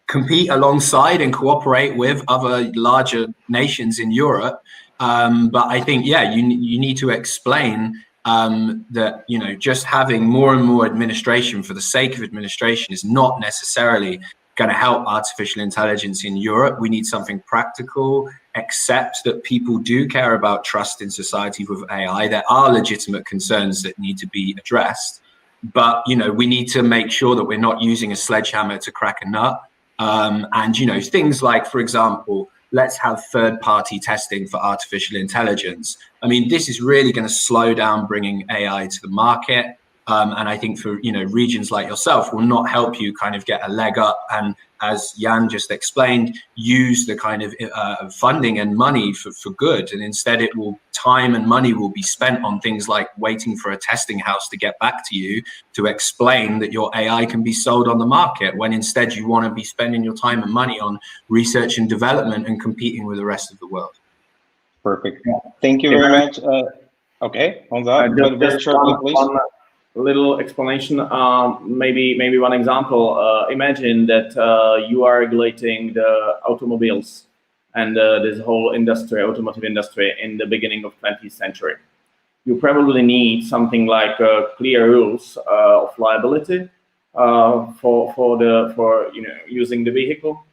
compete alongside and cooperate with other larger nations in Europe. But I think, yeah, you need to explain that, you know, just having more and more administration for the sake of administration is not necessarily going to help artificial intelligence in Europe. We need something practical, accept that people do care about trust in society with AI. There are legitimate concerns that need to be addressed, but, you know, we need to make sure that we're not using a sledgehammer to crack a nut. And, you know, things like, for example, let's have third-party testing for artificial intelligence. I mean, this is really going to slow down bringing AI to the market. And I think for, you know, regions like yourself will not help you kind of get a leg up and, as Jan just explained, use the kind of funding and money for good. And instead it will, time and money will be spent on things like waiting for a testing house to get back to you to explain that your AI can be sold on the market, when instead you want to be spending your time and money on research and development and competing with the rest of the world. Perfect. Thank you very much. Okay, Honza, very shortly, please. Little explanation, maybe one example. Imagine that you are regulating the automobiles and this whole industry, automotive industry, in the beginning of 20th century. You probably need something like clear rules of liability for you know, using the vehicle.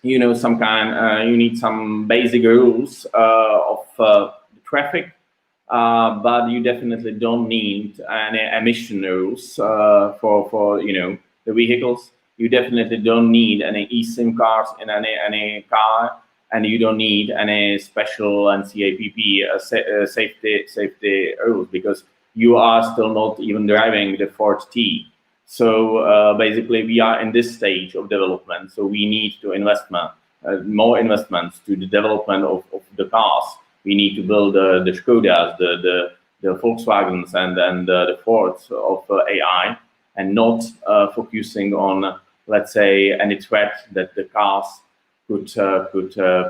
You know, some kind. You need some basic rules of traffic. But you definitely don't need any emission rules for you know, the vehicles. You definitely don't need any eSIM cards in any car, and you don't need any special and CAPP safety rules, because you are still not even driving the Ford T. So basically, we are in this stage of development. So we need to invest more investments to the development of the cars. We need to build the Skodas, the Volkswagens, and the Fords of AI, and not focusing on, let's say, any threat that the cars could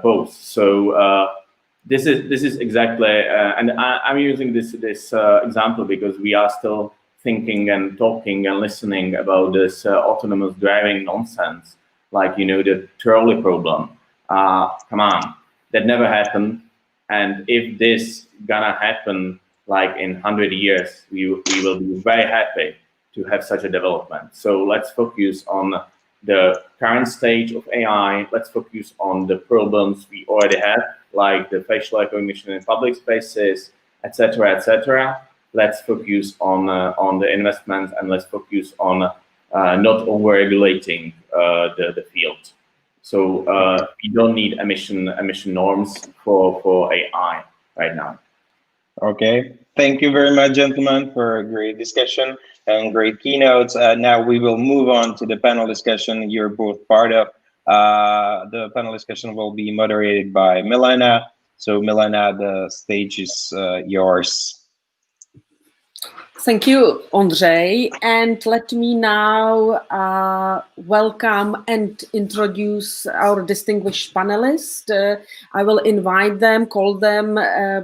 pose. So this is exactly, and I'm using this example because we are still thinking and talking and listening about this autonomous driving nonsense, like the trolley problem. Come on, that never happened. And if this gonna happen, like in 100 years, we will be very happy to have such a development. So let's focus on the current stage of AI. Let's focus on the problems we already have, like the facial recognition in public spaces, etc., etc. Let's focus on the investments, and let's focus on not over-regulating the field. So we don't need emission norms for AI right now. Okay, thank you very much, gentlemen, for a great discussion and great keynotes. Now we will move on to the panel discussion you're both part of. The panel discussion will be moderated by Milena. So Milena, the stage is yours. Thank you, Ondřej. And let me now welcome and introduce our distinguished panelists. I will invite them, call them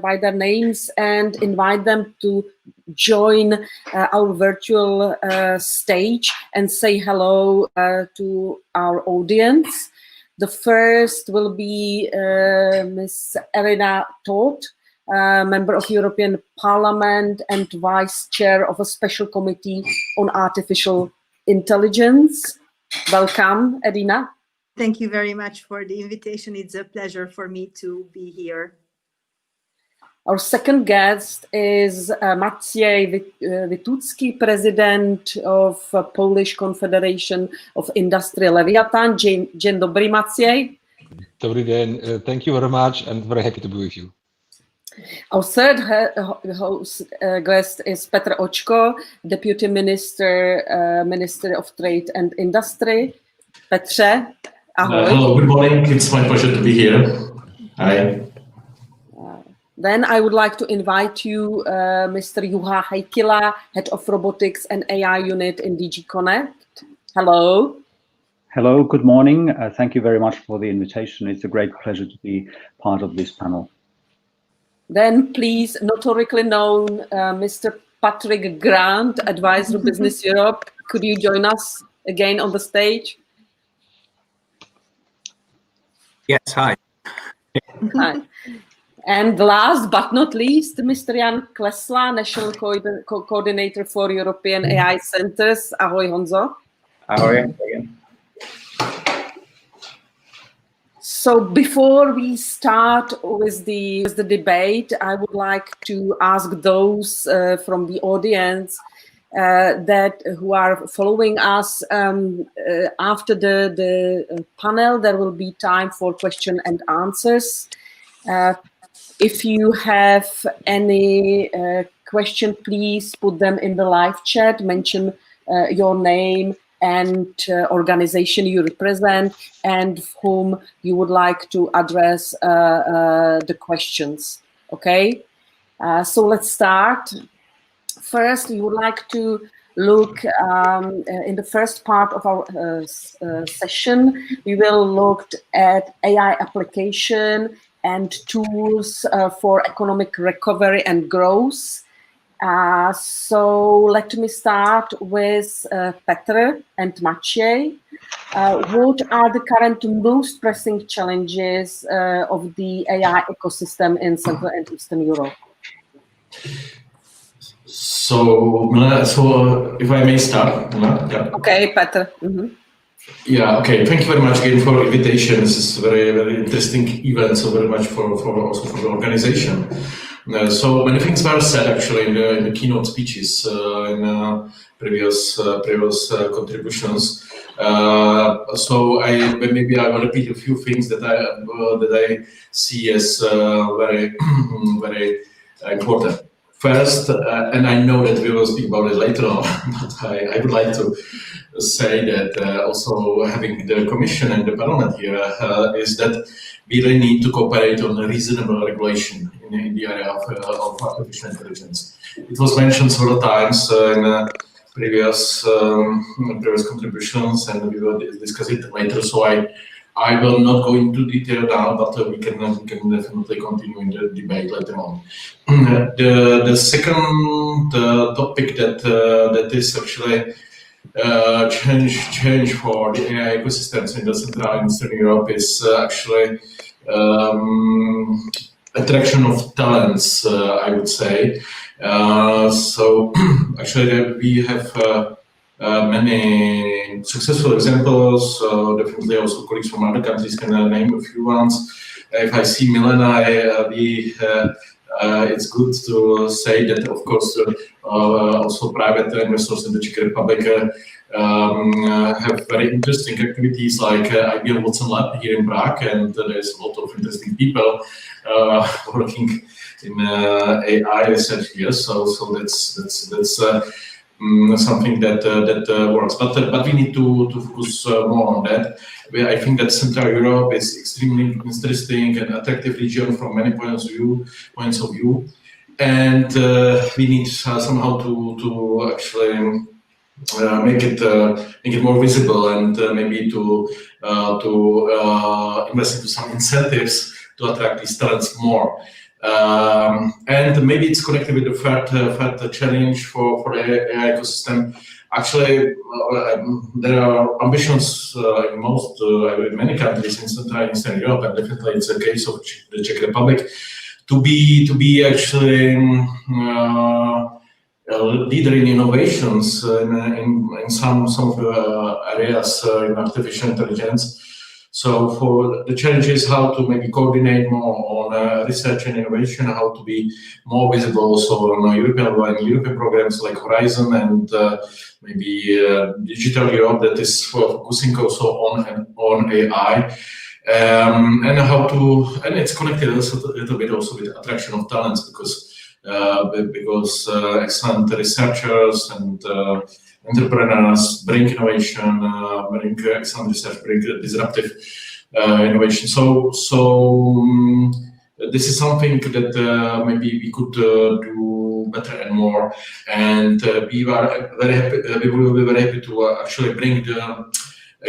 by their names, and invite them to join our virtual stage and say hello to our audience. The first will be Ms. Elena Todt, Member of European Parliament and Vice Chair of a Special Committee on Artificial Intelligence. Welcome, Edina. Thank you very much for the invitation. It's a pleasure for me to be here. Our second guest is Maciej Witucki, President of Polish Confederation of Industry Leviathan. Dzień dobry, Maciej. Dobrý den. Thank you very much and very happy to be with you. Our third guest is Petr Očko, Deputy Minister, Minister of Trade and Industry. Petře, ahoj. Hello, good morning. It's my pleasure to be here. Hi. Then I would like to invite you, Mr. Juha Heikkilä, Head of Robotics and AI Unit in DG Connect. Hello. Hello, good morning. Thank you very much for the invitation. It's a great pleasure to be part of this panel. Then please, notorically known, Mr. Patrick Grant, Advisor Business Europe. Could you join us again on the stage? Yes, hi. Hi. And last but not least, Mr. Jan Klesla, National Coordinator for European AI Centers. Ahoj, Honzo. Ahoj. So before we start with the debate, I would like to ask those from the audience who are following us. After the panel, there will be time for question and answers. If you have any question, please put them in the live chat, mention your name and organization you represent and whom you would like to address the questions. Okay, so let's start. First, we would like to look in the first part of our session. We will look at AI application and tools for economic recovery and growth. So let me start with Petr and Maciej. What are the current most pressing challenges of the AI ecosystem in Central and Eastern Europe? So if I may start. Yeah. Okay, Petr. Mm-hmm. Yeah, okay. Thank you very much again for the invitation. This is very, very interesting event, so very much for also for the organization. So many things were said actually in the keynote speeches in previous contributions. So maybe I will repeat a few things that I see as very very important. First, and I know that we will speak about it later on, but I would like to say that also having the Commission and the Parliament here is that we really need to cooperate on a reasonable regulation in the area of artificial intelligence. It was mentioned several times in previous contributions, and we will discuss it later. So I will not go into detail now, but we can definitely continue in the debate later on. The second topic that is actually change for the AI ecosystems in the Central and Eastern Europe is actually attraction of talents, I would say. So actually we have many successful examples. Definitely also colleagues from other countries can name a few ones. If I see Milena, it's good to say that, of course, also private investors in the Czech Republic have very interesting activities like IBM Watson Lab here in Prague, and there's a lot of interesting people working in AI research here. So that's something that works, but we need to focus more on that. I think that Central Europe is extremely interesting and attractive region from many points of view, and we need somehow to actually make it more visible, and maybe to invest into some incentives to attract these talents more. And maybe it's connected with the third challenge for the AI ecosystem. Actually, there are ambitions in many countries in Central and Eastern Europe, and definitely it's a case of the Czech Republic, to be actually a leader in innovations in some of the areas in artificial intelligence. So for the challenge is how to maybe coordinate more on research and innovation, how to be more visible also on European programs like Horizon and maybe Digital Europe that is focusing also on AI, and it's connected also a little bit also with attraction of talents, because excellent researchers and entrepreneurs bring innovation, bring excellent research, bring disruptive innovation. So this is something that maybe we could do better and more. And we will be very happy to actually bring the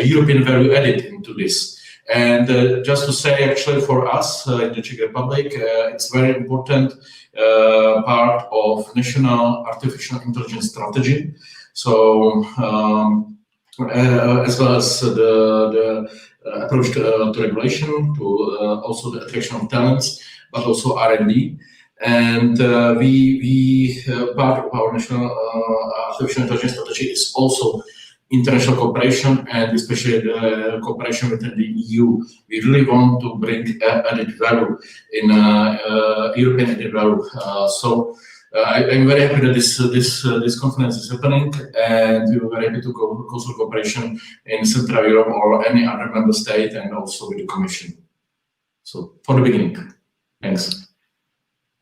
European value added into this. And just to say, actually, for us in the Czech Republic, it's very important part of national artificial intelligence strategy. So as well as the approach to regulation, to also the attraction of talents, but also R&D. And we part of our national artificial intelligence strategy is also international cooperation, and especially the cooperation within the EU. We really want to bring added value in European added value. So I'm very happy that this conference is happening, and we are very happy to go closer cooperation in Central Europe or any other member state, and also with the Commission. So for the beginning, thanks.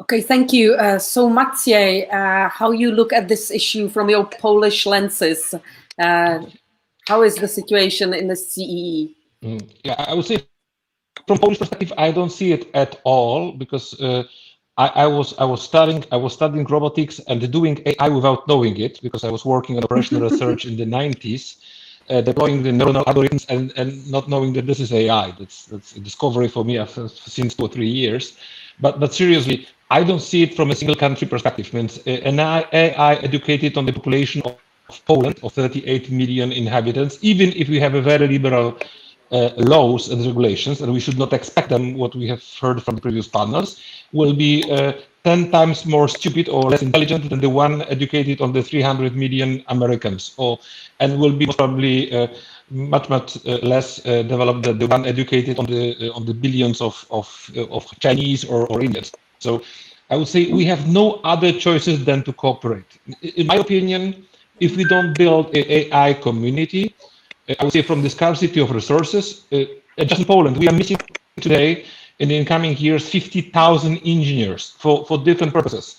Okay, thank you. So Maciej, how you look at this issue from your Polish lenses? How is the situation in the CEE? Yeah, I would say from Polish perspective, I don't see it at all, because I was studying robotics and doing AI without knowing it, because I was working on operational research in the 90s, deploying the neuronal algorithms and not knowing that this is AI. That's a discovery for me since 2 or 3 years. But seriously, I don't see it from a single country perspective. Means an AI educated on the population of Poland of 38 million inhabitants, even if we have a very liberal laws and regulations, and we should not expect them, what we have heard from the previous panels, will be 10 times more stupid or less intelligent than the one educated on the 300 million Americans, and will be most probably much less developed than the one educated on the billions of Chinese or Indians. So I would say we have no other choices than to cooperate. In my opinion, if we don't build an AI community, I would say from the scarcity of resources, just in Poland, we are missing today, in the incoming years, 50,000 engineers for different purposes.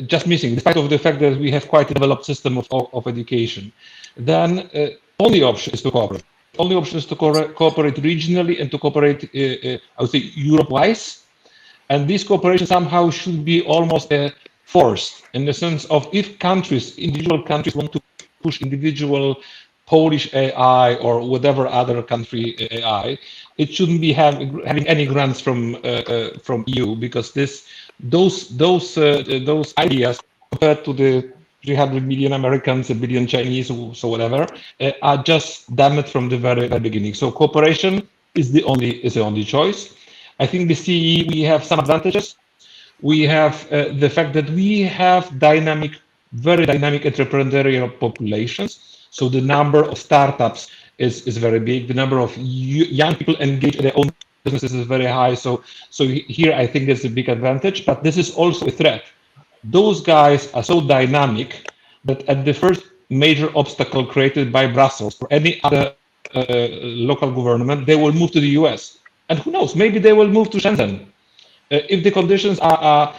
just missing, despite of the fact that we have quite a developed system of education. Then only option is to cooperate. Only option is to cooperate regionally and to cooperate, I would say, Europe-wise. And this cooperation somehow should be almost forced, in the sense of if individual countries want to push individual Polish AI or whatever other country AI, it shouldn't be having any grants from EU, because those ideas compared to the 300 million Americans, a billion Chinese, so whatever, are just damaged from the very beginning. So cooperation is the only choice. I think the CEE, we have some advantages. We have the fact that we have very dynamic entrepreneurial populations. So the number of startups is very big. The number of young people engaged in their own businesses is very high. So here I think there's a big advantage, but this is also a threat. Those guys are so dynamic that at the first major obstacle created by Brussels or any other local government, they will move to the US. And who knows, maybe they will move to Shenzhen. If the conditions are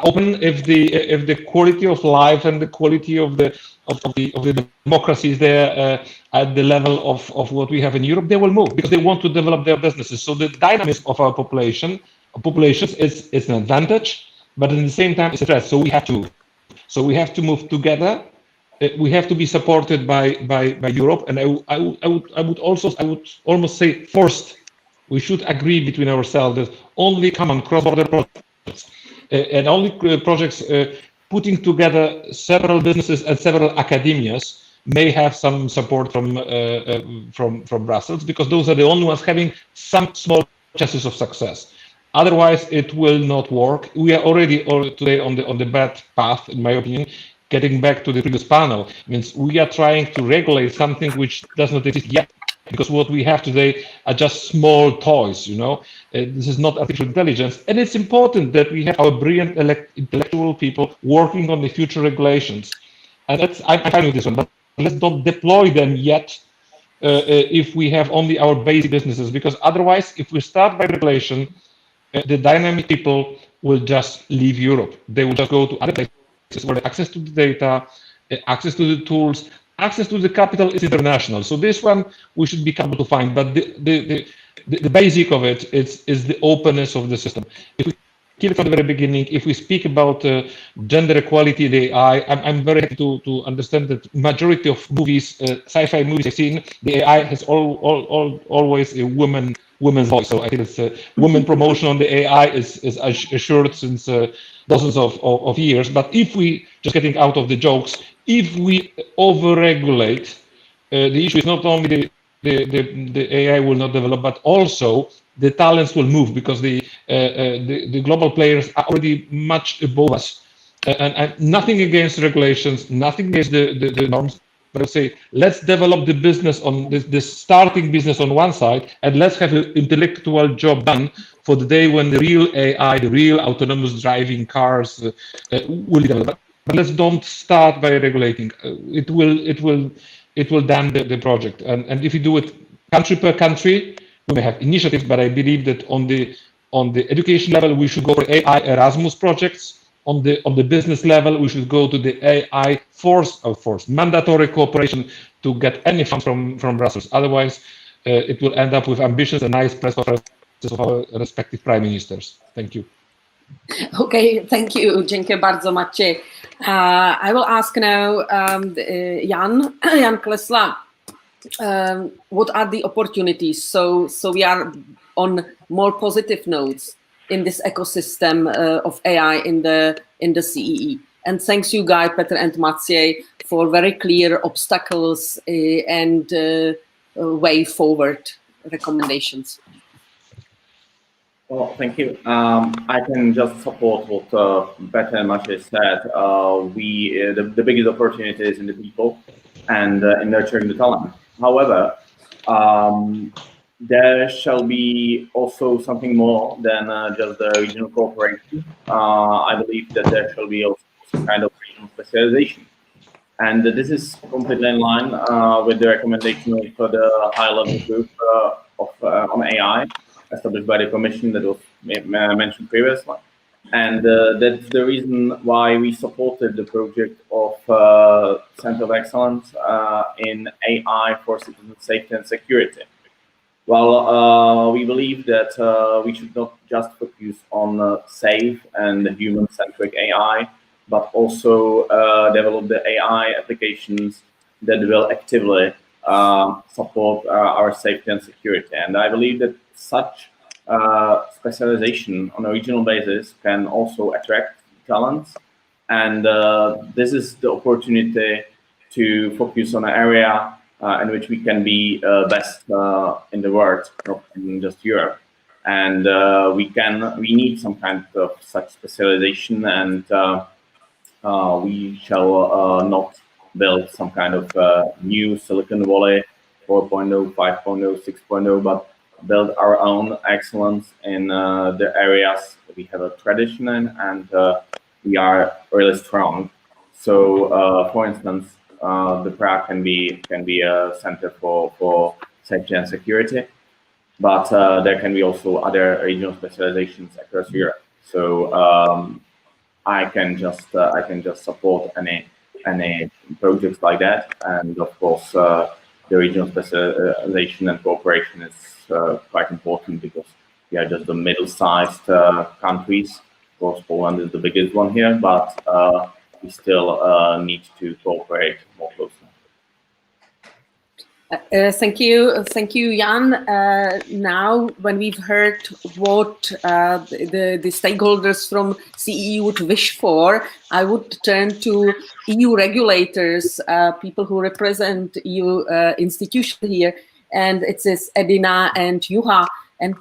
open, if the quality of life and the quality of the democracy is there at the level of what we have in Europe, they will move because they want to develop their businesses. So the dynamism of our populations is an advantage, but at the same time it's a threat. So we have to move together. We have to be supported by Europe, and I would almost say forced. We should agree between ourselves that only common cross-border projects and only projects putting together several businesses and several academias may have some support from Brussels, because those are the only ones having some small chances of success. Otherwise, it will not work. We are already today on the bad path, in my opinion. Getting back to the previous panel, means we are trying to regulate something which does not exist yet, because what we have today are just small toys, this is not artificial intelligence. And it's important that we have our brilliant intellectual people working on the future regulations. And I'm fine with this one, but let's not deploy them yet if we have only our basic businesses, because otherwise, if we start by regulation, the dynamic people will just leave Europe. They will just go to other places where access to the data, access to the tools, access to the capital is international. So this one we should be capable to find, but the basic of it is the openness of the system. If we keep it from the very beginning, if we speak about gender equality in the AI, I'm very happy to understand that majority of movies, sci-fi movies I've seen, the AI has always a woman's voice. So I think it's women promotion on the AI is assured since dozens of years. But if we, just getting out of the jokes, if we overregulate, the issue is not only the AI will not develop, but also the talents will move, because the global players are already much above us. And nothing against regulations, nothing against the norms, but I say let's develop the business on the starting business on one side, and let's have an intellectual job done for the day when the real AI, the real autonomous driving cars will develop. But let's don't start by regulating. It will damn the project. And if you do it country per country, we may have initiatives, but I believe that on the education level, we should go for AI Erasmus projects. On the business level, we should go to the AI forced mandatory cooperation to get any funds from Brussels. Otherwise, it will end up with ambitions and nice press conferences of our respective prime ministers. Thank you. Okay, thank you. Dziękuję bardzo, Maciej. I will ask now Jan Klesla. What are the opportunities? So we are on more positive notes in this ecosystem of AI in the CEE. And thanks you, Guy, Petr, and Maciej, for very clear obstacles and way forward recommendations. Well, thank you. I can just support what Petr and Maciej said. The biggest opportunity is in the people and in nurturing the talent. However, there shall be also something more than just the regional cooperation. I believe that there shall be also some kind of regional specialization. And this is completely in line with the recommendation for the high-level group on AI established by the Commission that was mentioned previously. And that's the reason why we supported the project of Center of Excellence in AI for citizen safety and security. Well, we believe that we should not just focus on safe and human-centric AI, but also develop the AI applications that will actively support our safety and security. And I believe that such specialization on a regional basis can also attract talents. And this is the opportunity to focus on an area in which we can be best in the world, not in just Europe. And we need some kind of such specialization, and we shall not build some kind of new Silicon Valley 4.0, 5.0, 6.0, but build our own excellence in the areas we have a tradition in, and we are really strong. So, for instance, the Prague can be a center for safety and security, but there can be also other regional specializations across Europe. So I can just support any projects like that, and of course the regional specialization and cooperation is quite important because we are just the middle-sized countries. Of course, Poland is the biggest one here, but we still need to cooperate more closely. Thank you, Jan. Now, when we've heard what the stakeholders from CEE would wish for, I would turn to EU regulators, people who represent EU institutions here, and it says Edina and Juha. And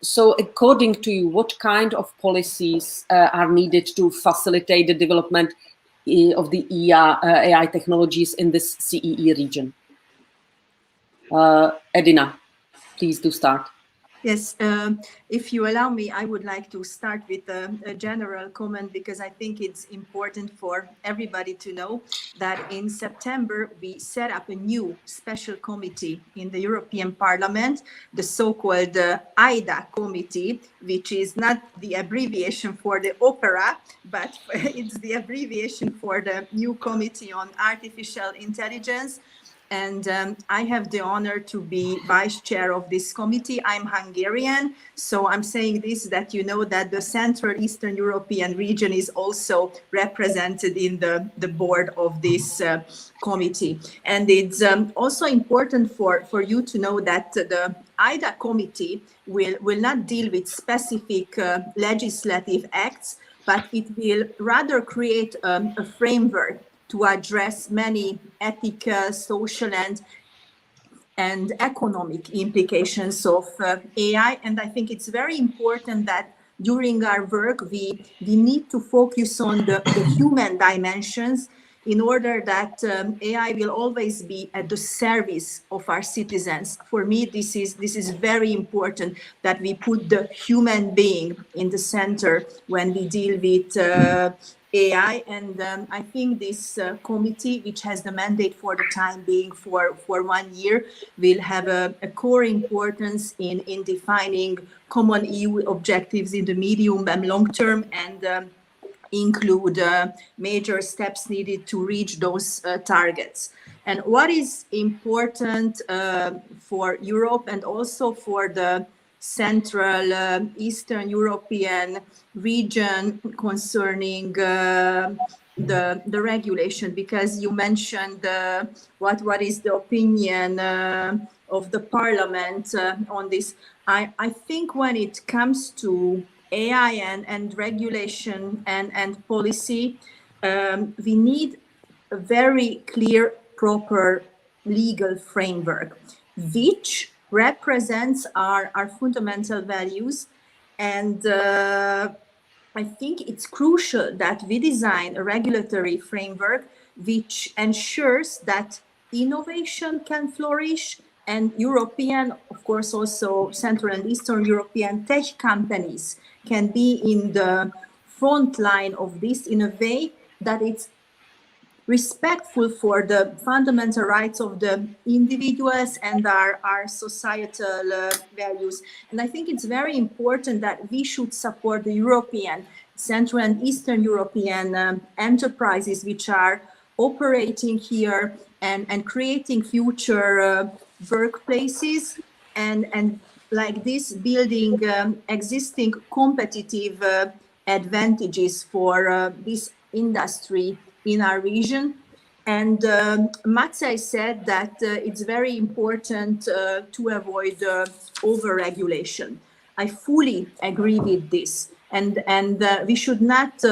so, according to you, what kind of policies are needed to facilitate the development of the AI technologies in this CEE region? Edina, please do start. Yes, if you allow me, I would like to start with a general comment, because I think it's important for everybody to know that in September we set up a new special committee in the European Parliament, the so-called IDA committee, which is not the abbreviation for the opera, but it's the abbreviation for the new Committee on Artificial Intelligence. And I have the honor to be vice chair of this committee. I'm Hungarian, so I'm saying this that you know that the Central Eastern European region is also represented in the board of this committee. And it's also important for you to know that the IDA committee will not deal with specific legislative acts, but it will rather create a framework to address many ethical, social, and economic implications of AI. And I think it's very important that during our work, we need to focus on the human dimensions in order that AI will always be at the service of our citizens. For me, this is very important that we put the human being in the center when we deal with AI, and I think this committee, which has the mandate for the time being for 1 year, will have a core importance in defining common EU objectives in the medium and long term, and include major steps needed to reach those targets. And what is important for Europe and also for the Central Eastern European region concerning the regulation, because you mentioned what is the opinion of the Parliament on this. I think when it comes to AI and regulation and policy, we need a very clear, proper legal framework, which represents our fundamental values. And I think it's crucial that we design a regulatory framework which ensures that innovation can flourish, and European, of course, also Central and Eastern European tech companies can be in the front line of this in a way that it's respectful for the fundamental rights of the individuals and our societal values. And I think it's very important that we should support the European Central and Eastern European enterprises which are operating here and creating future workplaces and like this building existing competitive advantages for this industry in our region. And Matsai said that it's very important to avoid over-regulation. I fully agree with this. And we should not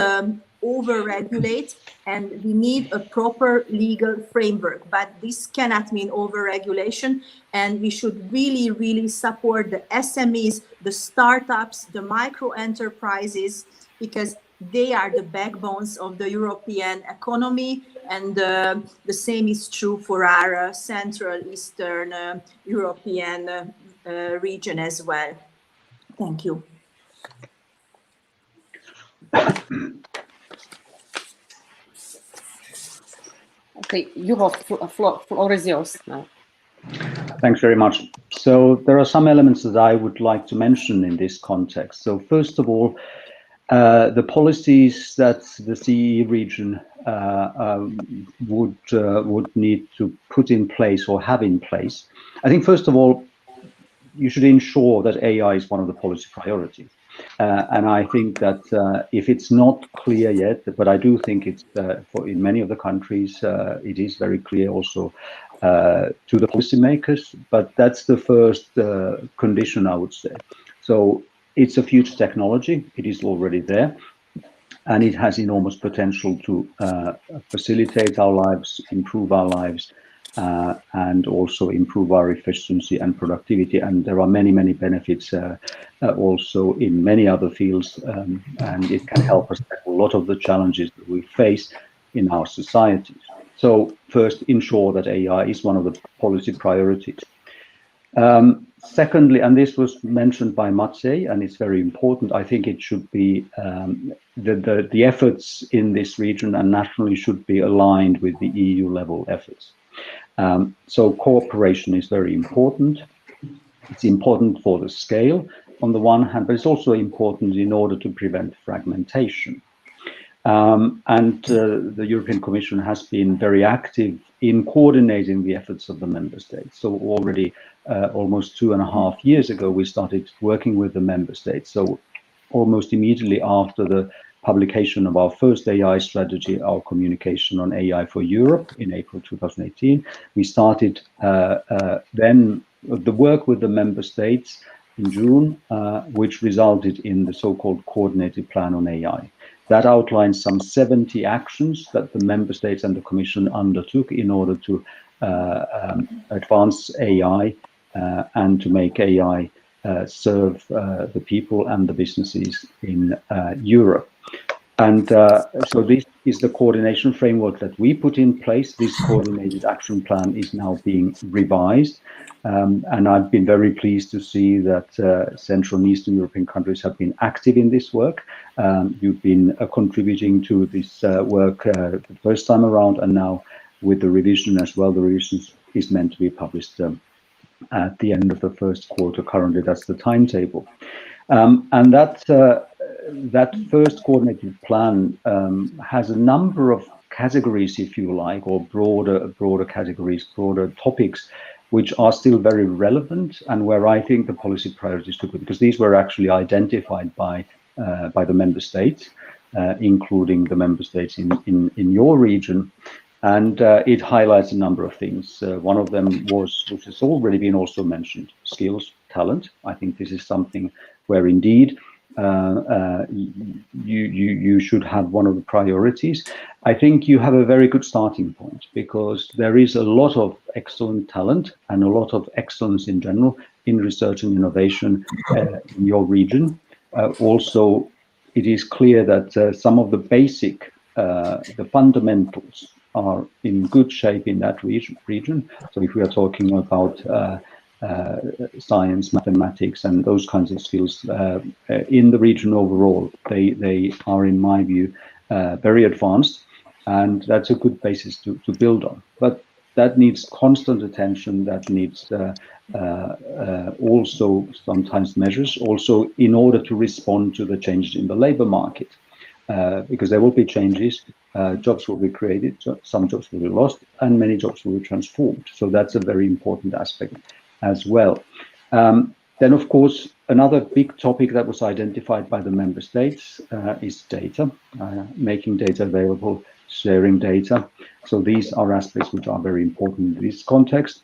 over-regulate, and we need a proper legal framework. But this cannot mean over-regulation. And we should really, really support the SMEs, the startups, the micro enterprises, because they are the backbones of the European economy, and the same is true for our Central Eastern European region as well. Thank you. Okay, you have floor is yours now. Thanks very much. So there are some elements that I would like to mention in this context. So first of all, the policies that the CEE region would need to put in place or have in place. I think first of all, you should ensure that AI is one of the policy priorities. And I think that if it's not clear yet, but I do think it's in many of the countries, it is very clear also to the policymakers, but that's the first condition, I would say. So it's a future technology, it is already there, and it has enormous potential to facilitate our lives, improve our lives, and also improve our efficiency and productivity. And there are many, many benefits also in many other fields, and it can help us tackle a lot of the challenges that we face in our societies. So first, ensure that AI is one of the policy priorities. Secondly, and this was mentioned by Matsei, and it's very important, I think it should be, the efforts in this region and nationally should be aligned with the EU level efforts. So cooperation is very important. It's important for the scale on the one hand, but it's also important in order to prevent fragmentation. And the European Commission has been very active in coordinating the efforts of the member states. So already almost 2.5 years ago, we started working with the member states. So almost immediately after the publication of our first AI strategy, our communication on AI for Europe in April 2018, we started then the work with the member states in June, which resulted in the so-called coordinated plan on AI. That outlines some 70 actions that the member states and the Commission undertook in order to advance AI and to make AI serve the people and the businesses in Europe. And so this is the coordination framework that we put in place. This coordinated action plan is now being revised. And I've been very pleased to see that Central and Eastern European countries have been active in this work. You've been contributing to this work the first time around, and now with the revision as well. The revision is meant to be published at the end of the first quarter. Currently, that's the timetable. And that first coordinated plan has a number of categories, if you like, or broader categories, broader topics, which are still very relevant and where I think the policy priorities took it, because these were actually identified by the member states, including the member states in your region. And it highlights a number of things. One of them was, which has already been also mentioned, skills, talent. I think this is something where indeed you should have one of the priorities. I think you have a very good starting point, because there is a lot of excellent talent and a lot of excellence in general in research and innovation in your region. Also, it is clear that some of the basic, the fundamentals are in good shape in that region. So if we are talking about science, mathematics, and those kinds of skills in the region overall, they are, in my view, very advanced, and that's a good basis to build on. But that needs constant attention, that needs also sometimes measures, also in order to respond to the changes in the labor market. because there will be changes. Jobs will be created, some jobs will be lost, and many jobs will be transformed. So that's a very important aspect as well. Then, of course, another big topic that was identified by the member states is data, making data available, sharing data. So these are aspects which are very important in this context.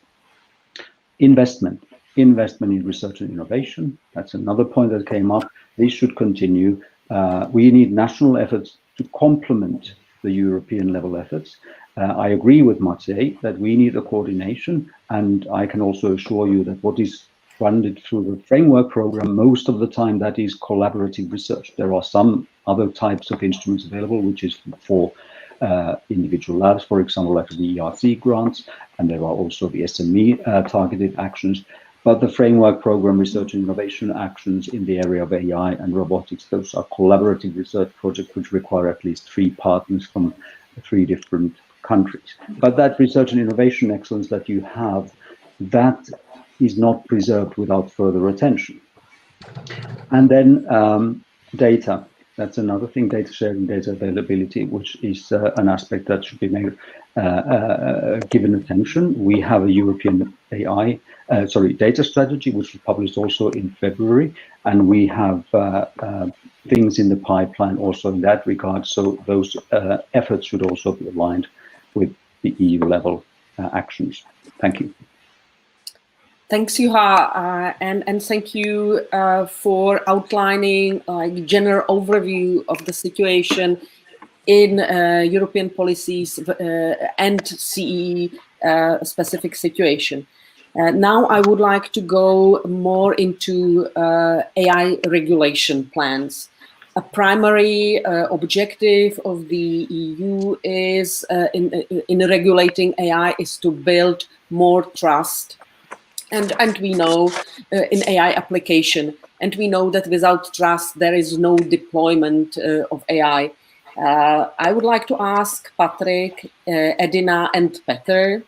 Investment in research and innovation. That's another point that came up. This should continue. We need national efforts to complement the European level efforts. I agree with Matej that we need a coordination, and I can also assure you that what is funded through the framework program, most of the time that is collaborative research. There are some other types of instruments available, which is for individual labs, for example, like the ERC grants, and there are also the SME targeted actions. But the framework program research and innovation actions in the area of AI and robotics, those are collaborative research projects which require at least 3 partners from 3 different countries. But that research and innovation excellence that you have, that is not preserved without further attention. And then data. That's another thing, data sharing, data availability, which is an aspect that should be made, given attention. We have a European data strategy, which was published also in February, and we have things in the pipeline also in that regard. So those efforts should also be aligned with the EU level actions. Thank you. Thanks, Juha, and thank you for outlining a general overview of the situation in European policies and CEE specific situation. Now I would like to go more into AI regulation plans. A primary objective of the EU is in regulating AI is to build more trust. And we know in AI application, and we know that without trust, there is no deployment of AI. I would like to ask Patrick, Edina, and Peter,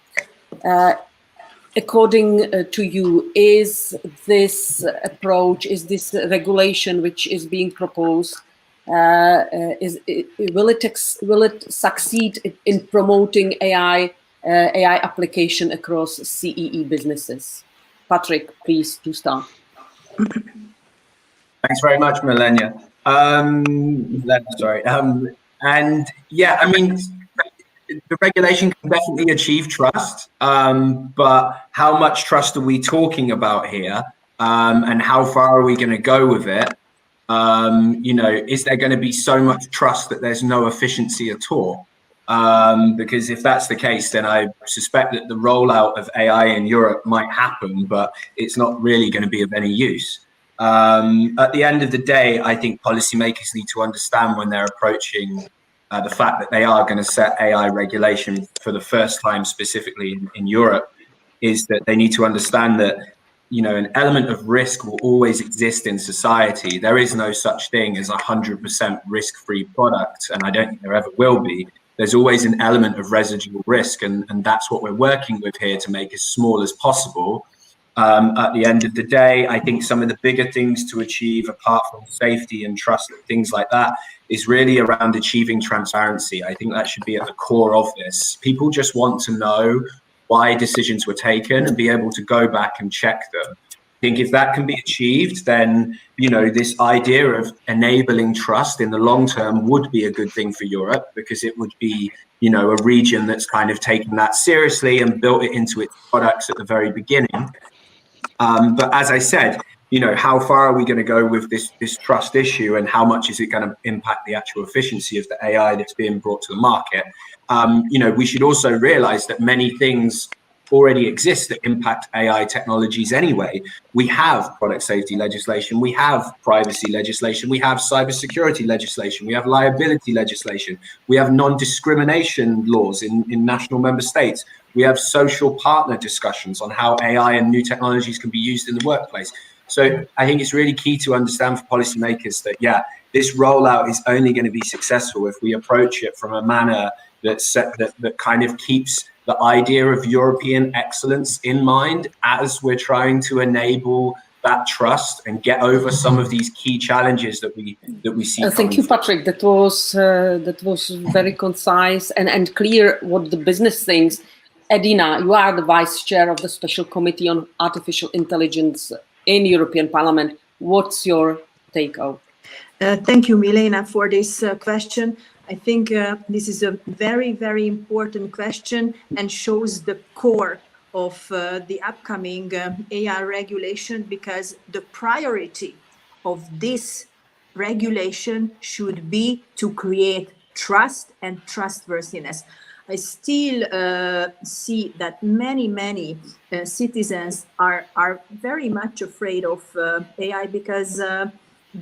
according to you, is this approach, is this regulation which is being proposed, will it succeed in promoting AI application across CEE businesses? Patrick, please, to start. Thanks very much, Milena. And yeah, I mean, the regulation can definitely achieve trust, but how much trust are we talking about here, and how far are we going to go with it? You know, is there going to be so much trust that there's no efficiency at all? Because if that's the case, then I suspect that the rollout of AI in Europe might happen, but it's not really going to be of any use. At the end of the day, I think policymakers need to understand when they're approaching the fact that they are going to set AI regulation for the first time, specifically in Europe, is that they need to understand that, you know, an element of risk will always exist in society. There is no such thing as 100% risk-free product, and I don't think there ever will be. There's always an element of residual risk, and that's what we're working with here to make as small as possible. At the end of the day, I think some of the bigger things to achieve, apart from safety and trust and things like that, is really around achieving transparency. I think that should be at the core of this. People just want to know why decisions were taken and be able to go back and check them. I think if that can be achieved, then, you know, this idea of enabling trust in the long term would be a good thing for Europe, because it would be, you know, a region that's kind of taken that seriously and built it into its products at the very beginning. But as I said, you know, how far are we going to go with this trust issue, and how much is it going to impact the actual efficiency of the AI that's being brought to the market? You know, we should also realize that many things already exist that impact AI technologies anyway. We have product safety legislation, we have privacy legislation, we have cybersecurity legislation, we have liability legislation, we have non-discrimination laws in national member states, we have social partner discussions on how AI and new technologies can be used in the workplace. So I think it's really key to understand for policymakers that, yeah, this rollout is only going to be successful if we approach it from a manner that kind of keeps the idea of European excellence in mind as we're trying to enable that trust and get over some of these key challenges that we see? Thank you, Patrick. That was very concise and clear what the business thinks. Edina, you are the vice chair of the Special Committee on Artificial Intelligence in European Parliament. What's your take on? Thank you, Milena, for this question. I think this is a very, very important question and shows the core of the upcoming AI regulation, because the priority of this regulation should be to create trust and trustworthiness. I still see that many citizens are very much afraid of AI because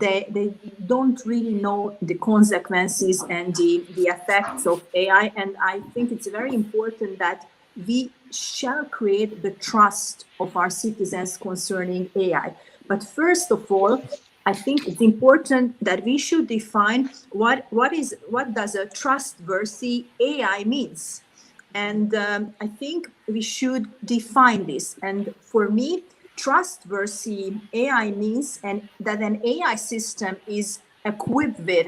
they don't really know the consequences and the effects of AI. And I think it's very important that we shall create the trust of our citizens concerning AI. But first of all, I think it's important that we should define what does a trustworthy AI means. And I think we should define this. And for me, trustworthy AI means that an AI system is equipped with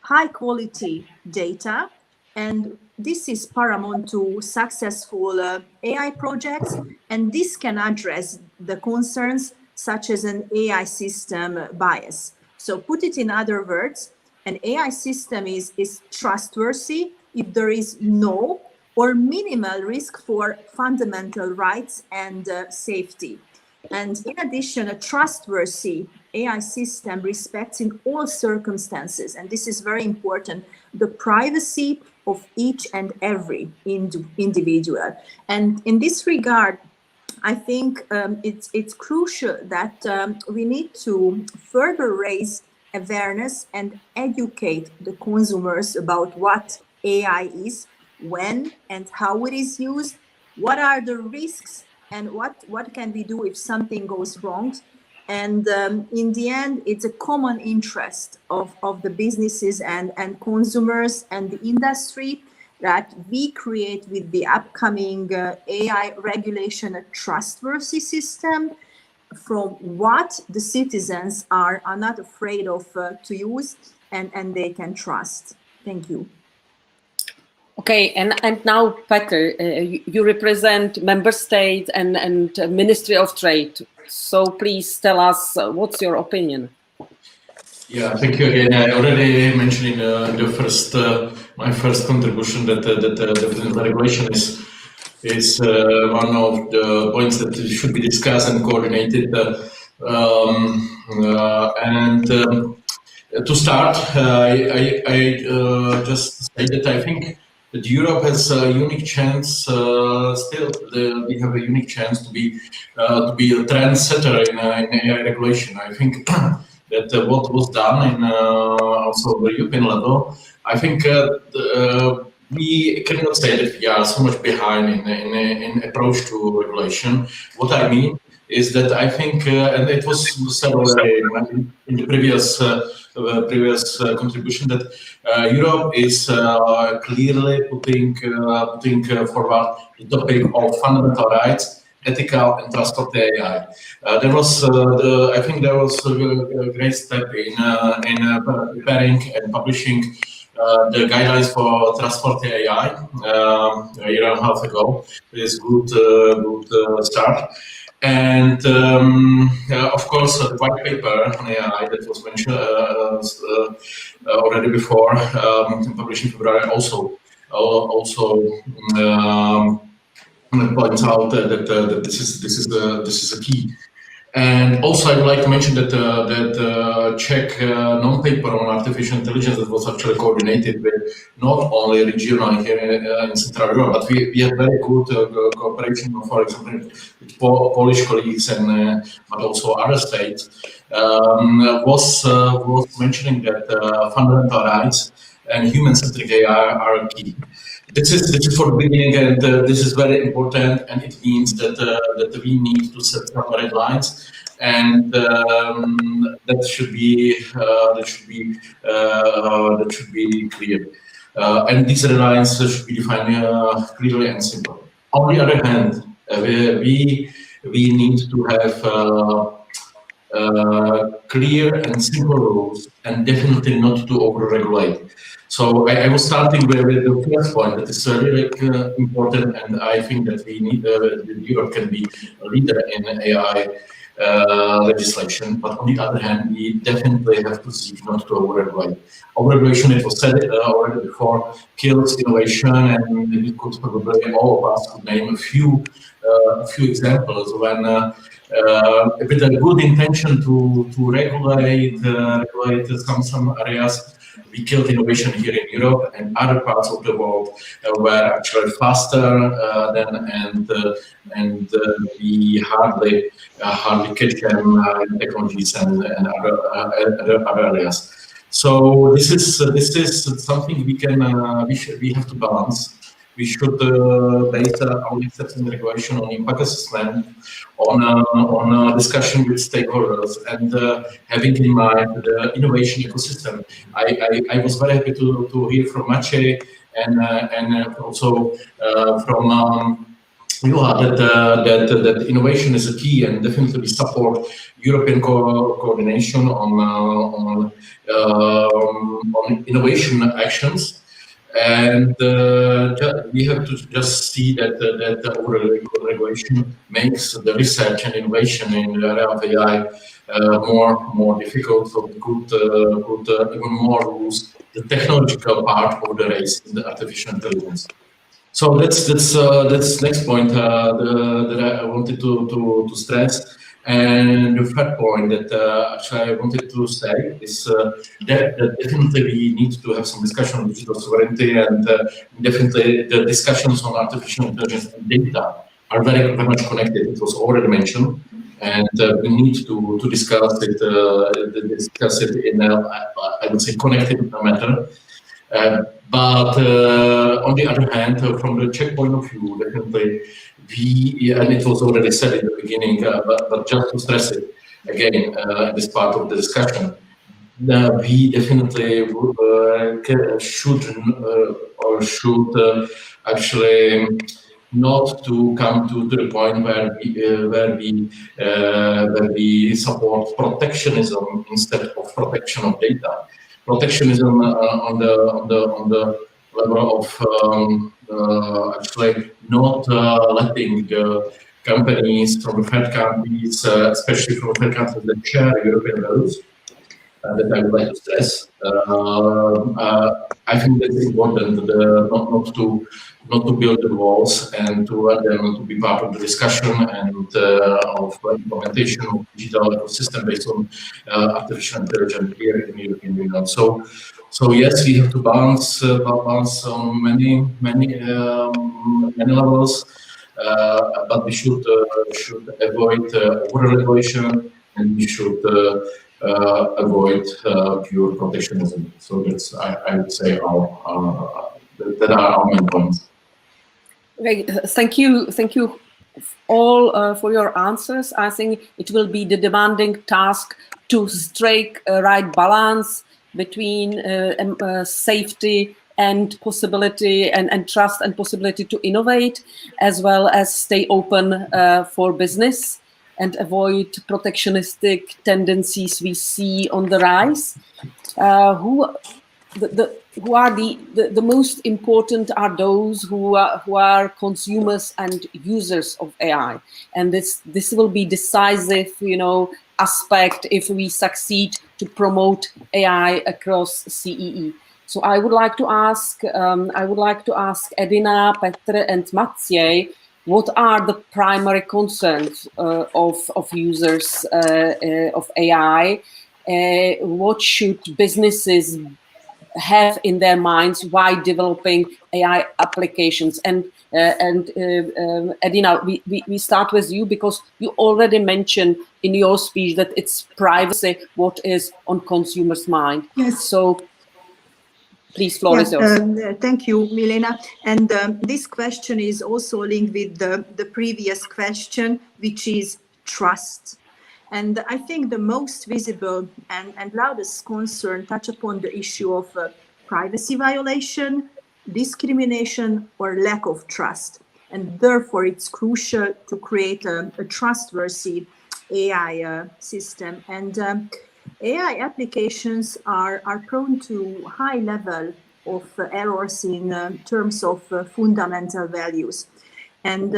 high quality data, and this is paramount to successful AI projects, and this can address the concerns such as an AI system bias. So put it in other words, an AI system is trustworthy if there is no or minimal risk for fundamental rights and safety. And in addition, a trustworthy AI system respects in all circumstances, and this is very important, the privacy of each and every individual. And in this regard, I think it's crucial that we need to further raise awareness and educate the consumers about what AI is, when and how it is used, what are the risks, and what can we do if something goes wrong. And in the end, it's a common interest of the businesses and consumers and the industry that we create with the upcoming AI regulation a trustworthy system from what the citizens are not afraid of to use and they can trust. Thank you. Okay, and now, Peter, you represent member states and Ministry of Trade. So please tell us what's your opinion. Yeah, thank you again. I already mentioned in the first my first contribution that the regulation is one of the points that should be discussed and coordinated. To start, I just say that I think that Europe has a unique chance. We have a unique chance to be a trendsetter in AI regulation. I think that what was done in also the European level, I think we cannot say that we are so much behind in approach to regulation. What I mean is that I think, and it was said already in the previous contribution, that Europe is clearly putting forward the topic of fundamental rights, ethical and trustworthy AI. There was, I think, there was a great step in preparing and publishing the guidelines for trustworthy AI a year and a half ago. It is good start. And of course, the white paper on AI that was mentioned already before, published in February, also points out that this is a key. And also, I would like to mention that that Czech non-paper on artificial intelligence that was actually coordinated with not only regional here in Central Europe, but we have very good cooperation, for example, with Polish colleagues and but also other states. Was mentioning that fundamental rights and human-centric AI are key. This is for the beginning, and this is very important, and it means that we need to set some red lines, and that should be clear. And these red lines should be defined clearly and simple. On the other hand, we need to have clear and simple rules, and definitely not to over-regulate. So I was starting with the first point that is really important, and I think that we need Europe can be a leader in AI legislation. But on the other hand, we definitely have to seek not to over-regulate. Over-regulation, it was said already before, kills innovation, and we could probably all of us could name a few examples when. With a good intention to regulate some areas, we killed innovation here in Europe, and other parts of the world were actually faster and we hardly catch them in technologies and other areas. So this is something we have to balance. We should base our steps in regulation on impact assessment, on a discussion with stakeholders, and having in mind the innovation ecosystem. I was very happy to hear from Maciej and also from Juha that innovation is a key, and definitely we support European coordination on innovation actions. And we have to just see that regulation makes the research and innovation in the area of AI more difficult. So we could even more lose the technological part of the race in the artificial intelligence. So that's next point that I wanted to stress. And the third point that actually I wanted to say is that definitely we need to have some discussion on digital sovereignty, and definitely the discussions on artificial intelligence and data are very much connected. It was already mentioned, and we need to discuss it in a, I would say, connected manner. But on the other hand, from the Czech point of view, definitely and it was already said in the beginning, but just to stress it again, this part of the discussion, we definitely should actually not to come to the point where we support protectionism instead of protection of data. Protectionism on the level of actually not letting the companies from third countries, especially from third countries that share European values, that I would like to stress. I think that's important, not to build the walls and to let them to be part of the discussion and of implementation of digital ecosystem based on artificial intelligence here in the European Union. So yes, we have to balance on many levels, but we should avoid over-regulation, and we should avoid pure protectionism. So that's I would say that are our main points. Okay, thank you all for your answers. I think it will be the demanding task to strike a right balance between safety and possibility and trust and possibility to innovate, as well as stay open for business and avoid protectionistic tendencies we see on the rise. Who are the most important are those who are consumers and users of AI, and this will be decisive, aspect if we succeed to promote AI across CEE. So I would like to ask Edina, Petr, and Maciej, what are the primary concerns of users of AI? What should businesses have in their minds while developing AI applications? And Edina, we start with you, because you already mentioned in your speech that it's privacy what is on consumers' mind. Yes. So please, floor is yours. Thank you, Milena. And this question is also linked with the previous question, which is trust. And I think the most visible and loudest concern touch upon the issue of privacy violation, discrimination, or lack of trust. And therefore, it's crucial to create a trustworthy AI system. And AI applications are prone to high level of errors in terms of fundamental values. And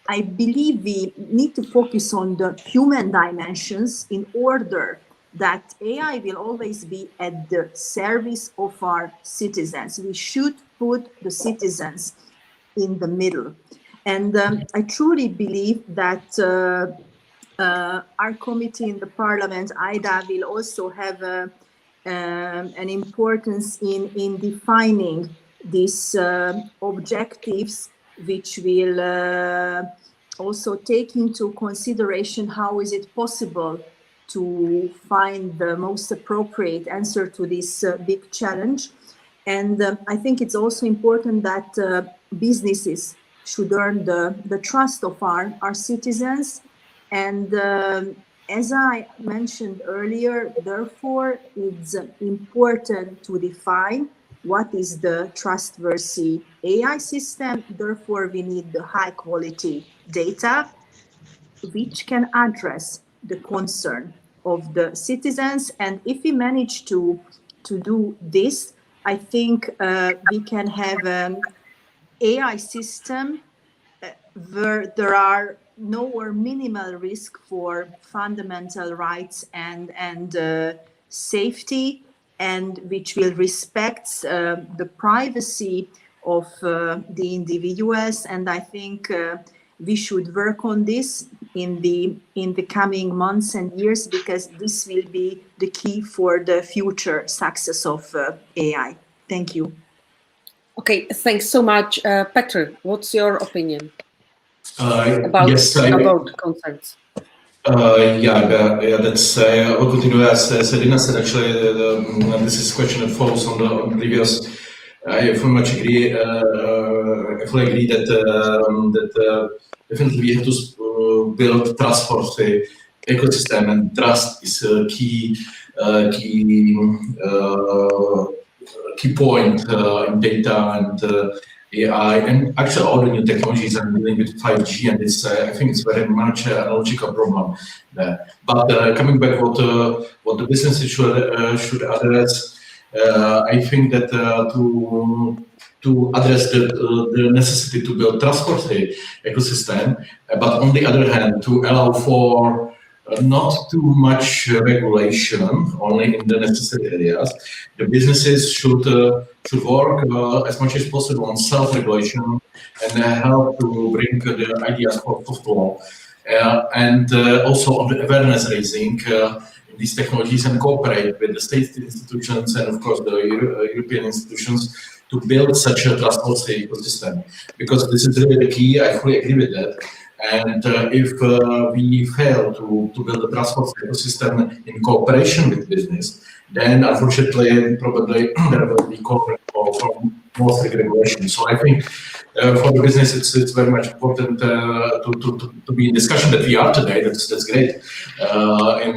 I believe we need to focus on the human dimensions in order that AI will always be at the service of our citizens. We should put the citizens in the middle. And I truly believe that our committee in the parliament, IDA, will also have an importance in defining these objectives, which will also take into consideration how is it possible to find the most appropriate answer to this big challenge. And I think it's also important that businesses should earn the trust of our citizens. And as I mentioned earlier, therefore, it's important to define what is the trustworthy AI system. Therefore, we need the high quality data which can address the concern of the citizens. And if we manage to do this, I think we can have an AI system where there are no or minimal risk for fundamental rights and safety, and which will respect the privacy of the individuals. And I think we should work on this in the coming months and years, because this will be the key for the future success of AI. Thank you. Okay, thanks so much. Petr, what's your opinion about concerns? That's I will continue as Edina said. Actually, this is a question that follows on the previous. I fully agree that definitely we have to build trust for the ecosystem, and trust is a key point in data and AI, and actually all the new technologies are dealing with 5G, and it's I think it's very much a logical problem there. But coming back what the businesses should address, I think that to address the necessity to build trustworthy ecosystem, but on the other hand to allow for not too much regulation, only in the necessary areas. The businesses should work as much as possible on self-regulation and help to bring the ideas of law, and also on the awareness raising in these technologies, and cooperate with the state institutions and of course the European institutions to build such a trustworthy ecosystem, because this is really the key. I fully agree with that. And if we fail to build a trustworthy ecosystem in cooperation with business, then unfortunately, probably there will be call for more strict regulation. So I think for the business, it's very much important to be in discussion that we are today. That's great. On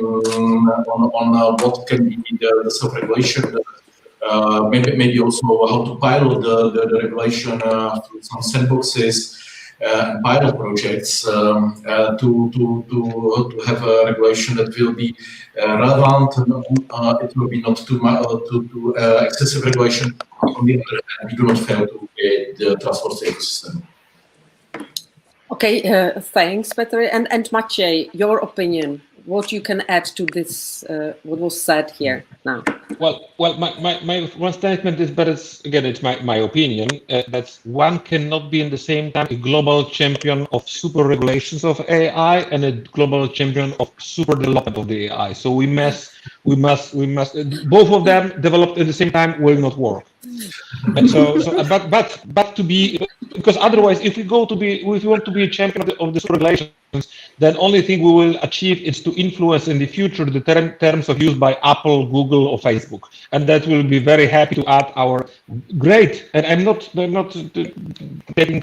what can be the self-regulation. Maybe also how to pilot the regulation through some sandboxes. Pilot projects to have a regulation that will be relevant. It will be not too excessive regulation. On the other hand, we do not fail to create the trustworthy ecosystem. Okay, thanks, Petr. And Maciej, your opinion, what you can add to this, what was said here now? Well, my one statement is, but it's my opinion, that one cannot be in the same time a global champion of super regulations of AI and a global champion of super development of the AI. So we must both of them developed at the same time will not work. But to be, because otherwise, if we want to be a champion of the super regulations, then only thing we will achieve is to influence in the future the terms of use by Apple, Google, or Facebook, and that will be very happy to add our great. And I'm not taking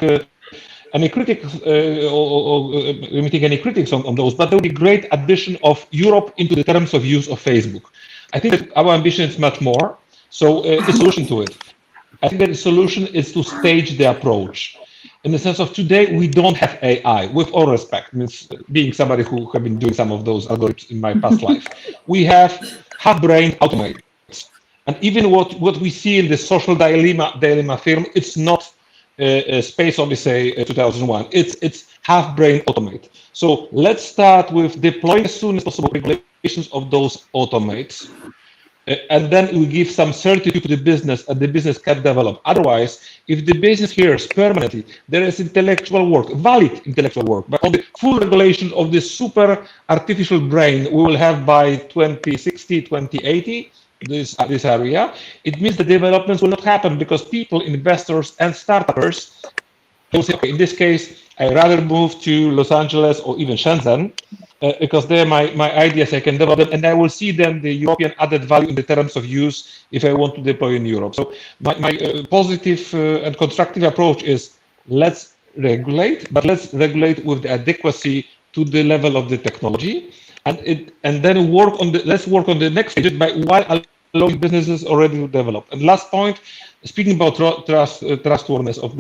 any critics or limiting any critics on those, but there will be great addition of Europe into the terms of use of Facebook. I think that our ambition is much more. So the solution to it, I think that the solution is to stage the approach. in the sense of today, we don't have AI, with all respect, means being somebody who have been doing some of those algorithms in my past life. We have half-brain automates. And even what we see in the social dilemma film, it's not Space Odyssey 2001. It's half-brain automate. So let's start with deploying as soon as possible regulations of those automates. And then we give some certitude to the business, and the business can develop. Otherwise, if the business hears permanently there is intellectual work, valid intellectual work, but on the full regulation of this super artificial brain we will have by 2060, 2080, this area, it means the developments will not happen because people, investors, and startups will say, okay, in this case, I rather move to Los Angeles or even Shenzhen, because they're my ideas, I can develop them, and I will see then the European added value in the terms of use if I want to deploy in Europe. So my positive and constructive approach is let's regulate, but let's regulate with the adequacy to the level of the technology, and then let's work on the next stage by while allowing businesses already to develop. And last point, speaking about trustworthiness of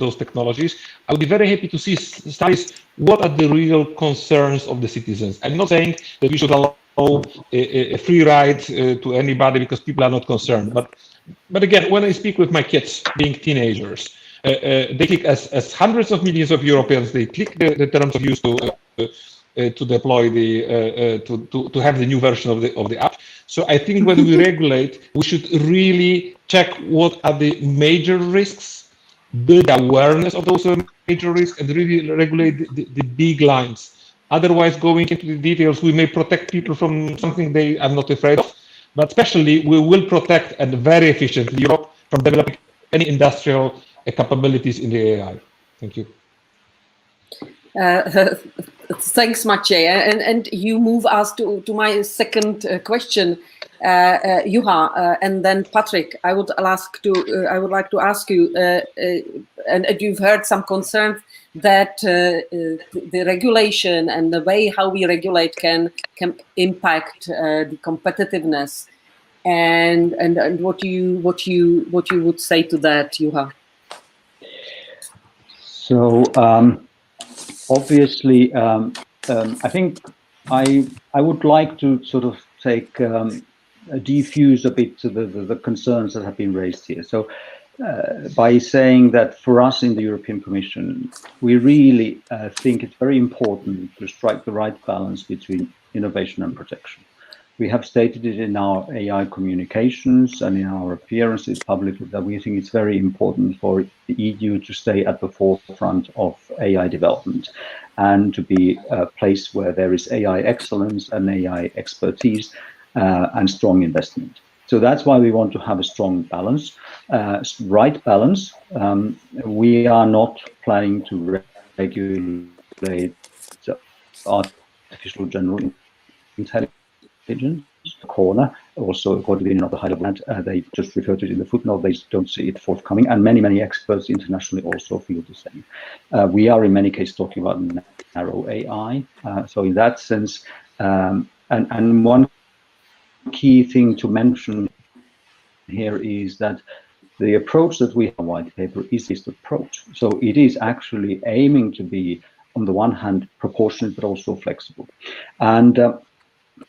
those technologies, I would be very happy to see studies. What are the real concerns of the citizens? I'm not saying that we should allow a free ride to anybody because people are not concerned. But again, when I speak with my kids, being teenagers, they click as hundreds of millions of Europeans. They click the terms of use to deploy to have the new version of the app. So I think when we regulate, we should really check what are the major risks, build awareness of those major risks, and really regulate the big lines. Otherwise, going into the details, we may protect people from something they are not afraid of, but especially we will protect and very efficiently Europe from developing any industrial capabilities in the AI. Thank you. Thanks, Maciej. And you move us to my second question, Juha, and then Patrick. I would like to ask you, and you've heard some concerns that the regulation and the way how we regulate can impact the competitiveness, and what you would say to that, Juha? So obviously, I think I would like to sort of take diffuse a bit to the concerns that have been raised here. So by saying that for us in the European Commission, we really think it's very important to strike the right balance between innovation and protection. We have stated it in our AI communications and in our appearances publicly that we think it's very important for the EU to stay at the forefront of AI development and to be a place where there is AI excellence and AI expertise and strong investment. So that's why we want to have a strong balance, right balance. We are not planning to regulate artificial general intelligence. Corner, also according to the high level, they just refer to it in the footnote. They don't see it forthcoming, and many experts internationally also feel the same. We are in many cases talking about narrow AI. So in that sense, and one key thing to mention here is that the approach that we have in the white paper is this approach. So it is actually aiming to be, on the one hand, proportionate but also flexible,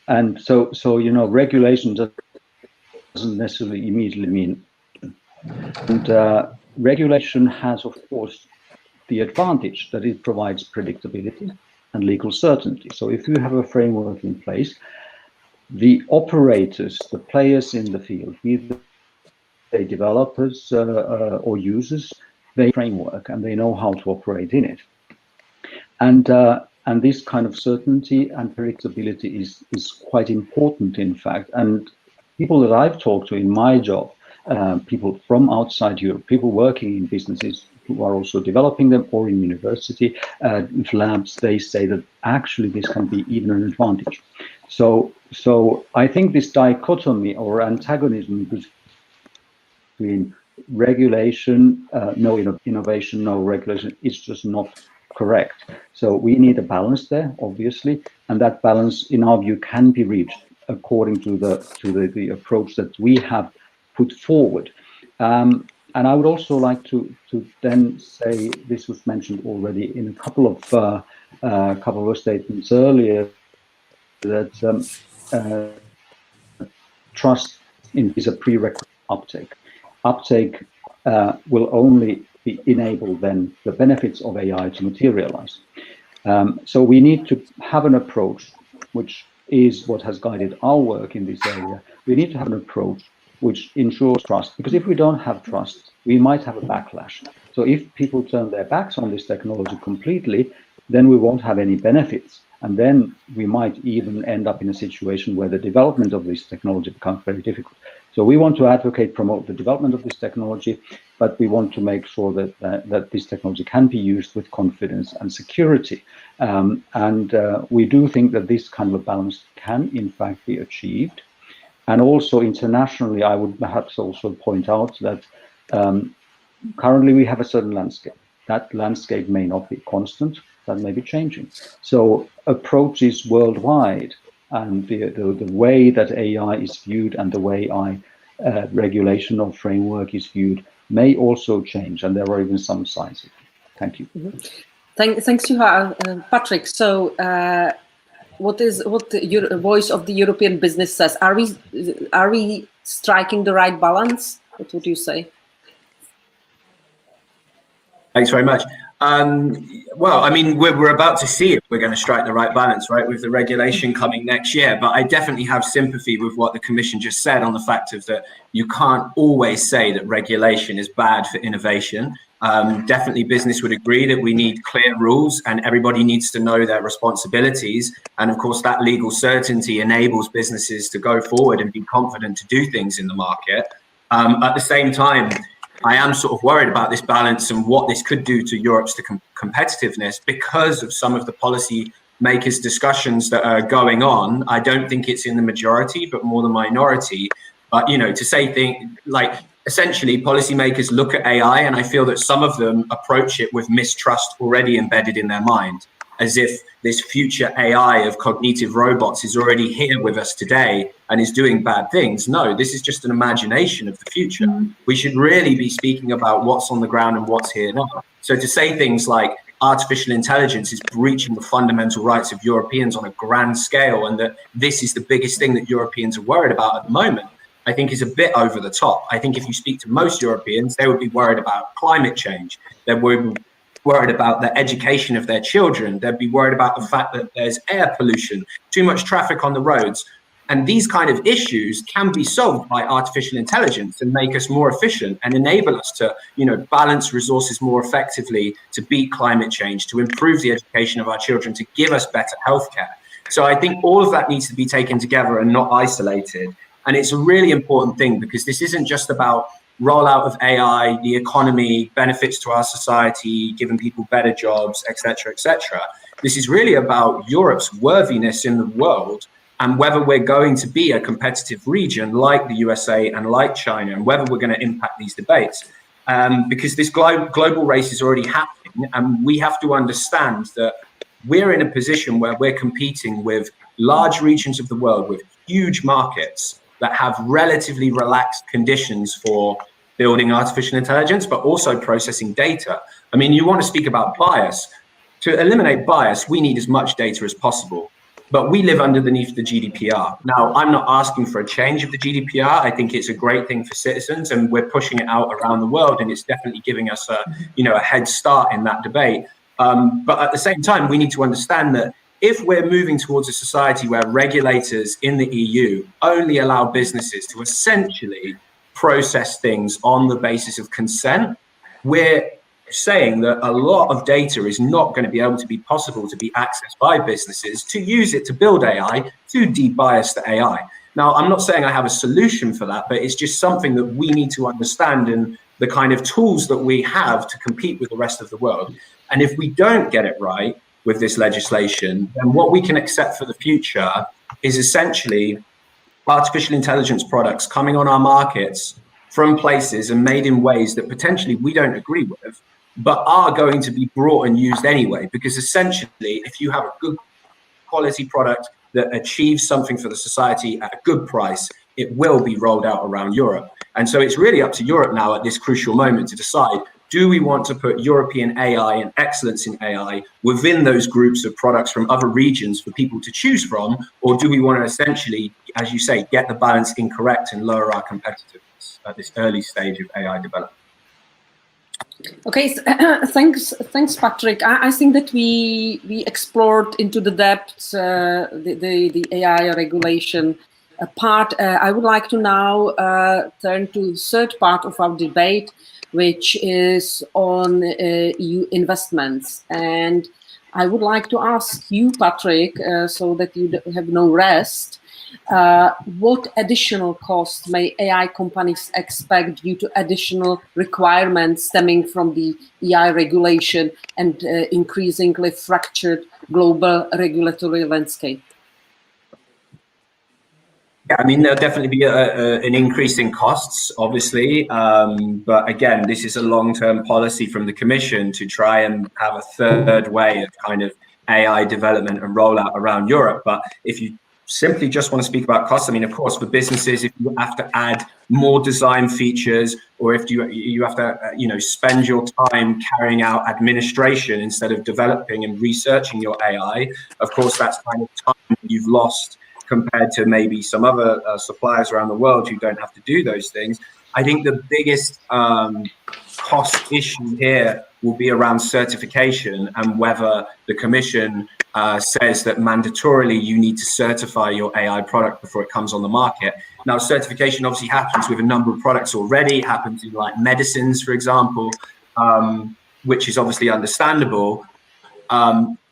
and so you know, regulation doesn't necessarily immediately mean. And regulation has, of course, the advantage that it provides predictability and legal certainty. So if you have a framework in place, the operators, the players in the field, either they developers or users, they framework and they know how to operate in it. And this kind of certainty and predictability is quite important, in fact. And people that I've talked to in my job, people from outside Europe, people working in businesses who are also developing them or in university labs, they say that actually this can be even an advantage. So I think this dichotomy or antagonism between regulation, no innovation, no regulation, is just not correct. So we need a balance there, obviously, and that balance, in our view, can be reached according to the approach that we have put forward. And And I would also like to then say, this was mentioned already in a couple of statements earlier, that trust is a prerequisite uptake. Uptake will only be enable then the benefits of AI to materialize. So we need to have an approach, which is what has guided our work in this area. We need to have an approach which ensures trust, because if we don't have trust, we might have a backlash. So if people turn their backs on this technology completely, then we won't have any benefits. And then we might even end up in a situation where the development of this technology becomes very difficult. So we want to advocate, promote the development of this technology, but we want to make sure that this technology can be used with confidence and security. We do think that this kind of a balance can, in fact, be achieved. And also internationally, I would perhaps also point out that currently we have a certain landscape. That landscape may not be constant, that may be changing. So approaches worldwide and the way that AI is viewed and the way regulation or framework is viewed may also change, and there are even some signs of it. Thank you. Thanks to Patrick. So what the voice of the European business says? Are we striking the right balance? What would you say? Thanks very much. Well, I mean, we're about to see if we're going to strike the right balance, right, with the regulation coming next year. But I definitely have sympathy with what the Commission just said on the fact of that you can't always say that regulation is bad for innovation. Definitely business would agree that we need clear rules and everybody needs to know their responsibilities. And of course, that legal certainty enables businesses to go forward and be confident to do things in the market. At the same time, I am sort of worried about this balance and what this could do to Europe's competitiveness because of some of the policy makers' discussions that are going on. I don't think it's in the majority, but more the minority. But, you know, to say things like essentially policymakers look at AI and I feel that some of them approach it with mistrust already embedded in their mind, as if this future AI of cognitive robots is already here with us today and is doing bad things. No, this is just an imagination of the future. We should really be speaking about what's on the ground and what's here now. So to say things like artificial intelligence is breaching the fundamental rights of Europeans on a grand scale and that this is the biggest thing that Europeans are worried about at the moment, I think is a bit over the top. I think if you speak to most Europeans, they would be worried about climate change. They would be worried about the education of their children. They'd be worried about the fact that there's air pollution, too much traffic on the roads. And these kind of issues can be solved by artificial intelligence and make us more efficient and enable us to, you know, balance resources more effectively to beat climate change, to improve the education of our children, to give us better healthcare. So I think all of that needs to be taken together and not isolated. And it's a really important thing because this isn't just about rollout of AI, the economy, benefits to our society, giving people better jobs, etc., etc. This is really about Europe's worthiness in the world and whether we're going to be a competitive region like the USA and like China, and whether we're going to impact these debates. Because this global race is already happening, and we have to understand that we're in a position where we're competing with large regions of the world with huge markets that have relatively relaxed conditions for building artificial intelligence, but also processing data. I mean, you want to speak about bias. To eliminate bias, we need as much data as possible, but we live underneath the GDPR. Now, I'm not asking for a change of the GDPR. I think it's a great thing for citizens and we're pushing it out around the world and it's definitely giving us a, you know, a head start in that debate. But at the same time, we need to understand that if we're moving towards a society where regulators in the EU only allow businesses to essentially process things on the basis of consent, we're saying that a lot of data is not going to be able to be possible to be accessed by businesses to use it to build AI, to de-bias the AI. Now, I'm not saying I have a solution for that, but it's just something that we need to understand in the kind of tools that we have to compete with the rest of the world. And if we don't get it right with this legislation, then what we can accept for the future is essentially artificial intelligence products coming on our markets from places and made in ways that potentially we don't agree with, but are going to be brought and used anyway. Because essentially, if you have a good quality product that achieves something for the society at a good price, it will be rolled out around Europe. And so it's really up to Europe now at this crucial moment to decide, do we want to put European AI and excellence in AI within those groups of products from other regions for people to choose from? Or do we want to essentially, as you say, get the balance incorrect and lower our competitiveness at this early stage of AI development? Okay, thanks, Patrick. I think that we explored into the depths the AI regulation part. I would like to now turn to the third part of our debate, which is on EU investments. And I would like to ask you, Patrick, so that you have no rest, what additional costs may AI companies expect due to additional requirements stemming from the AI regulation and increasingly fractured global regulatory landscape? Yeah, I mean, there'll definitely be an increase in costs, obviously. But again, this is a long-term policy from the Commission to try and have a third way of kind of AI development and rollout around Europe. But if you simply just want to speak about costs, I mean, of course, for businesses, if you have to add more design features, or if you have to, spend your time carrying out administration instead of developing and researching your AI, of course, that's kind of time that you've lost compared to maybe some other suppliers around the world who don't have to do those things. I think the biggest cost issue here will be around certification and whether the Commission says that mandatorily you need to certify your AI product before it comes on the market. Now, certification obviously happens with a number of products already. It happens in like medicines, for example, which is obviously understandable.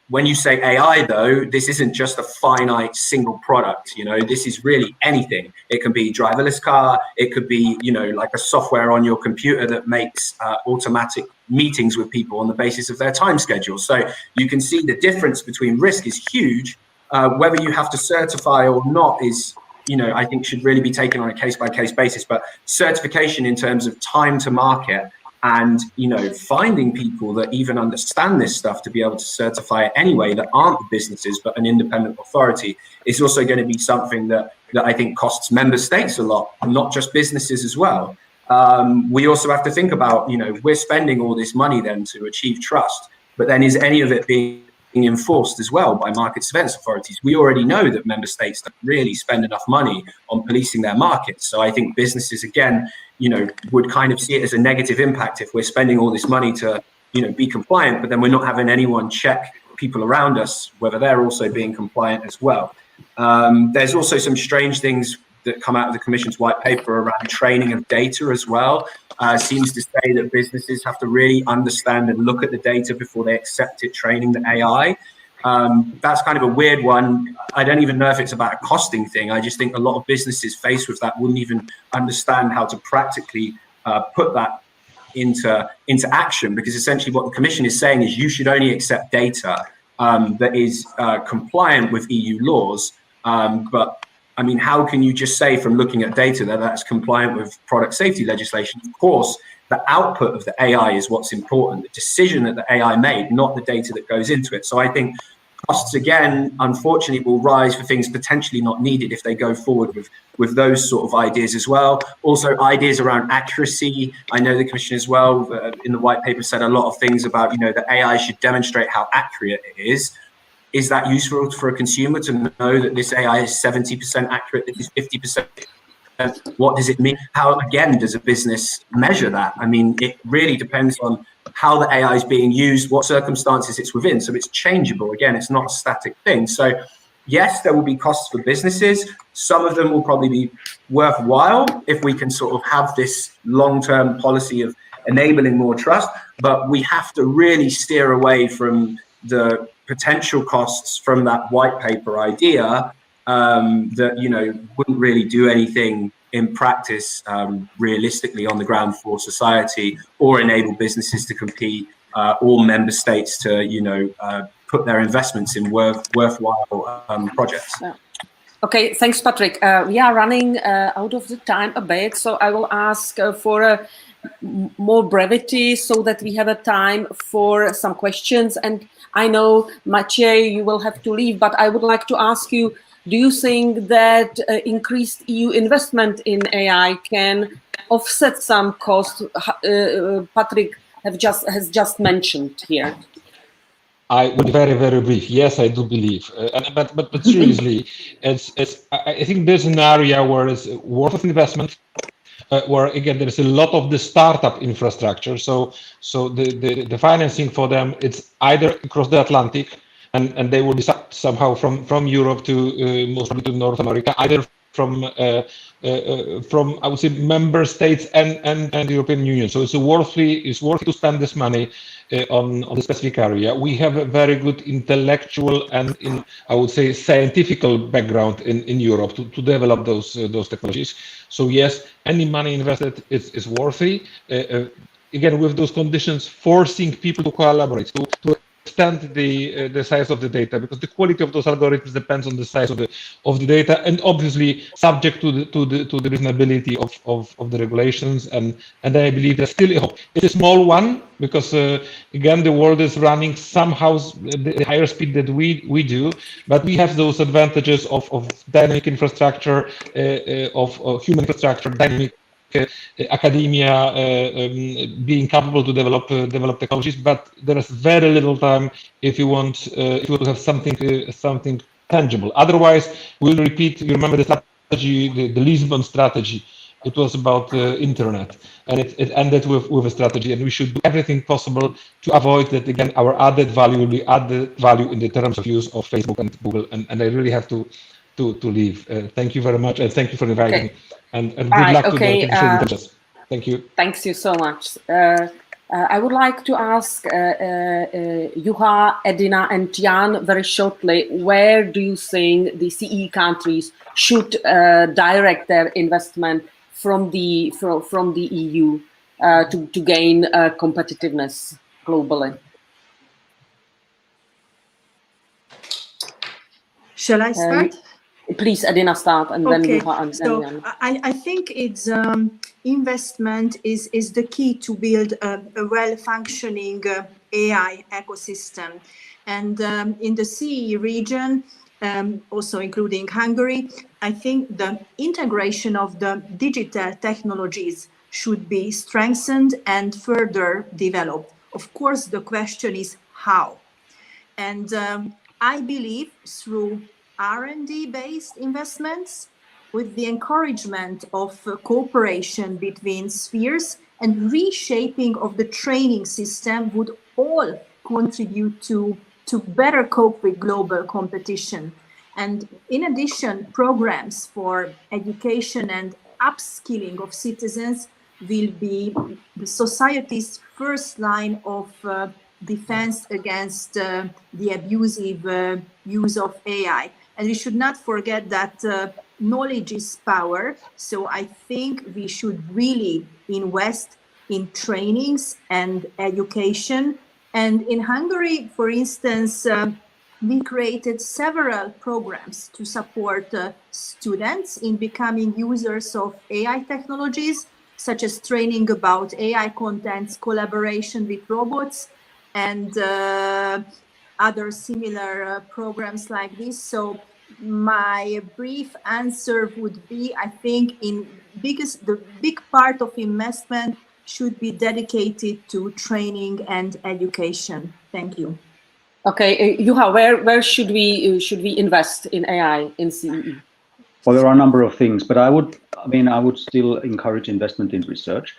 When you say AI, though, this isn't just a finite single product. This is really anything. It can be driverless car. It could be, like a software on your computer that makes automatic meetings with people on the basis of their time schedule. So you can see the difference between risk is huge. Whether you have to certify or not is, I think should really be taken on a case-by-case basis. But certification in terms of time to market and, finding people that even understand this stuff to be able to certify it anyway, that aren't the businesses, but an independent authority, is also going to be something that I think costs member states a lot, not just businesses as well. We also have to think about, we're spending all this money then to achieve trust, but then is any of it being enforced as well by market surveillance authorities? We already know that member states don't really spend enough money on policing their markets. So I think businesses, again, would kind of see it as a negative impact if we're spending all this money to, be compliant, but then we're not having anyone check people around us, whether they're also being compliant as well. There's also some strange things that come out of the Commission's white paper around training of data as well. Seems to say that businesses have to really understand and look at the data before they accept it training the AI. That's kind of a weird one. I don't even know if it's about a costing thing. I just think a lot of businesses faced with that wouldn't even understand how to practically put that into action, because essentially what the Commission is saying is you should only accept data that is compliant with EU laws. But I mean, how can you just say from looking at data that that's compliant with product safety legislation? Of course, the output of the AI is what's important, the decision that the AI made, not the data that goes into it. So I think costs, again, unfortunately, will rise for things potentially not needed if they go forward with those sort of ideas as well. Also, ideas around accuracy. I know the Commission as well, in the white paper, said a lot of things about, the AI should demonstrate how accurate it is. Is that useful for a consumer to know that this AI is 70% accurate, this is 50%? What does it mean? How, again, does a business measure that? I mean, it really depends on how the AI is being used, what circumstances it's within. So it's changeable. Again, it's not a static thing. So yes, there will be costs for businesses. Some of them will probably be worthwhile if we can sort of have this long-term policy of enabling more trust. But we have to really steer away from the potential costs from that white paper idea that, wouldn't really do anything in practice realistically on the ground for society or enable businesses to compete or member states to, put their investments in worthwhile projects. Okay, thanks, Patrick. We are running out of the time a bit, so I will ask for more brevity so that we have a time for some questions. And I know, Maciej, you will have to leave, but I would like to ask you, do you think that increased EU investment in AI can offset some cost Patrick has just mentioned here? I will be very, very brief. Yes, I do believe, but seriously, I think there's an area where it's worth of investment, where again there is a lot of the startup infrastructure. So the financing for them, it's either across the Atlantic, and they will be somehow from Europe to most probably to North America, either from I would say member states and the European Union. So it's worthy to spend this money on the specific area. We have a very good intellectual and I would say scientific background in Europe to develop those technologies. So yes, any money invested is worthy. Again, with those conditions, forcing people to collaborate, to extend the size of the data, because the quality of those algorithms depends on the size of the data, and obviously subject to the reasonability of the regulations. And I believe there's still a hope. It's a small one because again the world is running somehow the higher speed that we do, but we have those advantages of dynamic infrastructure, of human infrastructure, dynamic academia being capable to develop technologies, but there is very little time if you want to have something tangible. Otherwise, we'll repeat. You remember the strategy, the Lisbon strategy. It was about internet, and it ended with a strategy, and we should do everything possible to avoid that. Again, our added value will be added value in the terms of use of Facebook and Google, and I really have to leave. Thank you very much, and thank you for inviting me. And good luck to the artificial intelligence. Thank you. Thanks you so much. I would like to ask Juha, Edina, and Jan very shortly, where do you think the CEE countries should direct their investment from the EU to gain competitiveness globally? Shall I start? Please, Edina, start, and then Juha, and then Jan. I think it's investment is the key to build a well-functioning AI ecosystem. And in the CEE region, also including Hungary, I think the integration of the digital technologies should be strengthened and further developed. Of course, the question is how. And I believe through R&D-based investments, with the encouragement of cooperation between spheres and reshaping of the training system, would all contribute to better cope with global competition. And in addition, programs for education and upskilling of citizens will be the society's first line of defense against the abusive use of AI. And we should not forget that knowledge is power. So I think we should really invest in trainings and education. And in Hungary, for instance, we created several programs to support students in becoming users of AI technologies, such as training about AI contents, collaboration with robots, and other similar programs like this. So my brief answer would be, I think the big part of investment should be dedicated to training and education. Thank you. Okay, Juha, where should we invest in AI in CEE? Well, there are a number of things, but I would still encourage investment in research.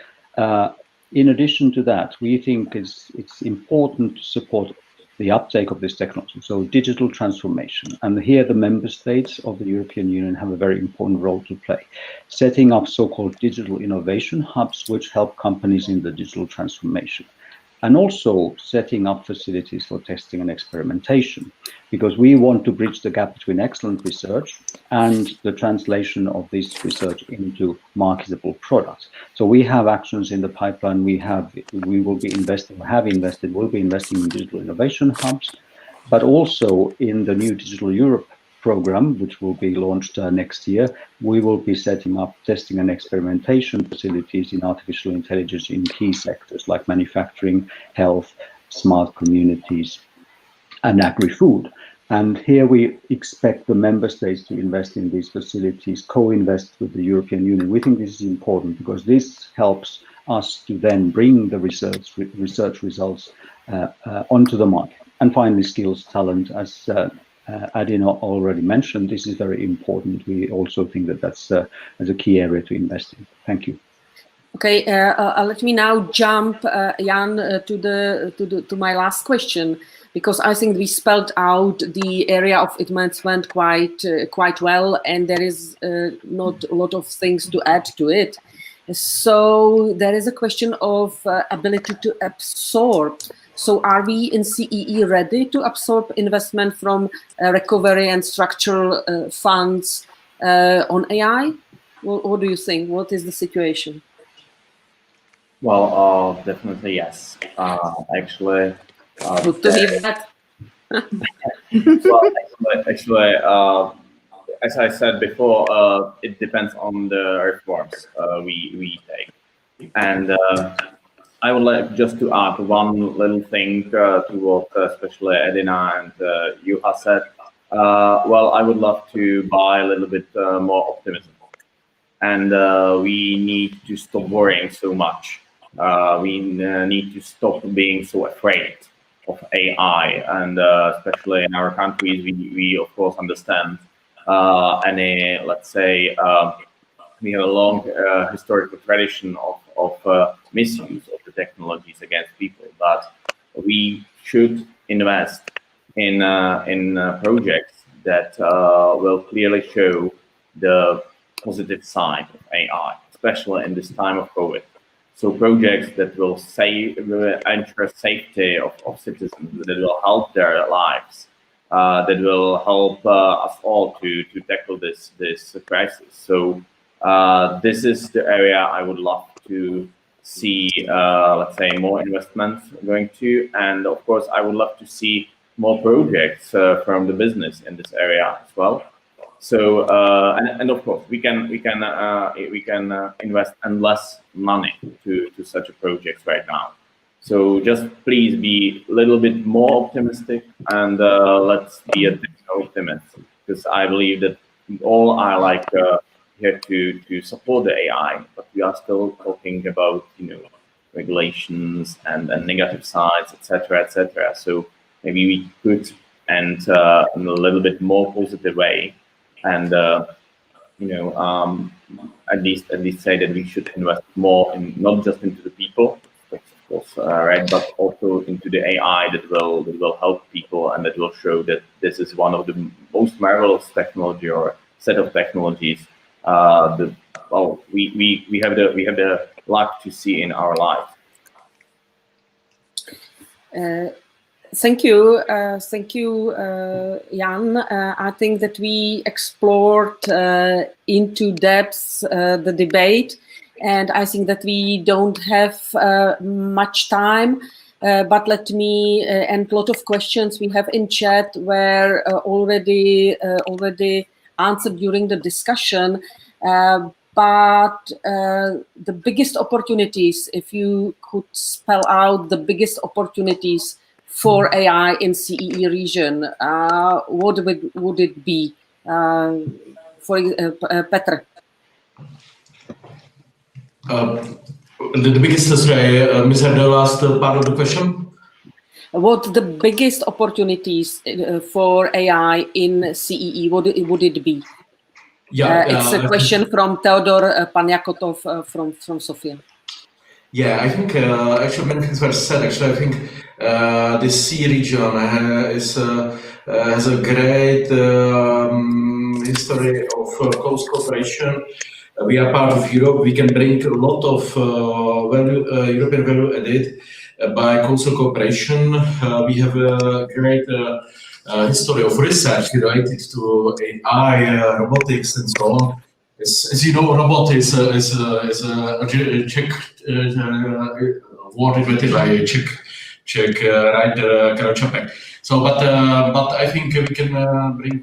In addition to that, we think it's important to support the uptake of this technology, so digital transformation. And here the member states of the European Union have a very important role to play, setting up so-called digital innovation hubs, which help companies in the digital transformation, and also setting up facilities for testing and experimentation, because we want to bridge the gap between excellent research and the translation of this research into marketable products. So we have actions in the pipeline. We will be investing, will be investing in digital innovation hubs, but also in the new Digital Europe program, which will be launched next year. We will be setting up testing and experimentation facilities in artificial intelligence in key sectors like manufacturing, health, smart communities, and agri-food. And here we expect the member states to invest in these facilities, co-invest with the European Union. We think this is important because this helps us to then bring the research results onto the market. And finally, skills, talent, as Adina already mentioned, this is very important. We also think that that's as a key area to invest in. Thank you. Okay, let me now jump, Jan, to my last question, because I think we spelled out the area of investment quite well, and there is not a lot of things to add to it. So there is a question of ability to absorb. So are we in CEE ready to absorb investment from recovery and structural funds on AI? What do you think? What is the situation? Well, definitely yes. Actually, good to hear that. well, actually, as I said before, it depends on the reforms we take, and I would like just to add one little thing to what especially Edina and Juha said. Well, I would love to buy a little bit more optimism, and we need to stop worrying so much. We need to stop being so afraid of AI, and especially in our countries, we of course understand any, let's say, we have a long historical tradition of misuse of the technologies against people, but we should invest in projects that will clearly show the positive side of AI, especially in this time of COVID. So projects that will ensure safety of citizens, that will help their lives, that will help us all to tackle this crisis. So this is the area I would love to see, let's say, more investments going to, and of course I would love to see more projects from the business in this area as well. So and of course we can invest endless money to such a projects right now. So just please be a little bit more optimistic, and let's be a optimist, because I believe that we all are like here to support the AI, but we are still talking about regulations and negative sides, etc., etc. So maybe we could end in a little bit more positive way. And at least say that we should invest more in not just into the people, of course, right, but also into the AI that will help people and that will show that this is one of the most marvelous technology or set of technologies. We have the luck to see in our lives. Thank you, Jan. I think that we explored into depth the debate, and I think that we don't have much time. But let me, and a lot of questions we have in chat were already answered during the discussion. But the biggest opportunities, if you could spell out the biggest opportunities for AI in CEE region, what would it be? For Petr. The biggest, I misheard the last part of the question. What the biggest opportunities for AI in CEE would it be? Yeah, it's a question from Theodor Panyakotov from Sofia. Yeah, I think actually many things were said. Actually, I think the CEE region has a great history of close cooperation. We are part of Europe. We can bring a lot of European value added by close cooperation. We have a great history of research related to AI, robotics, and so on. As you know, robot is a Czech word invented by Czech writer Karel Čapek. So, but I think we can bring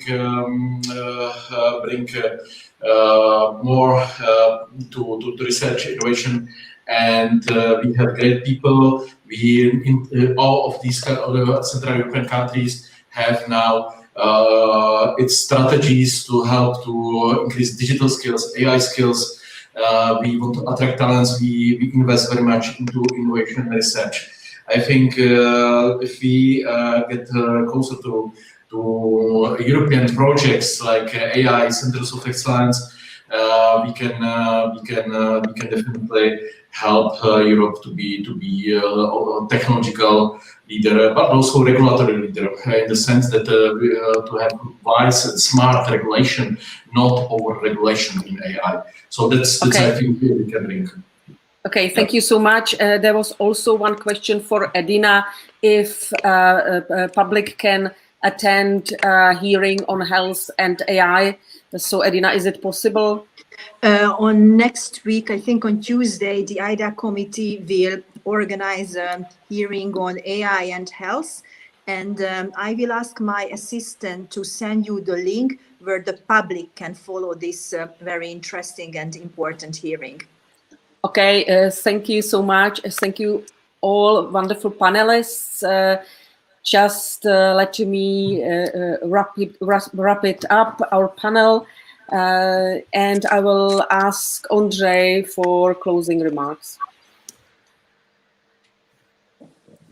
more to research innovation, and we have great people. We in all of these Central European countries have now its strategies to help to increase digital skills, AI skills. We want to attract talents. We invest very much into innovation and research. I think if we get closer to European projects like AI centers of excellence, we can definitely help Europe to be a technological leader, but also regulatory leader, in the sense that to have wise and smart regulation, not over regulation in AI. So that's Okay. I think we can bring. Okay, thank you so much. There was also one question for Edina, if public can attend a hearing on health and AI. So Edina, is it possible? On next week, I think on Tuesday, the IDA committee will organize a hearing on AI and health. And I will ask my assistant to send you the link where the public can follow this very interesting and important hearing. Okay, thank you so much. Thank you all wonderful panelists. Just let me wrap it up, our panel. And I will ask Ondřej for closing remarks.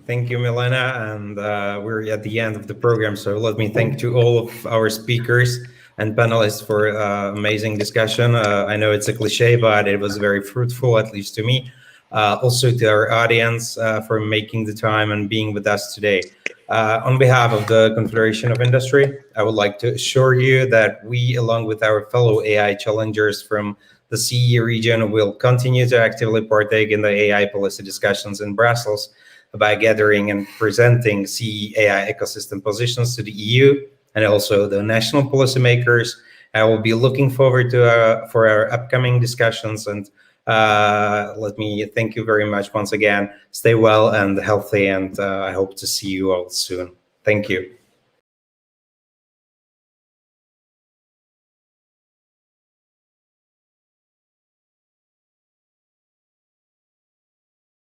Thank you, Milena, and we're at the end of the program, so let me thank to all of our speakers and panelists for amazing discussion. I know it's a cliche, but it was very fruitful, at least to me. Also to our audience for making the time and being with us today. On behalf of the Confederation of Industry, I would like to assure you that we, along with our fellow AI challengers from the CEE region, will continue to actively partake in the AI policy discussions in Brussels by gathering and presenting CEE AI ecosystem positions to the EU and also the national policymakers. I will be looking forward to for our upcoming discussions, and let me thank you very much once again. Stay well and healthy, and I hope to see you all soon. Thank you.